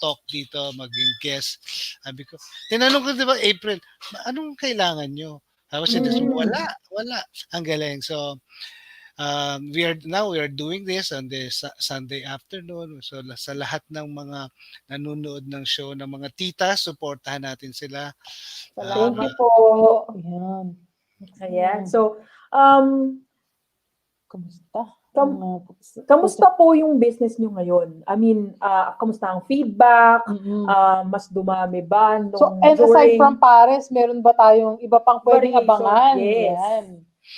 talk dito, maging guest, sabi ko, tinanong ko, di ba, April, anong kailangan nyo? Tapos sinasabi, wala. Ang galing. So, we are doing this on this Sunday afternoon. So sa lahat ng mga nanonood ng show ng mga tita, suportahan natin sila. Thank you po. Ayan. Ayan. So, Kamusta? kamusta po yung business nyo ngayon? I mean, kamusta ang feedback? Mas dumami ba nung So, and aside from Paris, meron ba tayong iba pang pwedeng Variation, abangan? yes. Yan.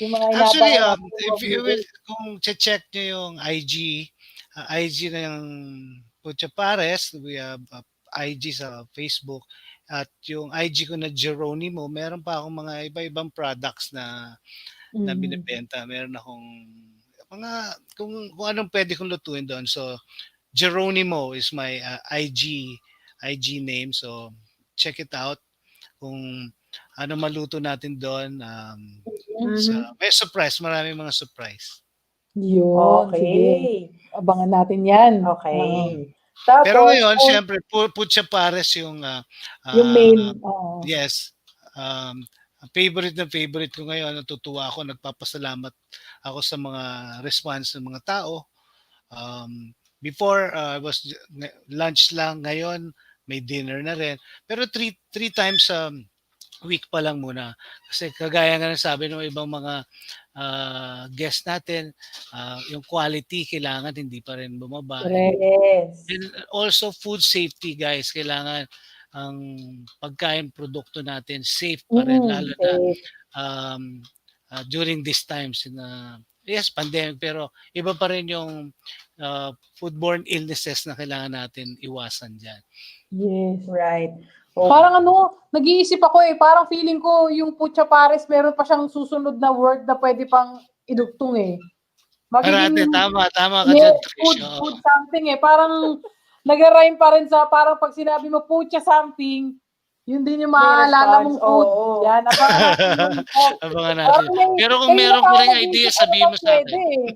Yung mga Actually, inaabangan natin if you will, kung check nyo yung IG ng Pucha Pares, we have IG sa Facebook, at yung IG ko na Geronimo, meron pa akong mga iba-ibang products na binibenta. Meron akong mga kung anong pwede kong lutuin doon. So Geronimo is my IG name. So check it out kung ano maluto natin doon. So, may surprise, maraming mga surprise. Yun, sige. Abangan natin yan. Okay. Tapos, pero ngayon, siyempre, Pucha Pares yung main. Yes. Favorite ko ngayon. Natutuwa ako, nagpapasalamat ako sa mga response ng mga tao. Before, was lunch lang. Ngayon, may dinner na rin. Pero three times week pa lang muna. Kasi kagaya nga ng sabi ng ibang mga guest natin, yung quality kailangan hindi pa rin bumaba. Yes. And also food safety, guys. Kailangan ang pagkain produkto natin safe pa rin, lalo na during these times na yes, pandemic, pero iba pa rin yung foodborne illnesses na kailangan natin iwasan dyan. Yes. Right. Parang nag-iisip ako parang feeling ko yung Pucha Pares meron pa siyang susunod na word na pwede pang idugtong Magiging tama ka dyan, food something parang nag-rhyme pa rin sa parang pag sinabi mo Pucha something, yun din yung maaalala mong food. Yan, abangan natin. Pero kung meron ka rin idea, sabihin mo sa akin.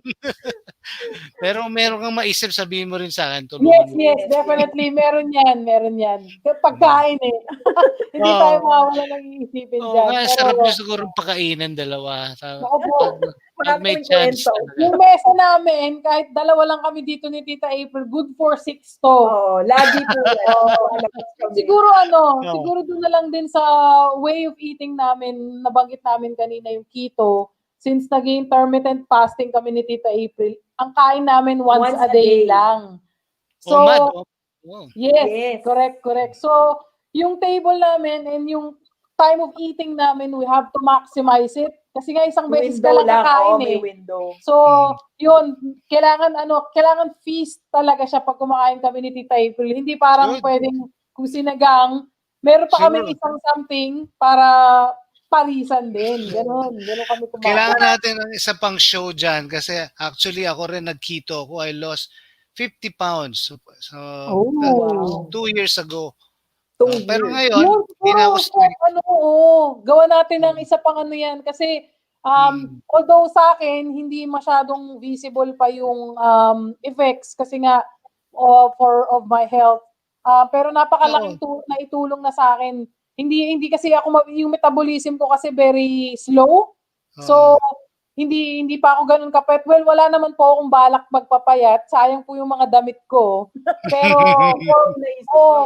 Pero kung meron kang maisip, sabihin mo rin sa akin. Yes, definitely. Meron yan. Pagkain Hindi tayo mawala ng iisipin dyan. Sarap nyo siguro pakainin dalawa. Pag may chance. Yung mesa namin, kahit dalawa lang kami dito ni Tita April, good for 6 to. Lagi po. Siguro siguro doon na lang din sa way of eating namin, nabanggit namin kanina yung keto. Since naging intermittent fasting kami ni Tita April, ang kain namin once a day lang. So, yes, correct. So, yung table namin and yung time of eating namin, we have to maximize it. Kasi nga isang beses ka lang kakain So, yun, kailangan feast talaga siya pag kumakain kami ni Tita April. Hindi parang pwedeng kung sinagang, meron pa kami isang something para parisan din. Ganon kami kumakain. Kailangan natin ng isa pang show dyan kasi actually ako rin nag-keto ako. I lost 50 pounds. So 2 years ago. Pero ngayon, hindi na ako strict. Gawa natin ng isa pang yan kasi although sa akin hindi masyadong visible pa yung effects kasi nga of my health. Pero napakalaking naitulong na sa akin. Hindi kasi ako yung metabolism ko kasi very slow. So hindi pa ako ganun kapet. Well, wala naman po akong balak magpapayat. Sayang po yung mga damit ko. Pero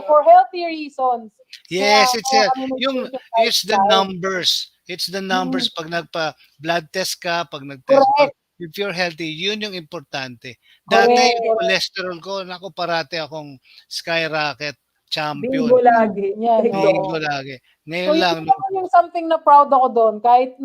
for healthy reasons. Yes, it's the numbers. It's the numbers pag nagpa-blood test ka, pag nag-test if you're healthy, yun yung importante. Dati yung cholesterol ko, parati akong skyrocket champion. Bingo lagi. Bingo lagi. Ngayon lang. Yung something na proud ako doon, kahit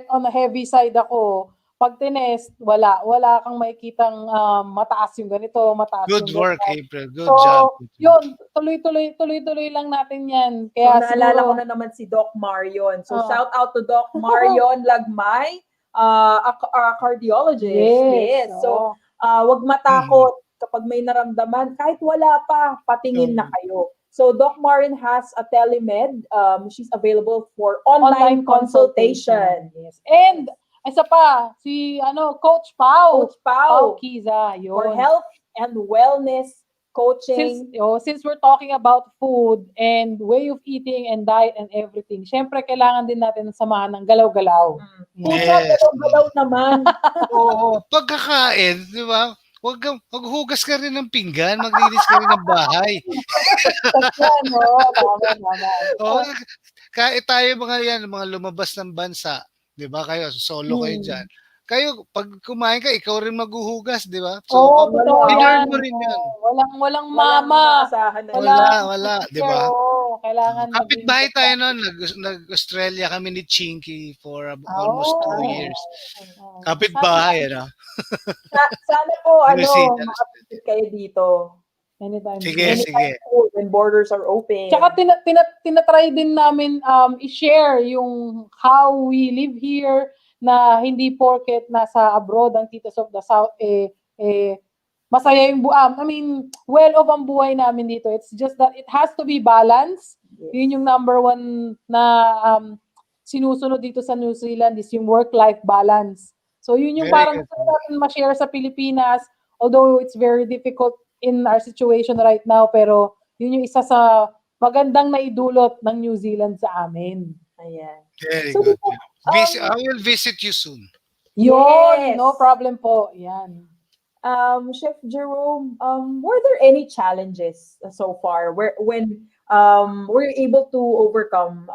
on a heavy side ako, pag tinest, wala kang makikitang mataas yung ganito, mataas Good yung work, ganito. April. Good job. Yun, tuloy lang natin yan. Kaya naalala ko na naman si Doc Marion. So, shout out to Doc Marion Lagmay, a cardiologist. Yes. So, wag matakot kapag may naramdaman, kahit wala pa, patingin na kayo. So Doc Marin has a telemed. She's available for online consultation. Yes. And isa pa, si Coach Pau. Coach Pau. Kiza, yun. For health and wellness coaching. Since we're talking about food and way of eating and diet and everything, syempre kailangan din natin samahan ng galaw-galaw. Pucha, galaw-galaw naman. Oo, pagkakain, di ba? Maghugas ka rin ng pinggan, maglinis ka rin ng bahay. Oo, kahit tayo mga lumabas ng bansa, di ba kayo, solo kayo dyan. Kayo, pag kumain ka, ikaw rin maghuhugas, di ba? So, yan. mo rin yan. Walang mama. Wala, di ba? Kailangan kapitbahay tayo noon, nag-Australia kami ni Chinky for almost 2 years. Kapitbahay, Sana po, makapisit kayo dito. Anytime. Sige. When borders are open. Tsaka tinatry din namin i-share yung how we live here, na hindi porket nasa abroad ang Titas of the South, masaya yung well off ang buhay namin dito. It's just that it has to be balanced. Yes. Yun yung number one na sinusunod dito sa New Zealand is yung work-life balance. So yun yung parang gusto natin ma-share sa Pilipinas, although it's very difficult in our situation right now, pero yun yung isa sa magandang naidulot ng New Zealand sa amin. Ayan. Very good. I will visit you soon. Yun, no problem po. Yan. Chef Jerome, were there any challenges so far when were you able to overcome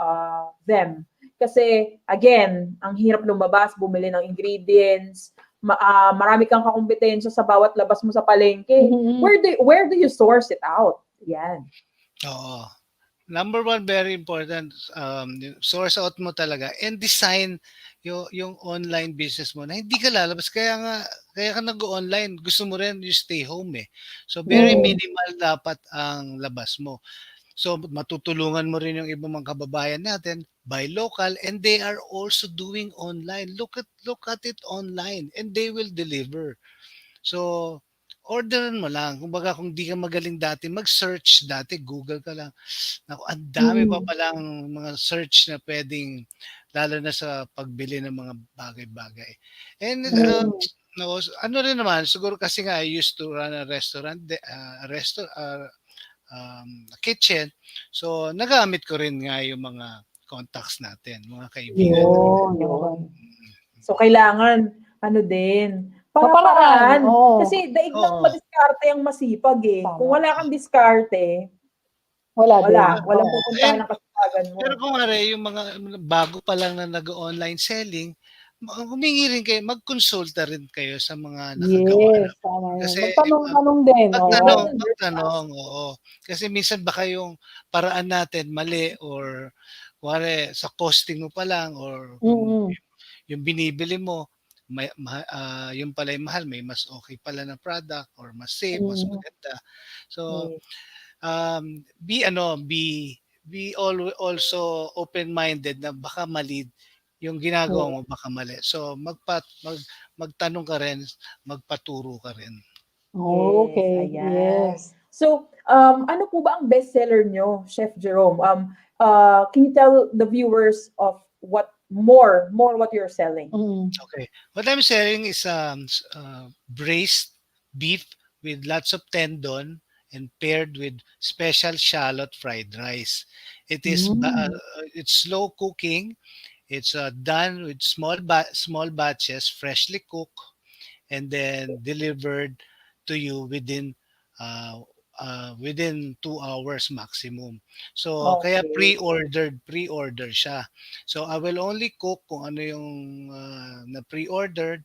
them? Kasi again, ang hirap lumabas, bumili ng ingredients, marami kang kakumpetensya sa bawat labas mo sa palengke. Where do you source it out? Yan. Oo. Number one, very important, source out mo talaga and design yung online business mo na hindi ka lalabas. Kaya ka nag-online. Gusto mo rin you stay home eh. So very minimal dapat ang labas mo. So matutulungan mo rin yung ibang mga kababayan natin, buy local, and they are also doing online. Look at it online and they will deliver. So orderan mo lang. Kung di ka magaling dati, mag-search dati, Google ka lang. Naku, ang dami pa palang mga search na pwedeng, lalo na sa pagbili ng mga bagay-bagay. And ano rin naman, siguro kasi I used to run a restaurant, kitchen. So nagamit ko rin nga yung mga contacts natin, mga kaibigan. So kailangan din paraan. Kasi daig lang madiskarte ang masipag eh. Tama. Kung wala kang diskarte, walang pupuntahan ng kasipagan mo. Pero kung yung mga bago pa lang na nag-online selling, humingi rin kayo, mag-consulta rin kayo sa mga nakagawa. Yes, tama. Kasi magtanong din. Magtanong, oo. Kasi minsan baka yung paraan natin mali or sa costing mo pa lang or yung binibili mo, yung pala yung mahal, may mas okay pala na product or mas safe, mas maganda. So, be also open-minded na baka mali yung ginagawa mo, baka mali. So, magtanong ka rin, magpaturo ka rin. Okay. Yes. So, ano po ba ang bestseller nyo, Chef Jerome? Can you tell the viewers of what you're selling? Okay. What I'm selling is braised beef with lots of tendon and paired with special shallot fried rice. It is it's slow cooking. It's done with small batches, freshly cooked, and then delivered to you within 2 hours maximum. So kaya pre-order siya. So I will only cook kung ano yung na pre-ordered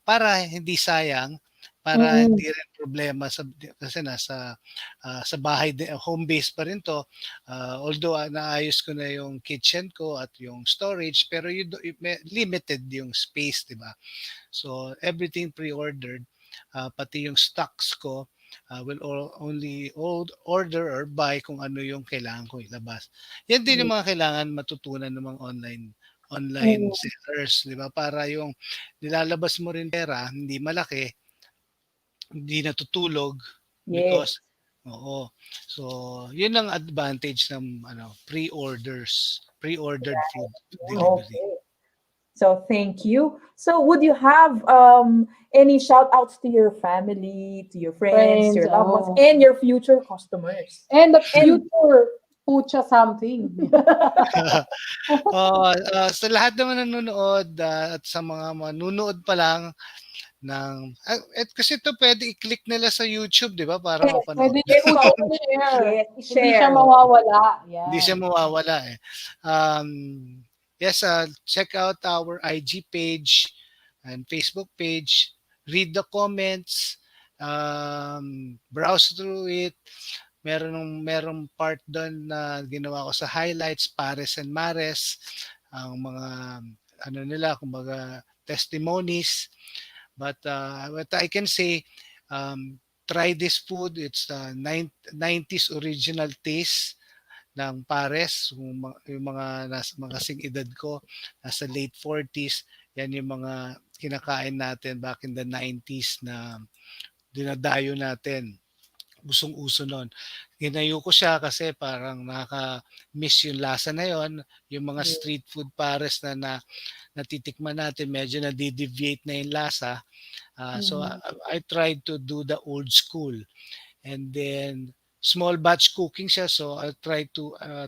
para hindi sayang, para hindi rin problema kasi nasa sa bahay home base pa rin to. Although naayos ko na yung kitchen ko at yung storage, pero limited yung space, di ba? So everything pre-ordered, pati yung stocks ko, will only order or buy kung ano yung kailangan ko ilabas. Yan din yung mga kailangan matutunan ng mga online sellers, di ba? Para yung nilalabas mo rin pera, hindi malaki, hindi natutulog Yes. because oo. So, 'yun ang advantage ng pre-ordered food delivery. Okay. So thank you. So would you have any shout outs to your family, to your friends, your loved ones, and your future customers? And the future pucha something. Sa lahat naman nanonood at sa mga manunood pa lang kasi ito pwede i-click nila sa YouTube, di ba? Para mapanood. Pwede niyo po share. Yes, Hindi siya mawawala. Hindi siya mawawala eh. Yes, check out our IG page and Facebook page. Read the comments. Browse through it. Merong part doon na ginawa ko sa highlights, pares and mares, ang mga nila, kumbaga testimonies. But what I can say, try this food. It's 90s original taste ng pares. Yung mga kasing edad ko, nasa late 40s, yan yung mga kinakain natin back in the 90s na dinadayo natin. Usong-uso nun. Ginayo ko siya kasi parang nakaka-miss yung lasa na yon. Yung mga street food pares na natitikman natin, medyo na-deviate na yung lasa. So I tried to do the old school. And then small batch cooking siya, so I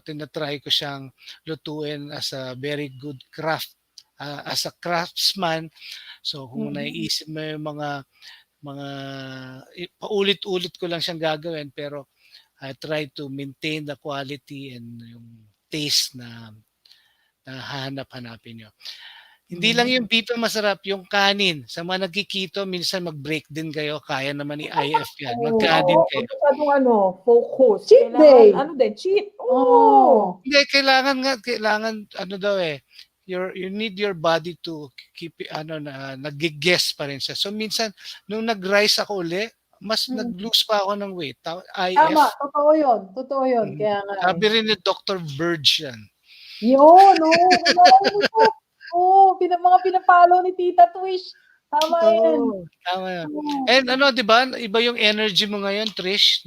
tinatry ko siyang lutuin as a very good craft, as a craftsman. So kung naiisip mo yung mga paulit-ulit ko lang siyang gagawin, pero I try to maintain the quality and yung taste na hanapin nyo. Hindi lang yung beef ang masarap, yung kanin. Sa mga nagkikito, minsan mag-break din kayo. Kaya naman i-IF yan. Magkanin kayo. Focus. Cheat day. Cheat. Hindi, kailangan you need your body to keep nag-guess pa rin siya. So minsan nung nag-rise ako uli, mas nag-lose pa ako ng weight. IF. Tama, totoo 'yun. Kaya nga. Sabi rin ni Dr. Burge yan. Yun, mga pinapalo ni Tita Twish. Tama yan. Tama yan. And di ba, iba yung energy mo ngayon, Trish,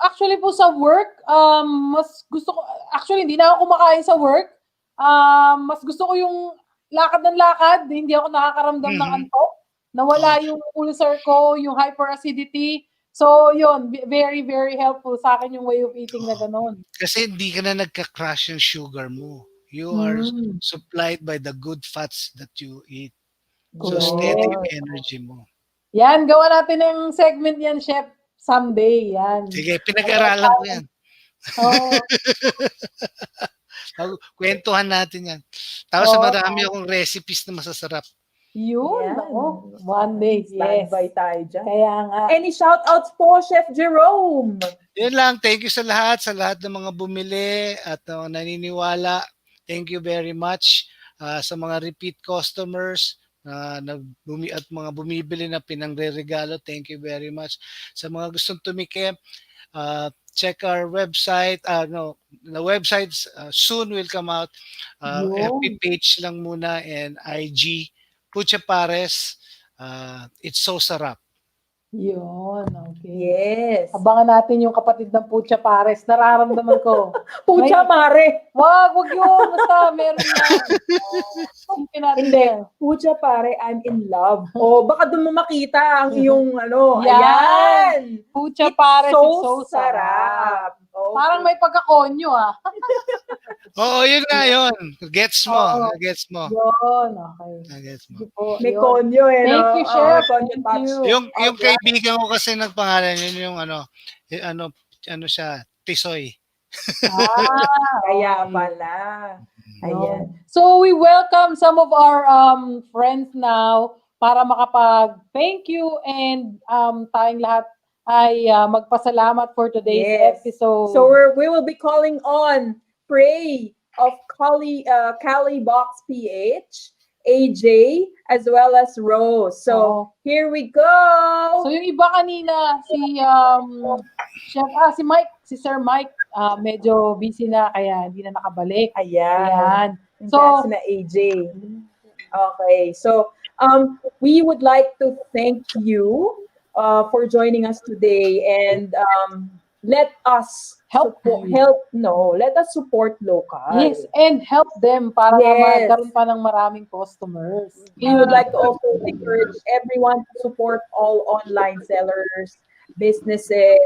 Actually po sa work, mas gusto ko, actually hindi na ako kumakain sa work. Mas gusto ko yung lakad ng lakad, hindi ako nakakaramdam ng antok. Nawala yung ulcer ko, yung hyperacidity. So, yun, very, very helpful sa akin yung way of eating na ganun. Kasi hindi ka na nagka-crash yung sugar mo. You are supplied by the good fats that you eat. So, steady yung energy mo. Yan, gawa natin yung segment yan, Chef, someday. Yan. Sige, pinag-aralan ko yan. Kwentuhan natin yan. Tapos marami akong recipes na masasarap. Yun, one day, yes. Standby tayo dyan. Kaya nga. Any shout-outs po, Chef Jerome? Yun lang, thank you sa lahat ng mga bumili at naniniwala. Thank you very much sa mga repeat customers at mga bumibili na pinangre-regalo. Thank you very much. Sa mga gustong tumikim, check our website. The websites soon will come out. FB page lang muna and IG. Pucha Pares. It's so sarap. Yun, okay. Yes. Abangan natin yung kapatid ng Pucha Pares. Nararamdaman ko. Pucha Mare. Wag yun. Basta meron yan. Hindi. Pucha Pare, I'm in love. Baka doon mo makita ang iyong Yan. Ayan. Pucha Pares, so it's so sarap. Okay. Parang may pagkakonyo, Oo, yun nga yun. Gets mo. Gets mo. Yun, okay. Gets mo. May konyo Thank you, Chef. Konyo Thank touch. you. Yung kaibigan ko kasi nagpangalan yun yung siya, Tisoy. Kaya pala. Ayan. So we welcome some of our friends now para makapag-thank you and tayong lahat ay magpasalamat for today's episode. So we will be calling on Pray of Cali Box PH, AJ, as well as Rose. So here we go. So yung iba kanina, Chef, si Mike, si Sir Mike, medyo busy na kaya hindi na nakabalik. Ayan. So, that's na AJ. Okay. So We would like to thank you for joining us today, and let us let us support local. Yes, and help them para Yes. magkaroon pa ng maraming customers. We would like to also encourage everyone to support all online sellers, businesses,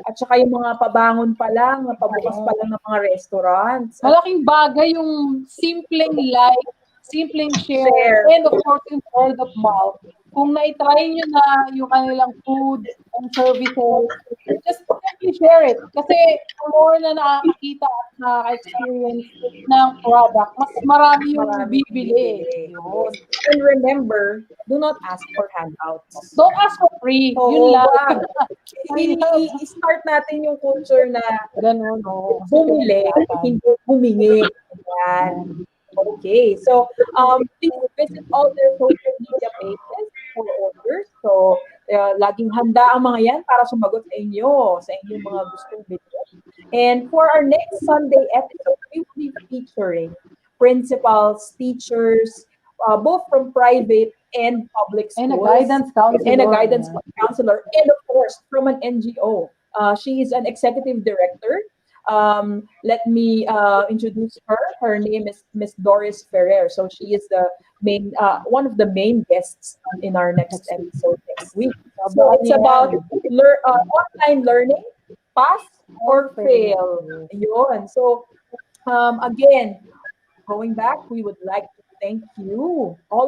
at saka yung mga pabangon pa lang, pabukas pa lang ng mga restaurants. Malaking bagay yung simpleng like, simpleng share, and of course yung word of mouth. Kung na-try nyo na yung kanilang food and services, just simply share it. Kasi more na nakakita at nakaka-experience ng product, mas marami yung bibili. Yun. And remember, do not ask for handouts. Don't ask for free. Yun lang. I-start natin yung culture na ganun, no? Bumili, hindi humingi. Yan. Okay. So, please visit all their social media pages for orders. So, laging handa ang mga yan para sumagot sa inyong mga gustong video. And for our next Sunday episode, we will be featuring principals, teachers, both from private and public schools. And a guidance counselor. And of course, from an NGO. She is an executive director. Let me introduce her. Her name is Miss Doris Ferrer. So she is the main, one of the main guests in our next episode next week. So it's about online learning, pass or fail. Yun. So again, going back, we would like to thank you, all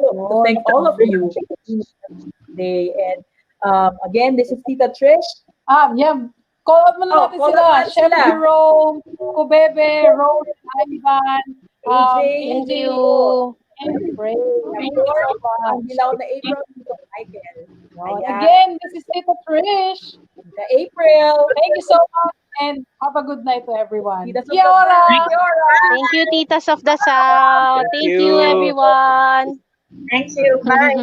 of you today. And again, this is Tita Trish. Call out mo na natin sila. Chef Jerome, Kubebe, Rose, Ivan, AJ, thank you. And Ray. Dilaw na April, Michael. Again, this is Tita Trish. The April. Thank you so much and have a good night to everyone. Thank you, Titas of the South. Thank you, everyone. Thank you. Bye.